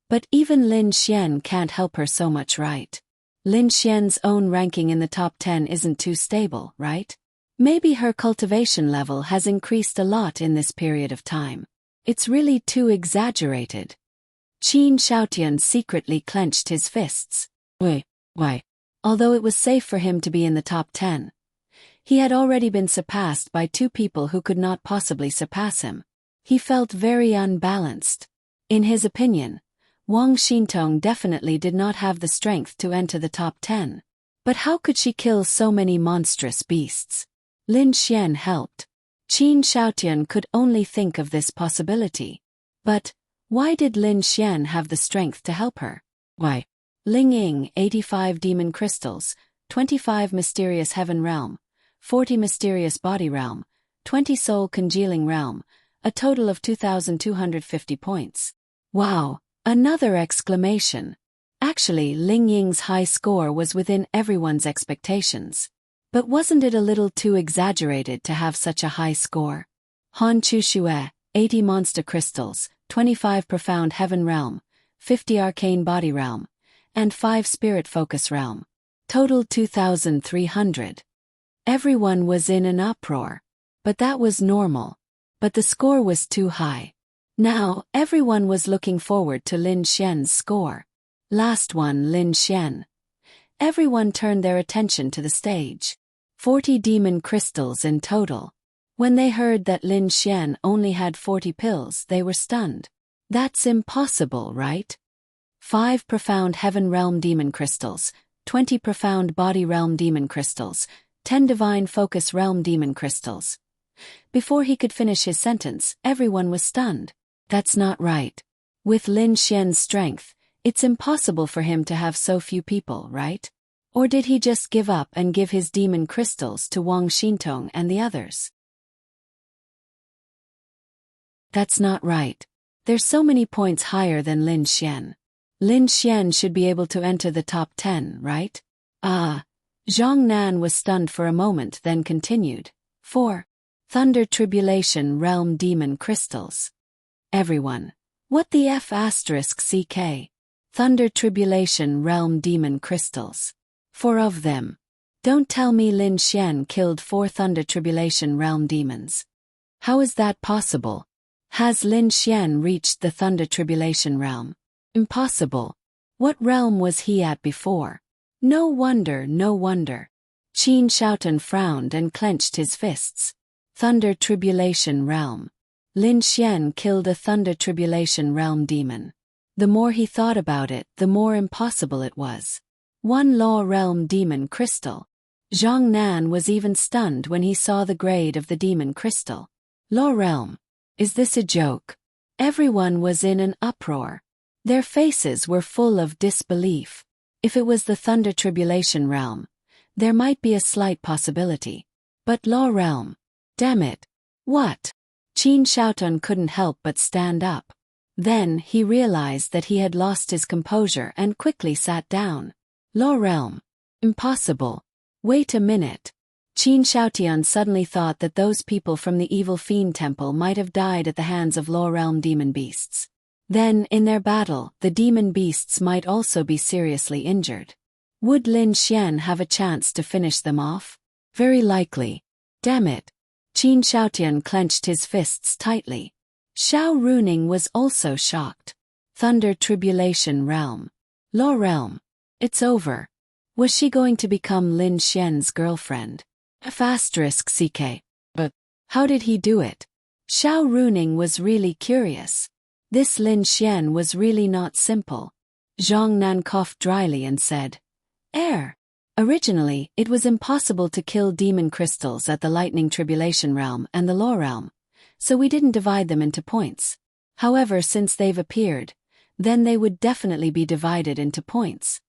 But even Lin Xian can't help her so much, right? Lin Xian's own ranking in the top 10 isn't too stable, right? Maybe her cultivation level has increased a lot in this period of time. It's really too exaggerated. Qin Shaotian secretly clenched his fists. Why? Although it was safe for him to be in the top 10, he had already been surpassed by 2 people who could not possibly surpass him. He felt very unbalanced. In his opinion, Wang Xintong definitely did not have the strength to enter the top 10. But how could she kill so many monstrous beasts? Lin Xian helped. Qin Shaotian could only think of this possibility. But why did Lin Xian have the strength to help her? Why? Ling Ying 85 demon crystals, 25 mysterious heaven realm, 40 mysterious body realm, 20 soul congealing realm, a total of 2,250 points. Wow! Another exclamation. Actually, Ling Ying's high score was within everyone's expectations. But wasn't it a little too exaggerated to have such a high score? Han Chuxue, 80 monster crystals, 25 profound heaven realm, 50 arcane body realm, and 5 spirit focus realm. Total 2,300. Everyone was in an uproar. But that was normal. But the score was too high. Now, everyone was looking forward to Lin Xian's score. Last one, Lin Xian. Everyone turned their attention to the stage. 40 demon crystals in total. When they heard that Lin Xian only had 40 pills, they were stunned. That's impossible, right? 5 profound heaven realm demon crystals, 20 profound body realm demon crystals, 10 divine focus realm demon crystals. Before he could finish his sentence, everyone was stunned. That's not right. With Lin Xian's strength, it's impossible for him to have so few people, right? Or did he just give up and give his demon crystals to Wang Xintong and the others? That's not right. There's so many points higher than Lin Xian. Lin Xian should be able to enter the top 10, right? Ah. Zhang Nan was stunned for a moment, then continued. 4. Thunder Tribulation Realm Demon Crystals. Everyone. What the F asterisk CK? Thunder Tribulation Realm Demon Crystals. 4 of them. Don't tell me Lin Xian killed 4 Thunder Tribulation Realm demons. How is that possible? Has Lin Xian reached the Thunder Tribulation Realm? Impossible. What realm was he at before? No wonder, no wonder. Qin Shaotan frowned and clenched his fists. Thunder Tribulation Realm. Lin Xian killed a Thunder Tribulation Realm demon. The more he thought about it, the more impossible it was. 1 Law Realm Demon Crystal. Zhang Nan was even stunned when he saw the grade of the demon crystal. Law Realm. Is this a joke? Everyone was in an uproar. Their faces were full of disbelief. If it was the Thunder Tribulation Realm, there might be a slight possibility. But Law Realm. Damn it. What? Qin Shaotan couldn't help but stand up. Then he realized that he had lost his composure and quickly sat down. Law Realm. Impossible. Wait a minute. Qin Shaotian suddenly thought that those people from the Evil Fiend Temple might have died at the hands of Law Realm demon beasts. Then, in their battle, the demon beasts might also be seriously injured. Would Lin Xian have a chance to finish them off? Very likely. Damn it. Qin Shaotian clenched his fists tightly. Xiao Runing was also shocked. Thunder Tribulation Realm. Law Realm. It's over. Was she going to become Lin Xian's girlfriend? F asterisk CK. But how did he do it? Xiao Runing was really curious. This Lin Xian was really not simple. Zhang Nan coughed dryly and said, Originally, it was impossible to kill demon crystals at the Lightning Tribulation Realm and the Law Realm, so we didn't divide them into points. However, since they've appeared, then they would definitely be divided into points.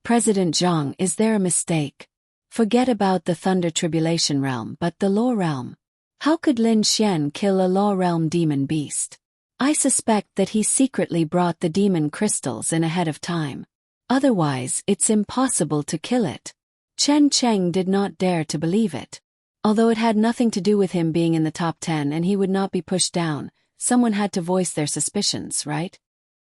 President Zhang, is there a mistake? Forget about the Thunder Tribulation Realm, but the Law Realm. How could Lin Xian kill a Law Realm demon beast? I suspect that he secretly brought the demon crystals in ahead of time. Otherwise, it's impossible to kill it. Chen Cheng did not dare to believe it. Although it had nothing to do with him being in the top 10 and he would not be pushed down, someone had to voice their suspicions, right?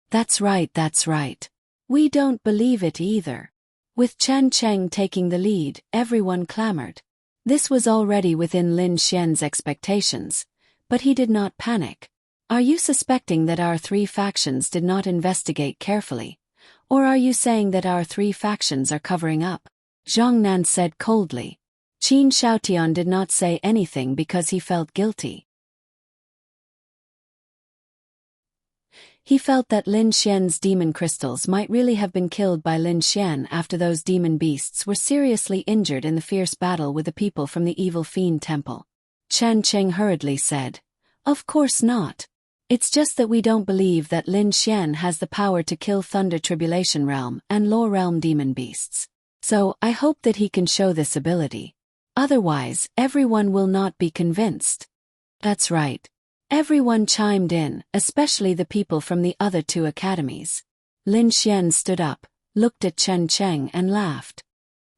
That's right, that's right. We don't believe it either. With Chen Cheng taking the lead, everyone clamored. This was already within Lin Xian's expectations, but he did not panic. Are you suspecting that our 3 factions did not investigate carefully? Or are you saying that our 3 factions are covering up? Zhang Nan said coldly. Qin Shaotian did not say anything because he felt guilty. He felt that Lin Xian's demon crystals might really have been killed by Lin Xian after those demon beasts were seriously injured in the fierce battle with the people from the Evil Fiend Temple. Chen Cheng hurriedly said, Of course not. It's just that we don't believe that Lin Xian has the power to kill Thunder Tribulation Realm and Law Realm demon beasts. So, I hope that he can show this ability. Otherwise, everyone will not be convinced. That's right. Everyone chimed in, especially the people from the other 2 academies. Lin Xian stood up, looked at Chen Cheng and laughed.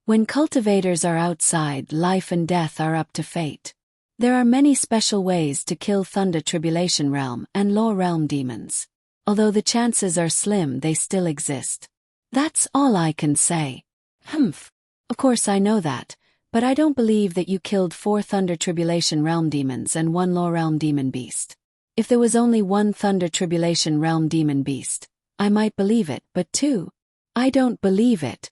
When cultivators are outside, life and death are up to fate. There are many special ways to kill Thunder Tribulation Realm and Law Realm demons. Although the chances are slim, they still exist. That's all I can say. Humph. Of course I know that, but I don't believe that you killed 4 Thunder Tribulation Realm demons and 1 Law Realm demon beast. If there was only 1 Thunder Tribulation Realm demon beast, I might believe it, but 2? I don't believe it.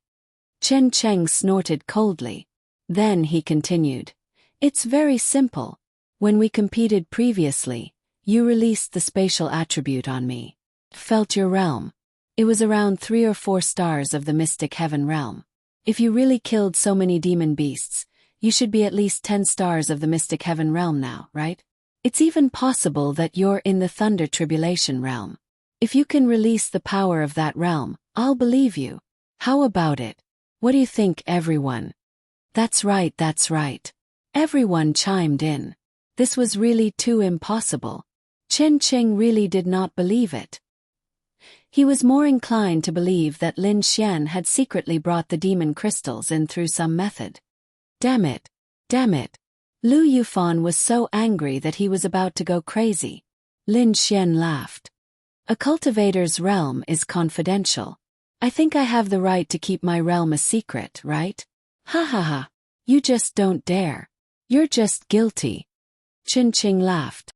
Chen Cheng snorted coldly. Then he continued. It's very simple. When we competed previously, you released the spatial attribute on me. Felt your realm. It was around 3 or 4 stars of the Mystic Heaven realm. If you really killed so many demon beasts, you should be at least 10 stars of the Mystic Heaven realm now, right? It's even possible that you're in the Thunder Tribulation realm. If you can release the power of that realm, I'll believe you. How about it? What do you think, everyone? That's right, that's right. Everyone chimed in. This was really too impossible. Chen Qing really did not believe it. He was more inclined to believe that Lin Xian had secretly brought the demon crystals in through some method. Damn it! Damn it! Lu Yufan was so angry that he was about to go crazy. Lin Xian laughed. A cultivator's realm is confidential. I think I have the right to keep my realm a secret, right? Ha ha ha. You just don't dare. You're just guilty. Chen Qing laughed.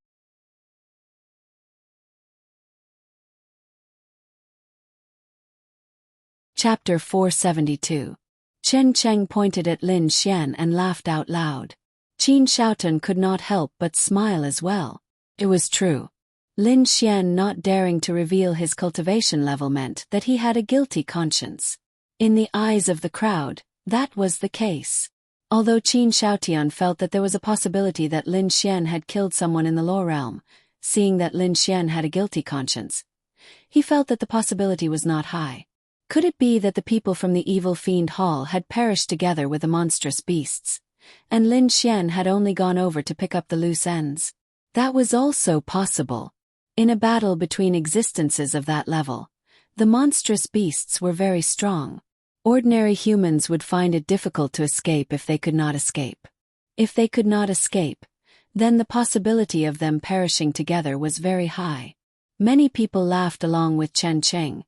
Chapter 472. Chen Cheng pointed at Lin Xian and laughed out loud. Qin Shaotan could not help but smile as well. It was true. Lin Xian not daring to reveal his cultivation level meant that he had a guilty conscience. In the eyes of the crowd, that was the case. Although Qin Shaotian felt that there was a possibility that Lin Xian had killed someone in the law realm, seeing that Lin Xian had a guilty conscience, he felt that the possibility was not high. Could it be that the people from the evil fiend hall had perished together with the monstrous beasts, and Lin Xian had only gone over to pick up the loose ends? That was also possible. In a battle between existences of that level, the monstrous beasts were very strong. Ordinary humans would find it difficult to escape if they could not escape. If they could not escape, then the possibility of them perishing together was very high. Many people laughed along with Chen Qing,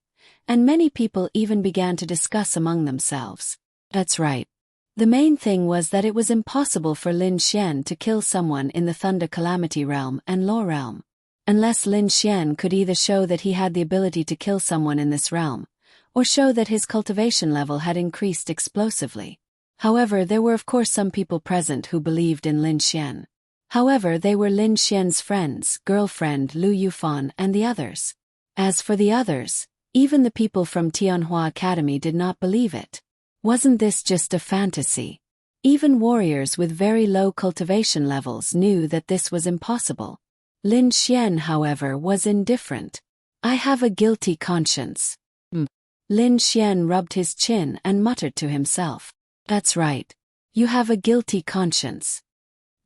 and many people even began to discuss among themselves. That's right. The main thing was that it was impossible for Lin Xian to kill someone in the Thunder Calamity realm and Law realm. Unless Lin Xian could either show that he had the ability to kill someone in this realm, or show that his cultivation level had increased explosively. However, there were of course some people present who believed in Lin Xian. However, they were Lin Xian's friends, girlfriend Lu Yufan and the others. As for the others, even the people from Tianhua Academy did not believe it. Wasn't this just a fantasy? Even warriors with very low cultivation levels knew that this was impossible. Lin Xian, however, was indifferent. I have a guilty conscience. Lin Xian rubbed his chin and muttered to himself. That's right. You have a guilty conscience.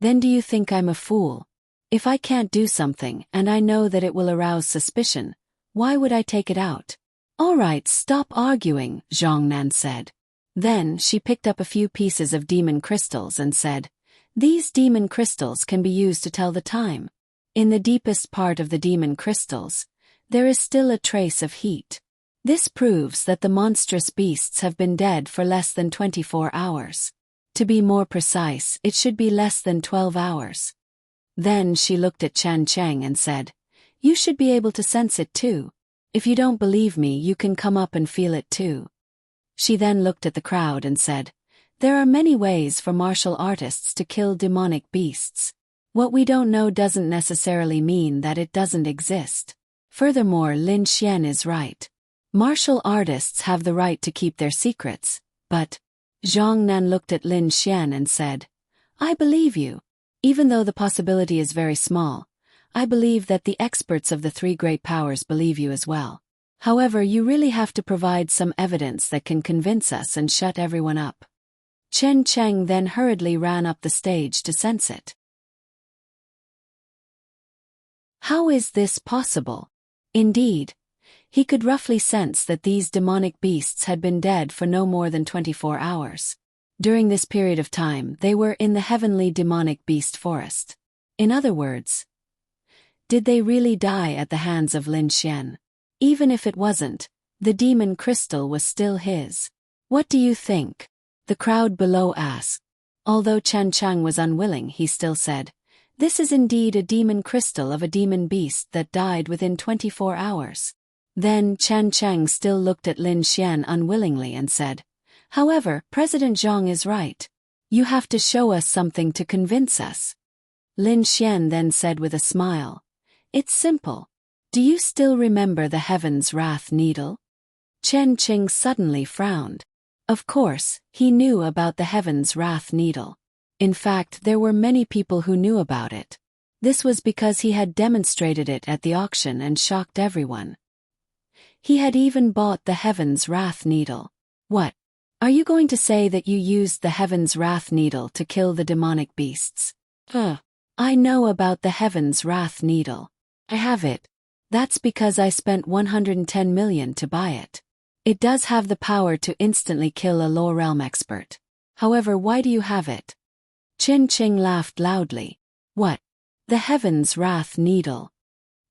Then do you think I'm a fool? If I can't do something and I know that it will arouse suspicion, why would I take it out? All right, stop arguing, Zhongnan said. Then she picked up a few pieces of demon crystals and said, these demon crystals can be used to tell the time. In the deepest part of the demon crystals, there is still a trace of heat. This proves that the monstrous beasts have been dead for less than 24 hours. To be more precise, it should be less than 12 hours. Then she looked at Chen Cheng and said, you should be able to sense it too. If you don't believe me, you can come up and feel it too. She then looked at the crowd and said, there are many ways for martial artists to kill demonic beasts. What we don't know doesn't necessarily mean that it doesn't exist. Furthermore, Lin Xian is right. Martial artists have the right to keep their secrets, but Zhang Nan looked at Lin Xian and said, I believe you. Even though the possibility is very small, I believe that the experts of the three great powers believe you as well. However, you really have to provide some evidence that can convince us and shut everyone up. Chen Cheng then hurriedly ran up the stage to sense it. How is this possible? Indeed, he could roughly sense that these demonic beasts had been dead for no more than 24 hours. During this period of time, they were in the heavenly demonic beast forest. In other words, did they really die at the hands of Lin Xian? Even if it wasn't, the demon crystal was still his. What do you think? The crowd below asked. Although Chen Chang was unwilling, he still said, this is indeed a demon crystal of a demon beast that died within 24 hours. Then Chen Chang still looked at Lin Xian unwillingly and said, however, President Zhang is right. You have to show us something to convince us. Lin Xian then said with a smile, it's simple. Do you still remember the Heaven's Wrath Needle? Chen Qing suddenly frowned. Of course, he knew about the Heaven's Wrath Needle. In fact, there were many people who knew about it. This was because he had demonstrated it at the auction and shocked everyone. He had even bought the Heaven's Wrath Needle. What? Are you going to say that you used the Heaven's Wrath Needle to kill the demonic beasts? I know about the Heaven's Wrath Needle. I have it. That's because I spent 110 million to buy it. It does have the power to instantly kill a low realm expert. However, why do you have it? Qin Ching laughed loudly. What? The Heaven's Wrath Needle.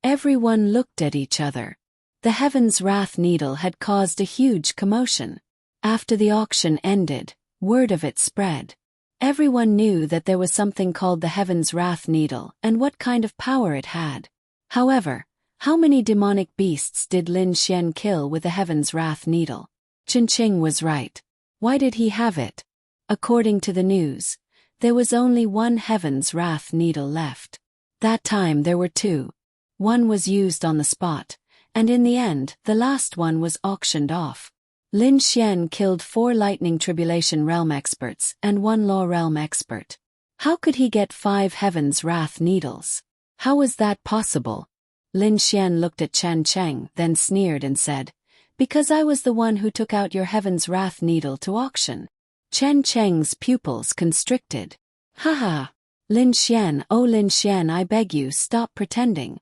Everyone looked at each other. The Heaven's Wrath Needle had caused a huge commotion. After the auction ended, word of it spread. Everyone knew that there was something called the Heaven's Wrath Needle and what kind of power it had. However, how many demonic beasts did Lin Xian kill with the Heaven's Wrath Needle? Qin Ching was right. Why did he have it? According to the news, there was only one Heaven's Wrath Needle left. That time there were two. One was used on the spot, and in the end, the last one was auctioned off. Lin Xian killed 4 Lightning Tribulation Realm experts and 1 Law Realm expert. How could he get 5 Heaven's Wrath Needles? How was that possible? Lin Xian looked at Chen Cheng, then sneered and said, "Because I was the one who took out your Heaven's Wrath Needle to auction." Chen Cheng's pupils constricted. Haha. Lin Xian, oh Lin Xian, I beg you, stop pretending.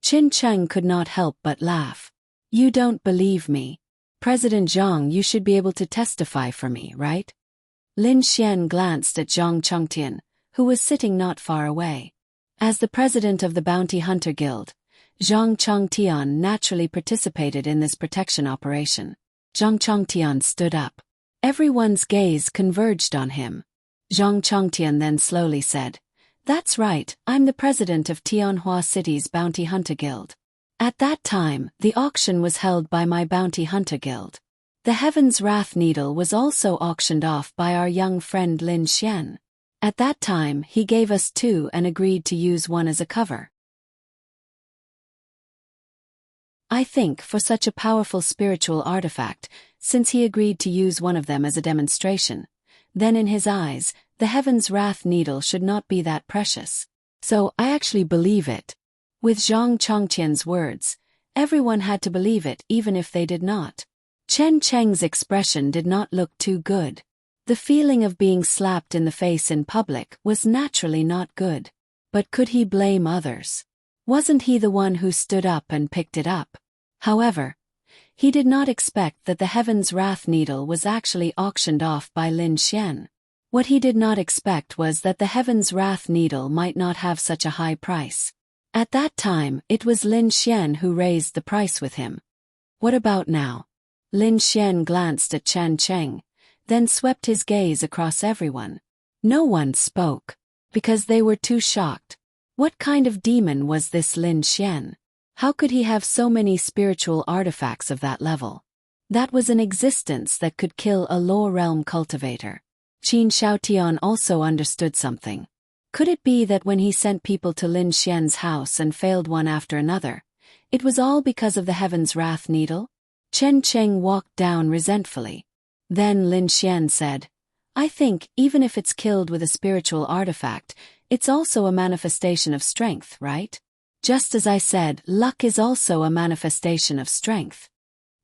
Qin Cheng could not help but laugh. You don't believe me. President Zhang, you should be able to testify for me, right? Lin Xian glanced at Zhang Chongtian, who was sitting not far away. As the president of the Bounty Hunter Guild, Zhang Chongtian naturally participated in this protection operation. Zhang Chongtian stood up. Everyone's gaze converged on him. Zhang Chongtian then slowly said, "That's right, I'm the president of Tianhua City's Bounty Hunter Guild. At that time, the auction was held by my Bounty Hunter Guild. The Heaven's Wrath Needle was also auctioned off by our young friend Lin Xian. At that time, he gave us 2 and agreed to use one as a cover. I think for such a powerful spiritual artifact, since he agreed to use one of them as a demonstration, then in his eyes, the Heaven's Wrath Needle should not be that precious. So I actually believe it." With Zhang Chongqian's words, everyone had to believe it even if they did not. Chen Cheng's expression did not look too good. The feeling of being slapped in the face in public was naturally not good. But could he blame others? Wasn't he the one who stood up and picked it up? However, he did not expect that the Heaven's Wrath Needle was actually auctioned off by Lin Xian. What he did not expect was that the Heaven's Wrath Needle might not have such a high price. At that time, it was Lin Xian who raised the price with him. What about now? Lin Xian glanced at Chen Cheng, then swept his gaze across everyone. No one spoke, because they were too shocked. What kind of demon was this Lin Xian? How could he have so many spiritual artifacts of that level? That was an existence that could kill a low realm cultivator. Qin Shaotian also understood something. Could it be that when he sent people to Lin Xian's house and failed one after another, it was all because of the Heaven's Wrath Needle? Chen Cheng walked down resentfully. Then Lin Xian said, I think, even if it's killed with a spiritual artifact, it's also a manifestation of strength, right? Just as I said, luck is also a manifestation of strength.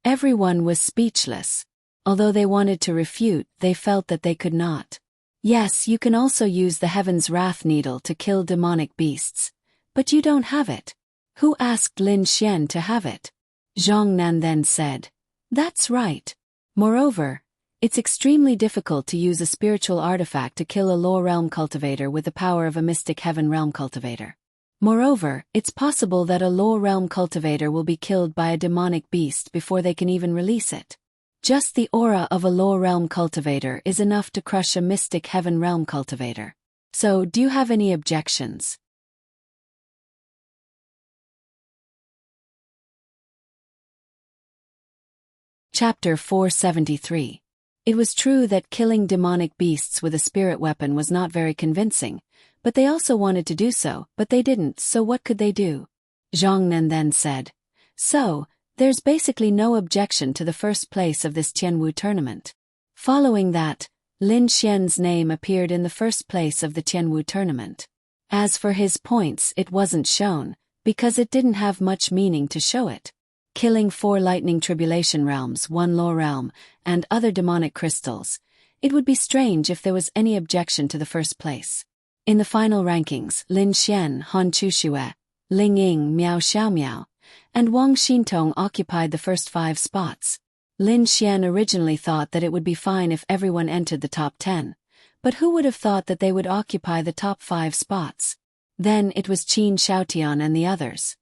Everyone was speechless. Although they wanted to refute, they felt that they could not. Yes, you can also use the Heaven's Wrath Needle to kill demonic beasts. But you don't have it. Who asked Lin Xian to have it? Zhang Nan then said, That's right. Moreover, it's extremely difficult to use a spiritual artifact to kill a low realm cultivator with the power of a mystic heaven realm cultivator. Moreover, it's possible that a low realm cultivator will be killed by a demonic beast before they can even release it. Just the aura of a low realm cultivator is enough to crush a mystic heaven realm cultivator. So, do you have any objections? Chapter 473. It was true that killing demonic beasts with a spirit weapon was not very convincing, but they also wanted to do so, but they didn't, so what could they do? Zhang Nan then said, So, there's basically no objection to the first place of this Tianwu tournament. Following that, Lin Xian's name appeared in the first place of the Tianwu tournament. As for his points, it wasn't shown, because it didn't have much meaning to show it. Killing 4 lightning tribulation realms, 1 law realm, and other demonic crystals, it would be strange if there was any objection to the first place. In the final rankings, Lin Xian, Han Chuxue, Ling Ying, Miao Xiaomiao, and Wang Xintong occupied the first 5 spots. Lin Xian originally thought that it would be fine if everyone entered the top 10, but who would have thought that they would occupy the top 5 spots? Then it was Qin Xiaotian and the others.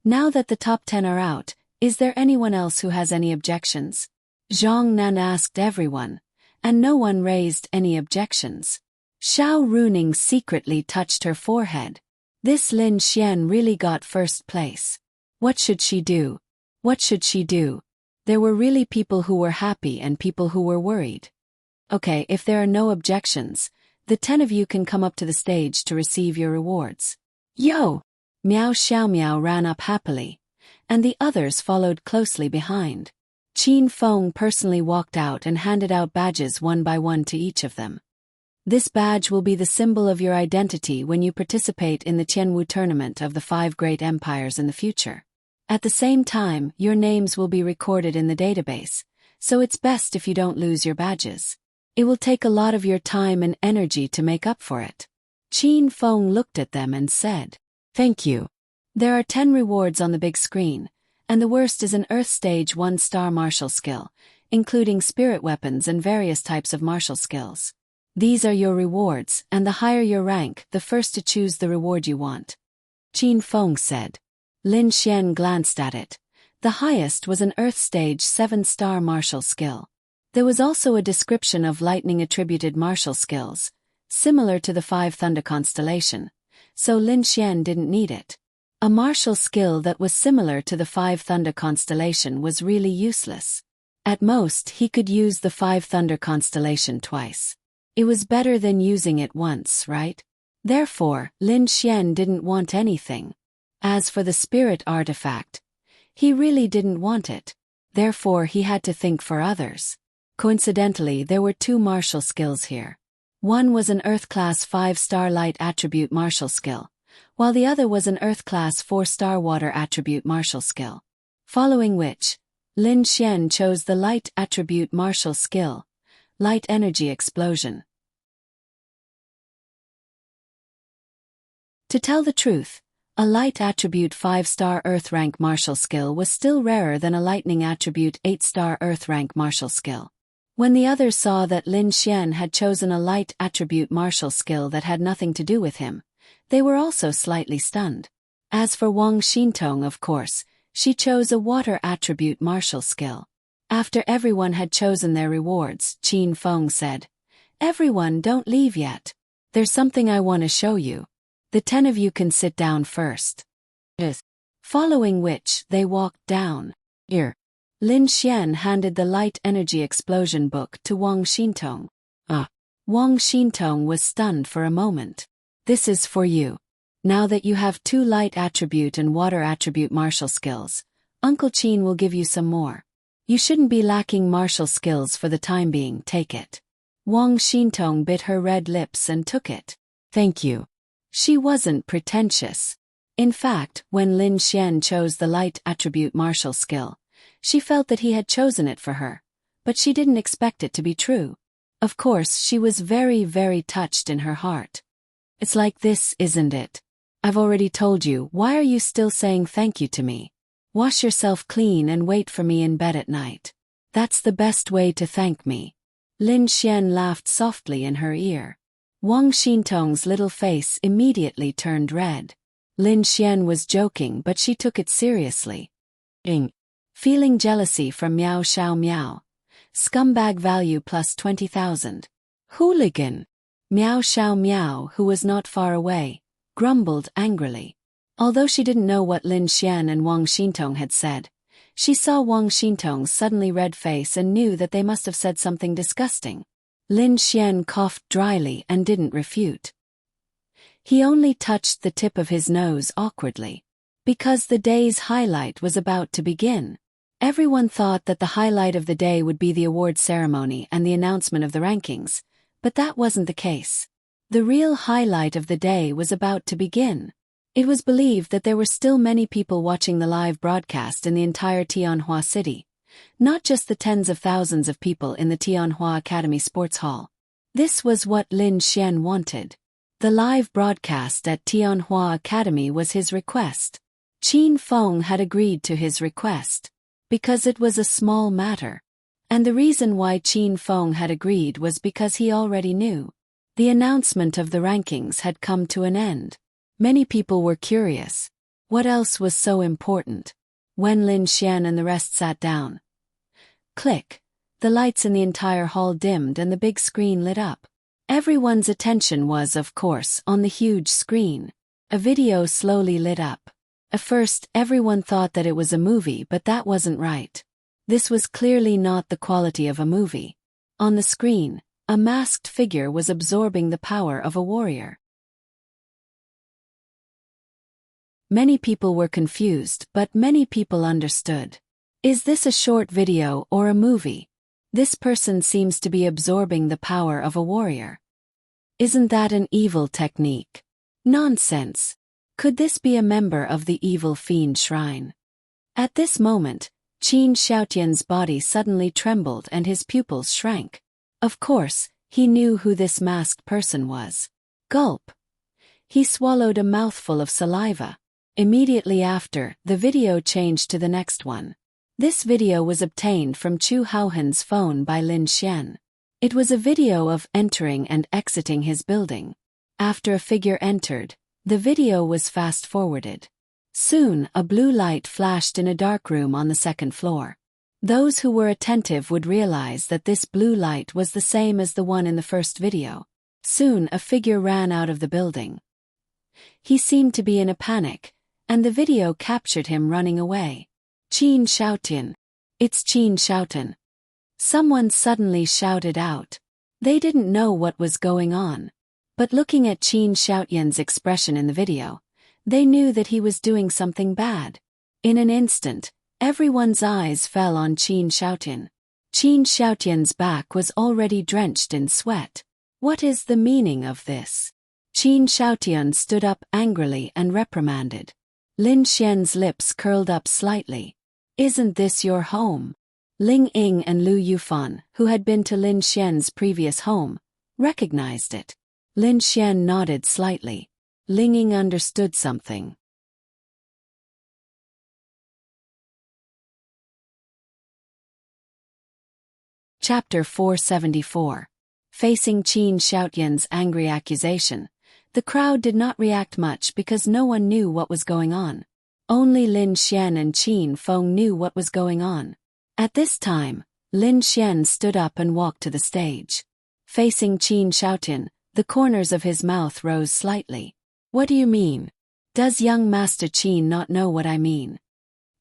Now that the top 10 are out, is there anyone else who has any objections? Zhang Nan asked everyone, and no one raised any objections. Xiao Runing secretly touched her forehead. This Lin Xian really got first place. What should she do? What should she do? There were really people who were happy and people who were worried. Okay, if there are no objections, the 10 of you can come up to the stage to receive your rewards. Yo! Miao Xiaomiao ran up happily, and the others followed closely behind. Qin Feng personally walked out and handed out badges one by one to each of them. This badge will be the symbol of your identity when you participate in the Qianwu tournament of the 5 great empires in the future. At the same time, your names will be recorded in the database, so it's best if you don't lose your badges. It will take a lot of your time and energy to make up for it. Qin Feng looked at them and said, "Thank you. There are 10 rewards on the big screen, and the worst is an Earth Stage 1-star martial skill, including spirit weapons and various types of martial skills. These are your rewards, and the higher your rank, the first to choose the reward you want." Qin Feng said. Lin Xian glanced at it. The highest was an Earth Stage 7-star martial skill. There was also a description of lightning-attributed martial skills, similar to the 5 Thunder constellation, so Lin Xian didn't need it. A martial skill that was similar to the 5 Thunder constellation was really useless. At most, he could use the 5 Thunder constellation twice. It was better than using it once, right? Therefore, Lin Xian didn't want anything. As for the spirit artifact, he really didn't want it. Therefore, he had to think for others. Coincidentally, there were 2 martial skills here. One was an Earth-class 5-star light attribute martial skill, while the other was an Earth-class 4-star water attribute martial skill. Following which, Lin Xian chose the light attribute martial skill, Light Energy Explosion. To tell the truth, a light attribute 5-star Earth rank martial skill was still rarer than a lightning attribute 8-star Earth rank martial skill. When the others saw that Lin Xian had chosen a light attribute martial skill that had nothing to do with him, they were also slightly stunned. As for Wang Xintong, of course, she chose a water attribute martial skill. After everyone had chosen their rewards, Qin Feng said, "Everyone, don't leave yet. There's something I want to show you. The 10 of you can sit down first." Yes. Following which, they walked down. Here. Lin Xian handed the Light Energy Explosion book to Wang Xintong. Wang Xintong was stunned for a moment. "This is for you. Now that you have 2 light attribute and water attribute martial skills, Uncle Qin will give you some more. You shouldn't be lacking martial skills for the time being, take it." Wang Xintong bit her red lips and took it. "Thank you." She wasn't pretentious. In fact, when Lin Xian chose the light attribute martial skill, she felt that he had chosen it for her, but she didn't expect it to be true. Of course, she was very, very touched in her heart. "It's like this, isn't it? I've already told you, why are you still saying thank you to me? Wash yourself clean and wait for me in bed at night. That's the best way to thank me." Lin Xian laughed softly in her ear. Wang Xintong's little face immediately turned red. Lin Xian was joking, but she took it seriously. Feeling jealousy from Miao Xiaomiao. Scumbag value plus 20,000. Hooligan. Miao Xiaomiao, who was not far away, grumbled angrily. Although she didn't know what Lin Xian and Wang Xintong had said, she saw Wang Xintong's suddenly red face and knew that they must have said something disgusting. Lin Xian coughed dryly and didn't refute. He only touched the tip of his nose awkwardly. Because the day's highlight was about to begin. Everyone thought that the highlight of the day would be the award ceremony and the announcement of the rankings, but that wasn't the case. The real highlight of the day was about to begin. It was believed that there were still many people watching the live broadcast in the entire Tianhua city. Not just the tens of thousands of people in the Tianhua Academy Sports Hall. This was what Lin Xian wanted. The live broadcast at Tianhua Academy was his request. Qin Feng had agreed to his request because it was a small matter. And the reason why Qin Feng had agreed was because he already knew. The announcement of the rankings had come to an end. Many people were curious. What else was so important? When Lin Xian and the rest sat down. Click. The lights in the entire hall dimmed and the big screen lit up. Everyone's attention was, of course, on the huge screen. A video slowly lit up. At first, everyone thought that it was a movie, but that wasn't right. This was clearly not the quality of a movie. On the screen, a masked figure was absorbing the power of a warrior. Many people were confused, but many people understood. Is this a short video or a movie? This person seems to be absorbing the power of a warrior. Isn't that an evil technique? Nonsense. Could this be a member of the evil fiend shrine? At this moment, Qin Xiaotian's body suddenly trembled and his pupils shrank. Of course, he knew who this masked person was. Gulp. He swallowed a mouthful of saliva. Immediately after, the video changed to the next one. This video was obtained from Chu Haohan's phone by Lin Xian. It was a video of entering and exiting his building. After a figure entered, the video was fast-forwarded. Soon, a blue light flashed in a dark room on the second floor. Those who were attentive would realize that this blue light was the same as the one in the first video. Soon, a figure ran out of the building. He seemed to be in a panic, and the video captured him running away. Qin Xiaotian. It's Qin Xiaotian. Someone suddenly shouted out. They didn't know what was going on. But looking at Qin Xiaotian's expression in the video, they knew that he was doing something bad. In an instant, everyone's eyes fell on Qin Xiaotian. Qin Xiaotian's back was already drenched in sweat. What is the meaning of this? Qin Xiaotian stood up angrily and reprimanded. Lin Xian's lips curled up slightly. Isn't this your home? Ling Ying and Lu Yufan, who had been to Lin Xian's previous home, recognized it. Lin Xian nodded slightly. Ling Ying understood something. Chapter 474. Facing Qin Xiaotian's angry accusation, the crowd did not react much because no one knew what was going on. Only Lin Xian and Qin Feng knew what was going on. At this time, Lin Xian stood up and walked to the stage. Facing Qin Xiaotian, the corners of his mouth rose slightly. What do you mean? Does young Master Qin not know what I mean?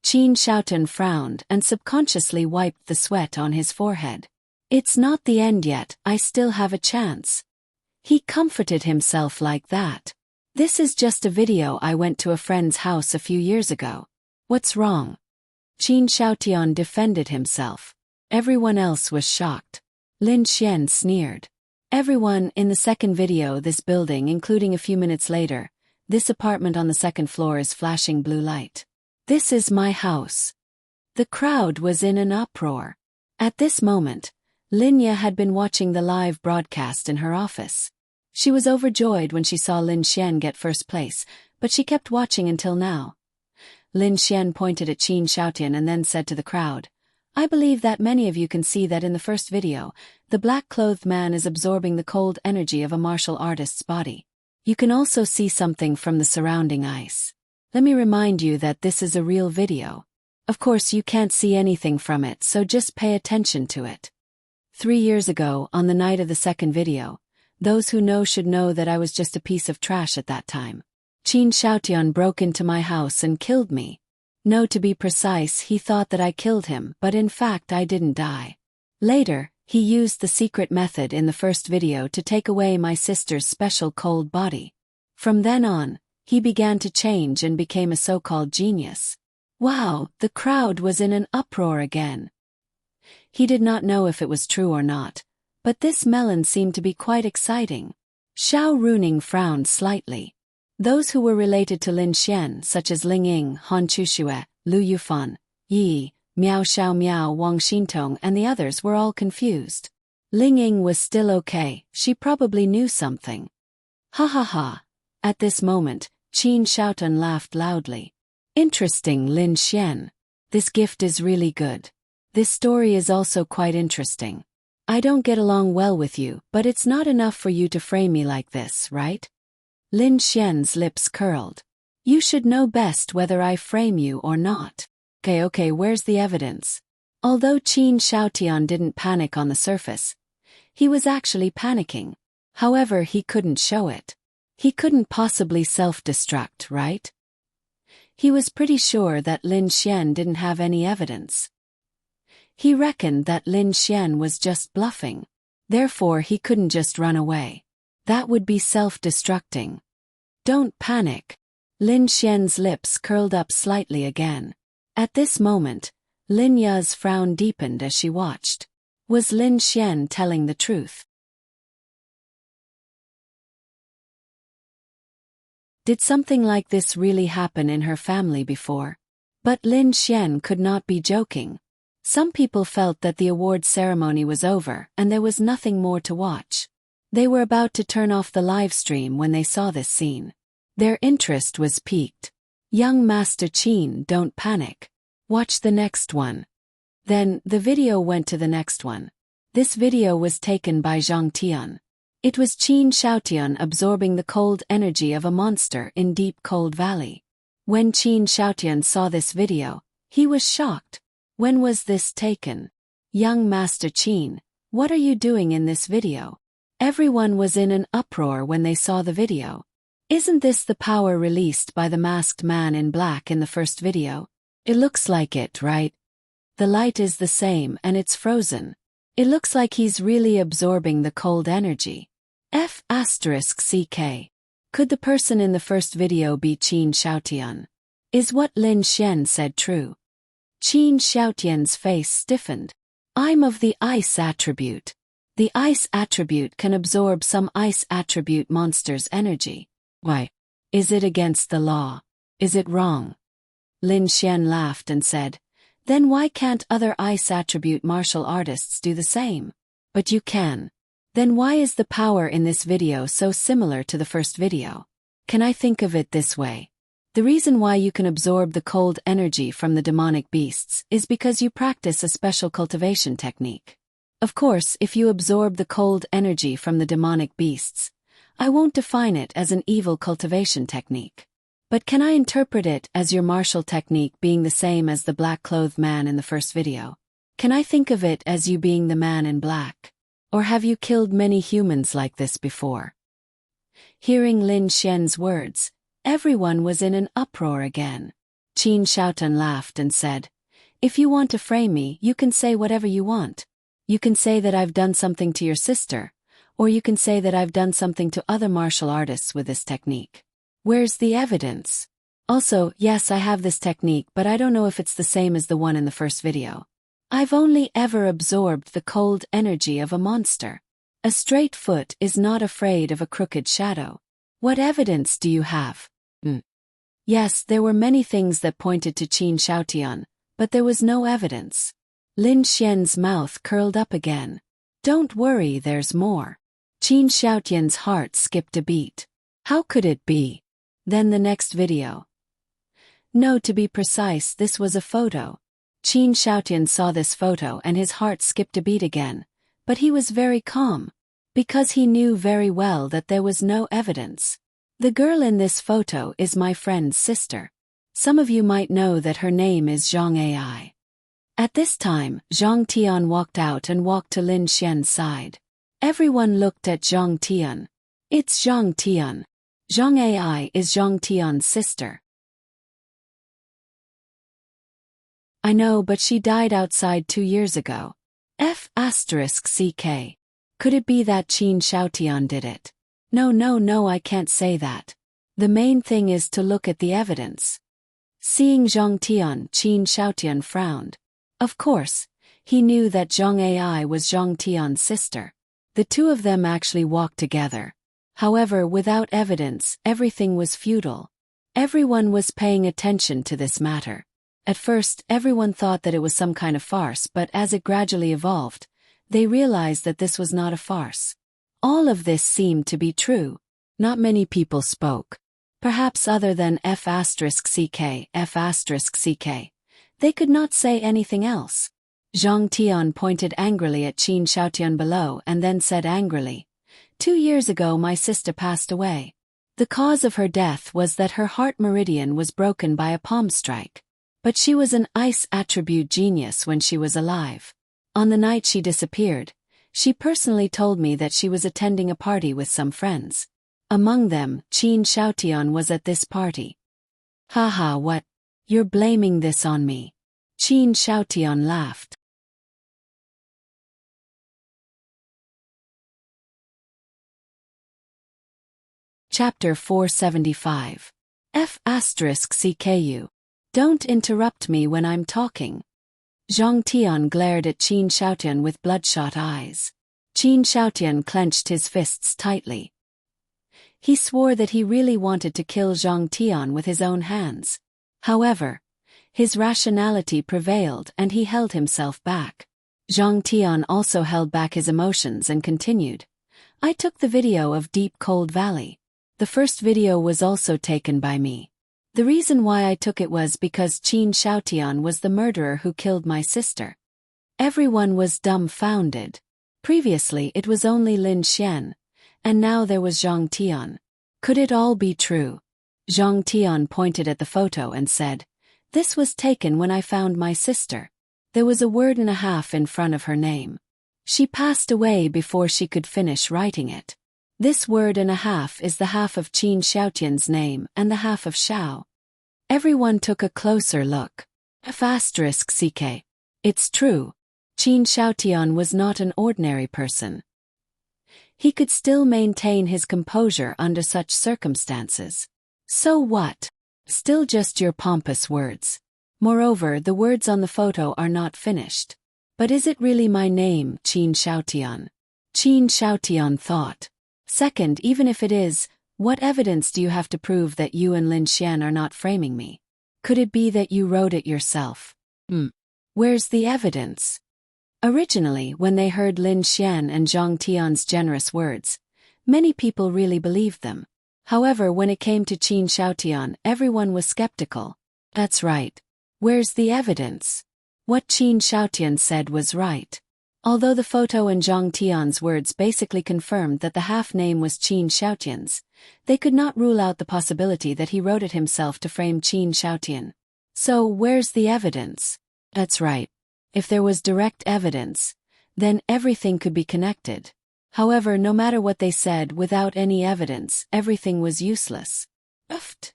Qin Xiaotian frowned and subconsciously wiped the sweat on his forehead. It's not the end yet, I still have a chance. He comforted himself like that. This is just a video. I went to a friend's house a few years ago. What's wrong? Qin Xiaotian defended himself. Everyone else was shocked. Lin Xian sneered. Everyone in the second video, this building, including a few minutes later, this apartment on the second floor is flashing blue light. This is my house. The crowd was in an uproar. At this moment, Linya had been watching the live broadcast in her office. She was overjoyed when she saw Lin Xian get first place, but she kept watching until now. Lin Xian pointed at Qin Xiaotian and then said to the crowd, I believe that many of you can see that in the first video, the black-clothed man is absorbing the cold energy of a martial artist's body. You can also see something from the surrounding ice. Let me remind you that this is a real video. Of course you can't see anything from it, so just pay attention to it. 3 years ago, on the night of the second video, those who know should know that I was just a piece of trash at that time. Qin Xiaotian broke into my house and killed me. No, to be precise, he thought that I killed him, but in fact I didn't die. Later, he used the secret method in the first video to take away my sister's special cold body. From then on, he began to change and became a so-called genius. Wow, the crowd was in an uproar again. He did not know if it was true or not, but this melon seemed to be quite exciting. Xiao Runing frowned slightly. Those who were related to Lin Xian, such as Ling Ying, Han Chuxue, Lu Yufan, Yi, Miao Xiao Miao, Wang Xintong, and the others were all confused. Ling Ying was still okay, she probably knew something. Ha ha ha. At this moment, Qin Shaotan laughed loudly. Interesting, Lin Xian. This gift is really good. This story is also quite interesting. I don't get along well with you, but it's not enough for you to frame me like this, right? Lin Xian's lips curled. You should know best whether I frame you or not. Okay, where's the evidence? Although Qin Shaotian didn't panic on the surface, he was actually panicking. However, he couldn't show it. He couldn't possibly self-destruct, right? He was pretty sure that Lin Xian didn't have any evidence. He reckoned that Lin Xian was just bluffing. Therefore, he couldn't just run away. That would be self-destructing. Don't panic. Lin Xian's lips curled up slightly again. At this moment, Lin Ya's frown deepened as she watched. Was Lin Xian telling the truth? Did something like this really happen in her family before? But Lin Xian could not be joking. Some people felt that the award ceremony was over and there was nothing more to watch. They were about to turn off the live stream when they saw this scene. Their interest was piqued. Young Master Qin, don't panic. Watch the next one. Then, the video went to the next one. This video was taken by Zhang Tian. It was Qin Shaotian absorbing the cold energy of a monster in deep cold valley. When Qin Shaotian saw this video, he was shocked. When was this taken? Young Master Qin, what are you doing in this video? Everyone was in an uproar when they saw the video. Isn't this the power released by the masked man in black in the first video? It looks like it, right? The light is the same and it's frozen. It looks like he's really absorbing the cold energy. F***CK. Could the person in the first video be Qin Shaotian? Is what Lin Xian said true? Qin Shaotian's face stiffened. I'm of the ice attribute. The ice attribute can absorb some ice attribute monster's energy. Why? Is it against the law? Is it wrong? Lin Xian laughed and said, then why can't other ice attribute martial artists do the same? But you can. Then why is the power in this video so similar to the first video? Can I think of it this way? The reason why you can absorb the cold energy from the demonic beasts is because you practice a special cultivation technique. Of course, if you absorb the cold energy from the demonic beasts, I won't define it as an evil cultivation technique. But can I interpret it as your martial technique being the same as the black-clothed man in the first video? Can I think of it as you being the man in black? Or have you killed many humans like this before? Hearing Lin Xian's words, everyone was in an uproar again. Qin Shaotan laughed and said, if you want to frame me, you can say whatever you want. You can say that I've done something to your sister, or you can say that I've done something to other martial artists with this technique. Where's the evidence? Also, yes, I have this technique, but I don't know if it's the same as the one in the first video. I've only ever absorbed the cold energy of a monster. A straight foot is not afraid of a crooked shadow. What evidence do you have? Yes, there were many things that pointed to Qin Shaotian, but there was no evidence. Lin Xian's mouth curled up again. Don't worry, there's more. Qin Shaotian's heart skipped a beat. How could it be? Then the next video. No, to be precise, this was a photo. Qin Shaotian saw this photo and his heart skipped a beat again, but he was very calm, because he knew very well that there was no evidence. The girl in this photo is my friend's sister. Some of you might know that her name is Zhang Ai. At this time, Zhang Tian walked out and walked to Lin Xian's side. Everyone looked at Zhang Tian. It's Zhang Tian. Zhang Ai is Zhang Tian's sister. I know, but she died outside 2 years ago. F***CK. Could it be that Qin Shaotian did it? No, I can't say that. The main thing is to look at the evidence. Seeing Zhang Tian, Qin Shaotian frowned. Of course, he knew that Zhang Ai was Zhang Tian's sister. The two of them actually walked together. However, without evidence, everything was futile. Everyone was paying attention to this matter. At first, everyone thought that it was some kind of farce, but as it gradually evolved, they realized that this was not a farce. All of this seemed to be true. Not many people spoke. Perhaps other than F***CK. They could not say anything else. Zhang Tian pointed angrily at Qin Xiaotian below and then said angrily, 2 years ago my sister passed away. The cause of her death was that her heart meridian was broken by a palm strike. But she was an ice attribute genius when she was alive. On the night she disappeared, she personally told me that she was attending a party with some friends. Among them, Qin Xiaotian was at this party. Haha, what? You're blaming this on me. Qin Xiaotian laughed. Chapter 475. F***CKU. Don't interrupt me when I'm talking. Zhang Tian glared at Qin Xiaotian with bloodshot eyes. Qin Xiaotian clenched his fists tightly. He swore that he really wanted to kill Zhang Tian with his own hands. However, his rationality prevailed and he held himself back. Zhang Tian also held back his emotions and continued. I took the video of Deep Cold Valley. The first video was also taken by me. The reason why I took it was because Qin Xiaotian was the murderer who killed my sister. Everyone was dumbfounded. Previously it was only Lin Xian, and now there was Zhang Tian. Could it all be true? Zhang Tian pointed at the photo and said, this was taken when I found my sister. There was a word and a half in front of her name. She passed away before she could finish writing it. This word and a half is the half of Qin Xiaotian's name and the half of Xiao. Everyone took a closer look. F***CK. It's true. Qin Xiaotian was not an ordinary person. He could still maintain his composure under such circumstances. So what? Still just your pompous words. Moreover, the words on the photo are not finished. But is it really my name, Qin Xiaotian? Qin Xiaotian thought. Second, even if it is, what evidence do you have to prove that you and Lin Xian are not framing me? Could it be that you wrote it yourself? Where's the evidence? Originally, when they heard Lin Xian and Zhang Tian's generous words, many people really believed them. However, when it came to Qin Xiaotian, everyone was skeptical. That's right. Where's the evidence? What Qin Xiaotian said was right. Although the photo and Zhang Tian's words basically confirmed that the half-name was Qin Xiaotian's, they could not rule out the possibility that he wrote it himself to frame Qin Xiaotian. So, where's the evidence? That's right. If there was direct evidence, then everything could be connected. However, no matter what they said, without any evidence, everything was useless. Uft.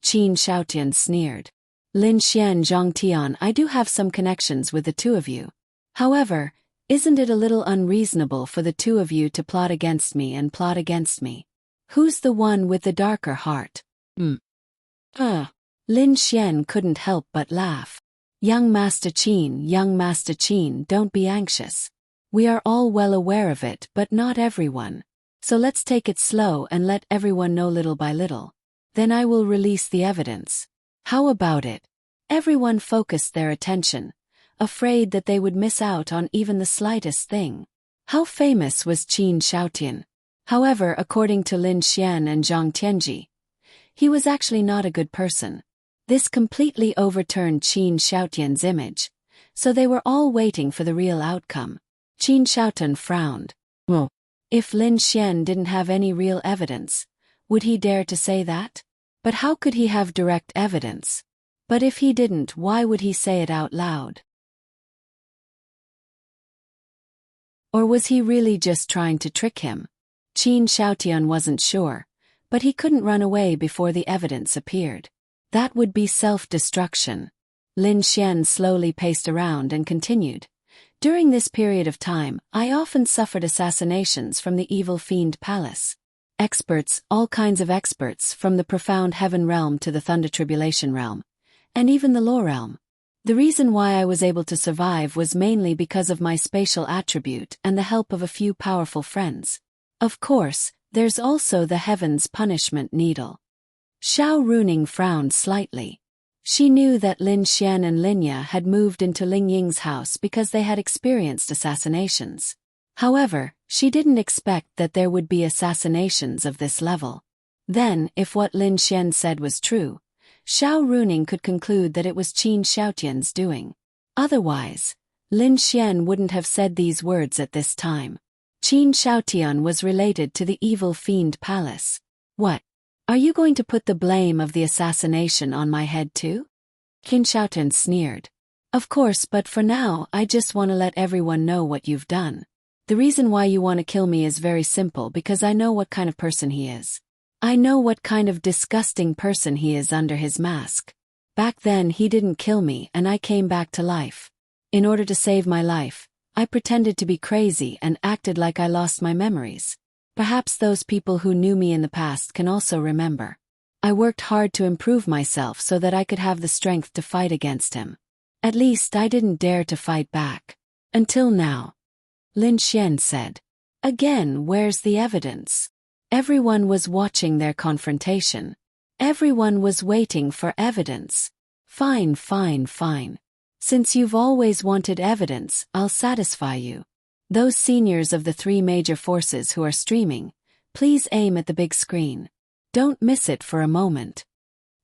Qin Xiaotian sneered. Lin Xian, Zhang Tian, I do have some connections with the two of you. However, isn't it a little unreasonable for the two of you to plot against me and plot against me? Who's the one with the darker heart? Lin Xian couldn't help but laugh. Young Master Qin, don't be anxious. We are all well aware of it, but not everyone. So let's take it slow and let everyone know little by little. Then I will release the evidence. How about it? Everyone focused their attention, afraid that they would miss out on even the slightest thing. How famous was Qin Xiaotian? However, according to Lin Xian and Zhang Tianji, he was actually not a good person. This completely overturned Qin Xiaotian's image, so they were all waiting for the real outcome. Qin Xiaotian frowned. Well, if Lin Xian didn't have any real evidence, would he dare to say that? But how could he have direct evidence? But if he didn't, why would he say it out loud? Or was he really just trying to trick him? Qin Xiaotian wasn't sure, but he couldn't run away before the evidence appeared. That would be self-destruction. Lin Xian slowly paced around and continued. During this period of time, I often suffered assassinations from the evil fiend palace. Experts, all kinds of experts, from the profound heaven realm to the thunder tribulation realm, and even the law realm. The reason why I was able to survive was mainly because of my spatial attribute and the help of a few powerful friends. Of course, there's also the heaven's punishment needle. Xiao Runing frowned slightly. She knew that Lin Xian and Linya had moved into Ling Ying's house because they had experienced assassinations. However, she didn't expect that there would be assassinations of this level. Then, if what Lin Xian said was true, Xiao Runing could conclude that it was Qin Xiaotian's doing. Otherwise, Lin Xian wouldn't have said these words at this time. Qin Xiaotian was related to the evil fiend palace. What? Are you going to put the blame of the assassination on my head too? Qin Xiaotian sneered. Of course, but for now I just want to let everyone know what you've done. The reason why you want to kill me is very simple, because I know what kind of person he is. I know what kind of disgusting person he is under his mask. Back then he didn't kill me and I came back to life. In order to save my life, I pretended to be crazy and acted like I lost my memories. Perhaps those people who knew me in the past can also remember. I worked hard to improve myself so that I could have the strength to fight against him. At least I didn't dare to fight back. Until now. Lin Xian said. Again, where's the evidence? Everyone was watching their confrontation. Everyone was waiting for evidence. Fine. Since you've always wanted evidence, I'll satisfy you. Those seniors of the three major forces who are streaming, please aim at the big screen. Don't miss it for a moment.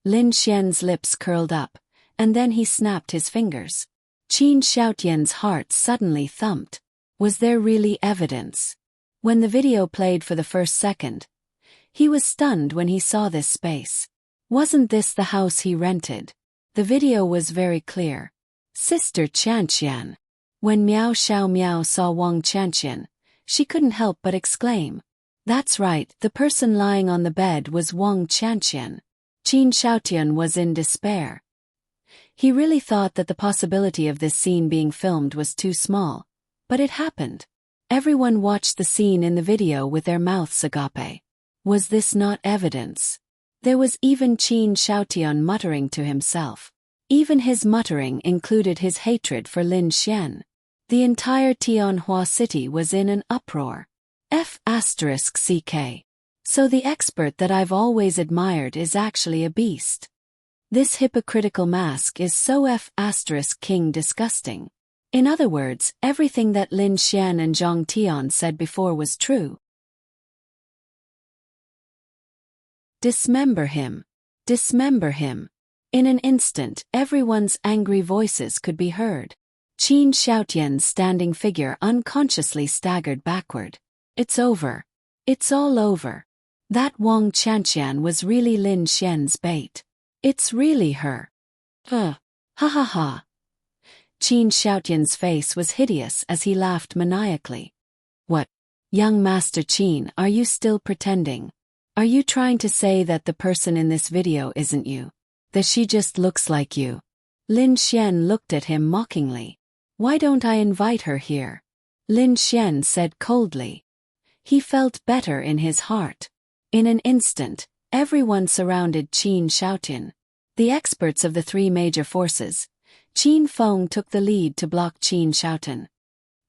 Lin Xian's lips curled up, and then he snapped his fingers. Qin Xiaotian's heart suddenly thumped. Was there really evidence? When the video played for the first second, he was stunned when he saw this space. Wasn't this the house he rented? The video was very clear. Sister Qianqian. When Miao Xiao Miao saw Wang Qianqian, she couldn't help but exclaim. That's right, the person lying on the bed was Wang Qianqian. Qin Xiaotian was in despair. He really thought that the possibility of this scene being filmed was too small. But it happened. Everyone watched the scene in the video with their mouths agape. Was this not evidence? There was even Qin Xiaotian muttering to himself. Even his muttering included his hatred for Lin Xian. The entire Tianhua city was in an uproar. F***CK. So the expert that I've always admired is actually a beast. This hypocritical mask is so F***king disgusting. In other words, everything that Lin Xian and Zhang Tian said before was true. Dismember him. Dismember him. In an instant, everyone's angry voices could be heard. Qin Xiaotian's standing figure unconsciously staggered backward. It's over. It's all over. That Wang Qianqian was really Lin Xian's bait. It's really her. Ha ha ha. Qin Xiaotian's face was hideous as he laughed maniacally. What? Young Master Qin, are you still pretending? Are you trying to say that the person in this video isn't you? That she just looks like you? Lin Xian looked at him mockingly. Why don't I invite her here? Lin Xian said coldly. He felt better in his heart. In an instant, everyone surrounded Qin Xiaotian. The experts of the three major forces, Qin Feng took the lead to block Qin Xiaotian.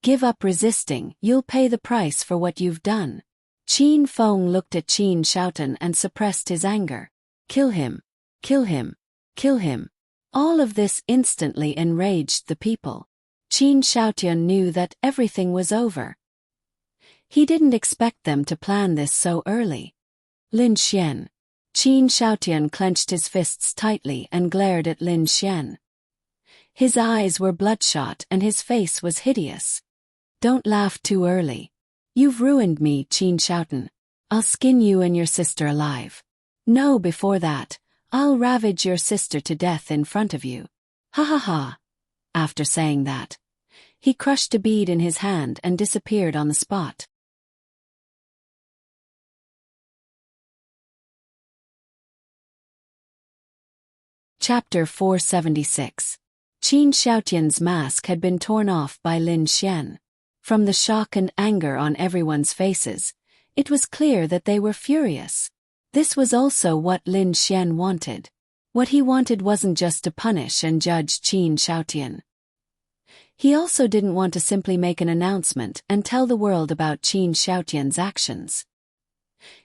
Give up resisting, you'll pay the price for what you've done. Qin Feng looked at Qin Xiaotian and suppressed his anger. Kill him. Kill him. Kill him. All of this instantly enraged the people. Qin Xiaotian knew that everything was over. He didn't expect them to plan this so early. Lin Xian. Qin Xiaotian clenched his fists tightly and glared at Lin Xian. His eyes were bloodshot and his face was hideous. Don't laugh too early. You've ruined me, Qin Xiaotian. I'll skin you and your sister alive. No, before that, I'll ravage your sister to death in front of you. Ha ha ha. After saying that, he crushed a bead in his hand and disappeared on the spot. Chapter 476. Qin Xiaotian's mask had been torn off by Lin Xian. From the shock and anger on everyone's faces, it was clear that they were furious. This was also what Lin Xian wanted. What he wanted wasn't just to punish and judge Qin Xiaotian. He also didn't want to simply make an announcement and tell the world about Qin Xiaotian's actions.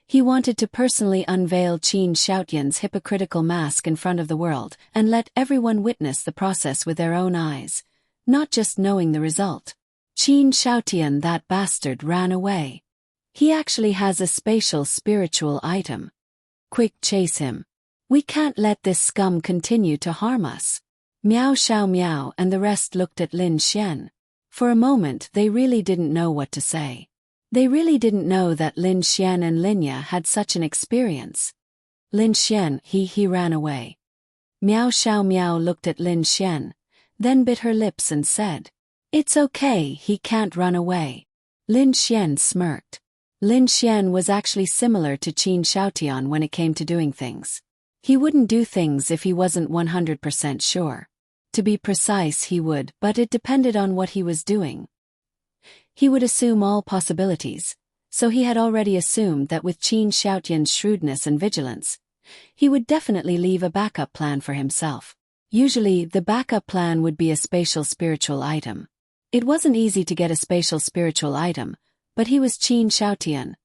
He wanted to personally unveil Qin Xiaotian's hypocritical mask in front of the world and let everyone witness the process with their own eyes, not just knowing the result. Qin Shaotian, that bastard ran away. He actually has a spatial spiritual item. Quick, chase him. We can't let this scum continue to harm us. Miao Xiao Miao and the rest looked at Lin Xian. For a moment they really didn't know what to say. They really didn't know that Lin Xian and Linya had such an experience. Lin Xian, he ran away. Miao Xiao Miao looked at Lin Xian, then bit her lips and said, "It's okay, he can't run away." Lin Xian smirked. Lin Xian was actually similar to Qin Shaotian when it came to doing things. He wouldn't do things if he wasn't 100% sure. To be precise, he would, but it depended on what he was doing. He would assume all possibilities, so he had already assumed that with Qin Shaotian's shrewdness and vigilance, he would definitely leave a backup plan for himself. Usually, the backup plan would be a spatial spiritual item. It wasn't easy to get a spatial spiritual item, but he was Qin Shaotian,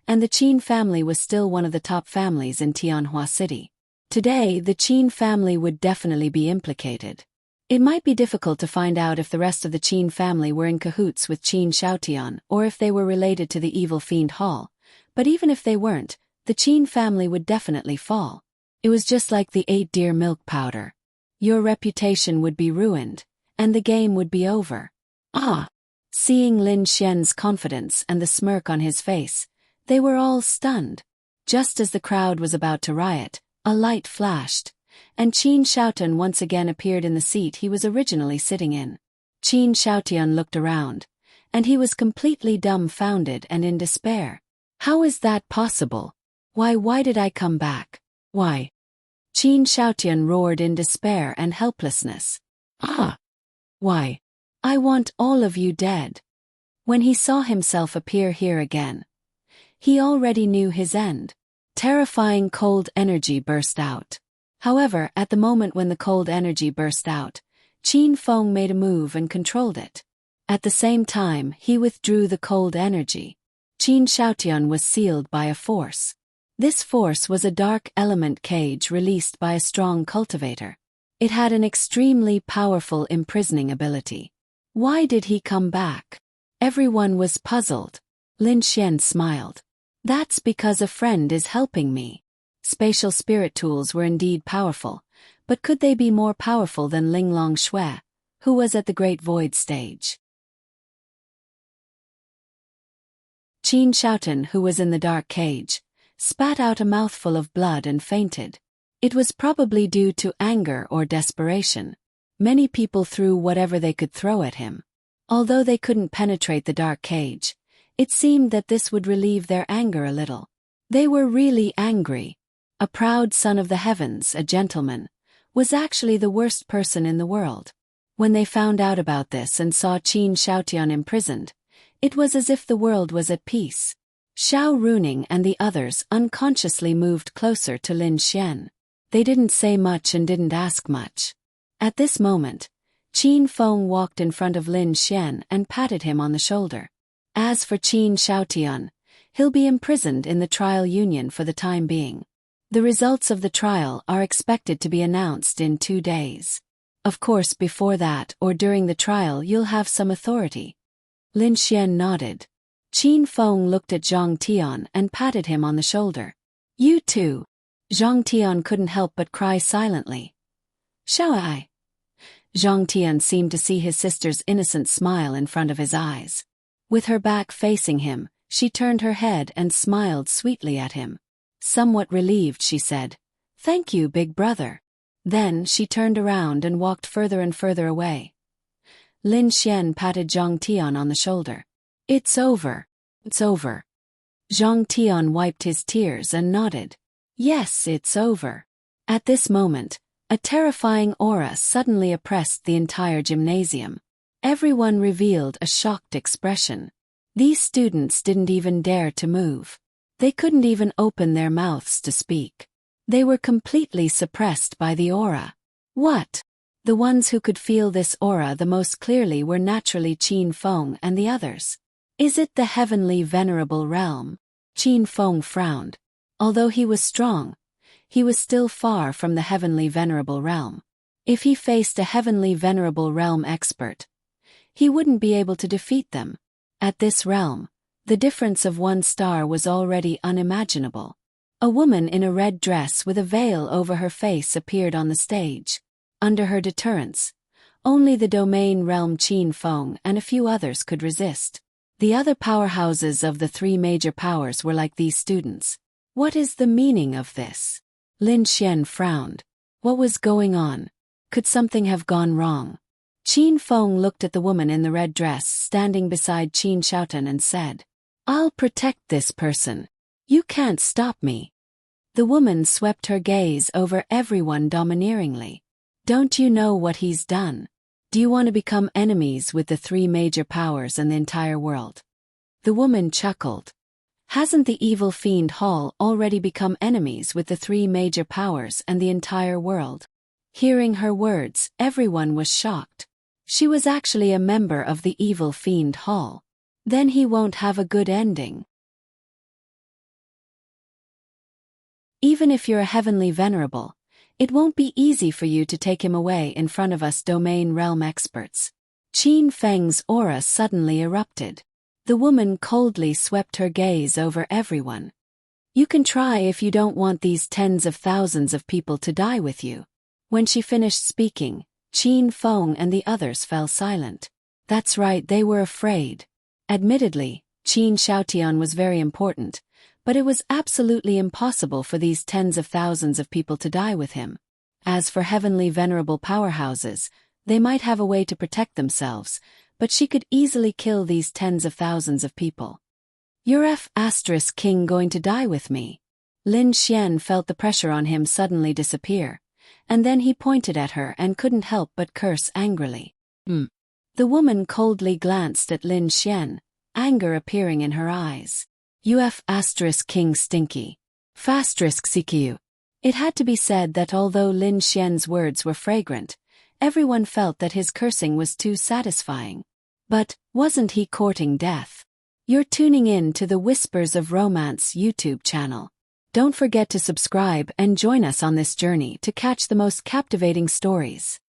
and the Qin family was still one of the top families in Tianhua City. Today, the Qin family would definitely be implicated. It might be difficult to find out if the rest of the Qin family were in cahoots with Qin Shaotian or if they were related to the evil fiend Hall, but even if they weren't, the Qin family would definitely fall. It was just like the 8-deer milk powder. Your reputation would be ruined, and the game would be over. Seeing Lin Xian's confidence and the smirk on his face, they were all stunned. Just as the crowd was about to riot, a light flashed, and Qin Shaotian once again appeared in the seat he was originally sitting in. Qin Shaotian looked around, and he was completely dumbfounded and in despair. How is that possible? Why did I come back? Why? Qin Shaotian roared in despair and helplessness. Why? I want all of you dead. When he saw himself appear here again, he already knew his end. Terrifying cold energy burst out. However, at the moment when the cold energy burst out, Qin Feng made a move and controlled it. At the same time, he withdrew the cold energy. Qin Shaotian was sealed by a force. This force was a dark element cage released by a strong cultivator. It had an extremely powerful imprisoning ability. Why did he come back? Everyone was puzzled. Lin Xian smiled. That's because a friend is helping me. Spatial spirit tools were indeed powerful, but could they be more powerful than Linglong Shui, who was at the Great Void stage? Qin Shaotian, who was in the dark cage, spat out a mouthful of blood and fainted. It was probably due to anger or desperation. Many people threw whatever they could throw at him. Although they couldn't penetrate the dark cage, it seemed that this would relieve their anger a little. They were really angry. A proud son of the heavens, a gentleman, was actually the worst person in the world. When they found out about this and saw Qin Shaotian imprisoned, it was as if the world was at peace. Xiao Runing and the others unconsciously moved closer to Lin Xian. They didn't say much and didn't ask much. At this moment, Qin Feng walked in front of Lin Xian and patted him on the shoulder. As for Qin Shaotian, he'll be imprisoned in the trial union for the time being. The results of the trial are expected to be announced in 2 days. Of course, before that or during the trial you'll have some authority. Lin Xian nodded. Qin Feng looked at Zhang Tian and patted him on the shoulder. You too. Zhang Tian couldn't help but cry silently. Shall I? Zhang Tian seemed to see his sister's innocent smile in front of his eyes. With her back facing him, she turned her head and smiled sweetly at him. Somewhat relieved, she said, "Thank you, big brother." Then she turned around and walked further and further away. Lin Xian patted Zhang Tian on the shoulder. It's over. It's over. Zhang Tian wiped his tears and nodded. Yes, it's over. At this moment, a terrifying aura suddenly oppressed the entire gymnasium. Everyone revealed a shocked expression. These students didn't even dare to move. They couldn't even open their mouths to speak. They were completely suppressed by the aura. What? The ones who could feel this aura the most clearly were naturally Qin Feng and the others. Is it the heavenly venerable realm? Qin Feng frowned. Although he was strong, he was still far from the heavenly venerable realm. If he faced a heavenly venerable realm expert, he wouldn't be able to defeat them. At this realm, the difference of 1 star was already unimaginable. A woman in a red dress with a veil over her face appeared on the stage. Under her deterrence, only the domain realm Qin Feng and a few others could resist. The other powerhouses of the 3 major powers were like these students. What is the meaning of this? Lin Xian frowned. What was going on? Could something have gone wrong? Qin Feng looked at the woman in the red dress standing beside Qin Shaotan and said, "I'll protect this person. You can't stop me." The woman swept her gaze over everyone domineeringly. "Don't you know what he's done? Do you want to become enemies with the 3 major powers and the entire world?" The woman chuckled. Hasn't the evil fiend Hall already become enemies with the 3 major powers and the entire world? Hearing her words, everyone was shocked. She was actually a member of the evil fiend Hall. Then he won't have a good ending. Even if you're a heavenly venerable, it won't be easy for you to take him away in front of us domain realm experts. Qin Feng's aura suddenly erupted. The woman coldly swept her gaze over everyone. "You can try if you don't want these tens of thousands of people to die with you." When she finished speaking, Qin Feng and the others fell silent. That's right, they were afraid. Admittedly, Qin Shaotian was very important, but it was absolutely impossible for these tens of thousands of people to die with him. As for heavenly venerable powerhouses, they might have a way to protect themselves, but she could easily kill these tens of thousands of people. "You're King going to die with me?" Lin Xian felt the pressure on him suddenly disappear, and then he pointed at her and couldn't help but curse angrily. The woman coldly glanced at Lin Xian, anger appearing in her eyes. King Stinky. CQ. It had to be said that although Lin Xian's words were fragrant, everyone felt that his cursing was too satisfying. But, wasn't he courting death? You're tuning in to the Whispers of Romance YouTube channel. Don't forget to subscribe and join us on this journey to catch the most captivating stories.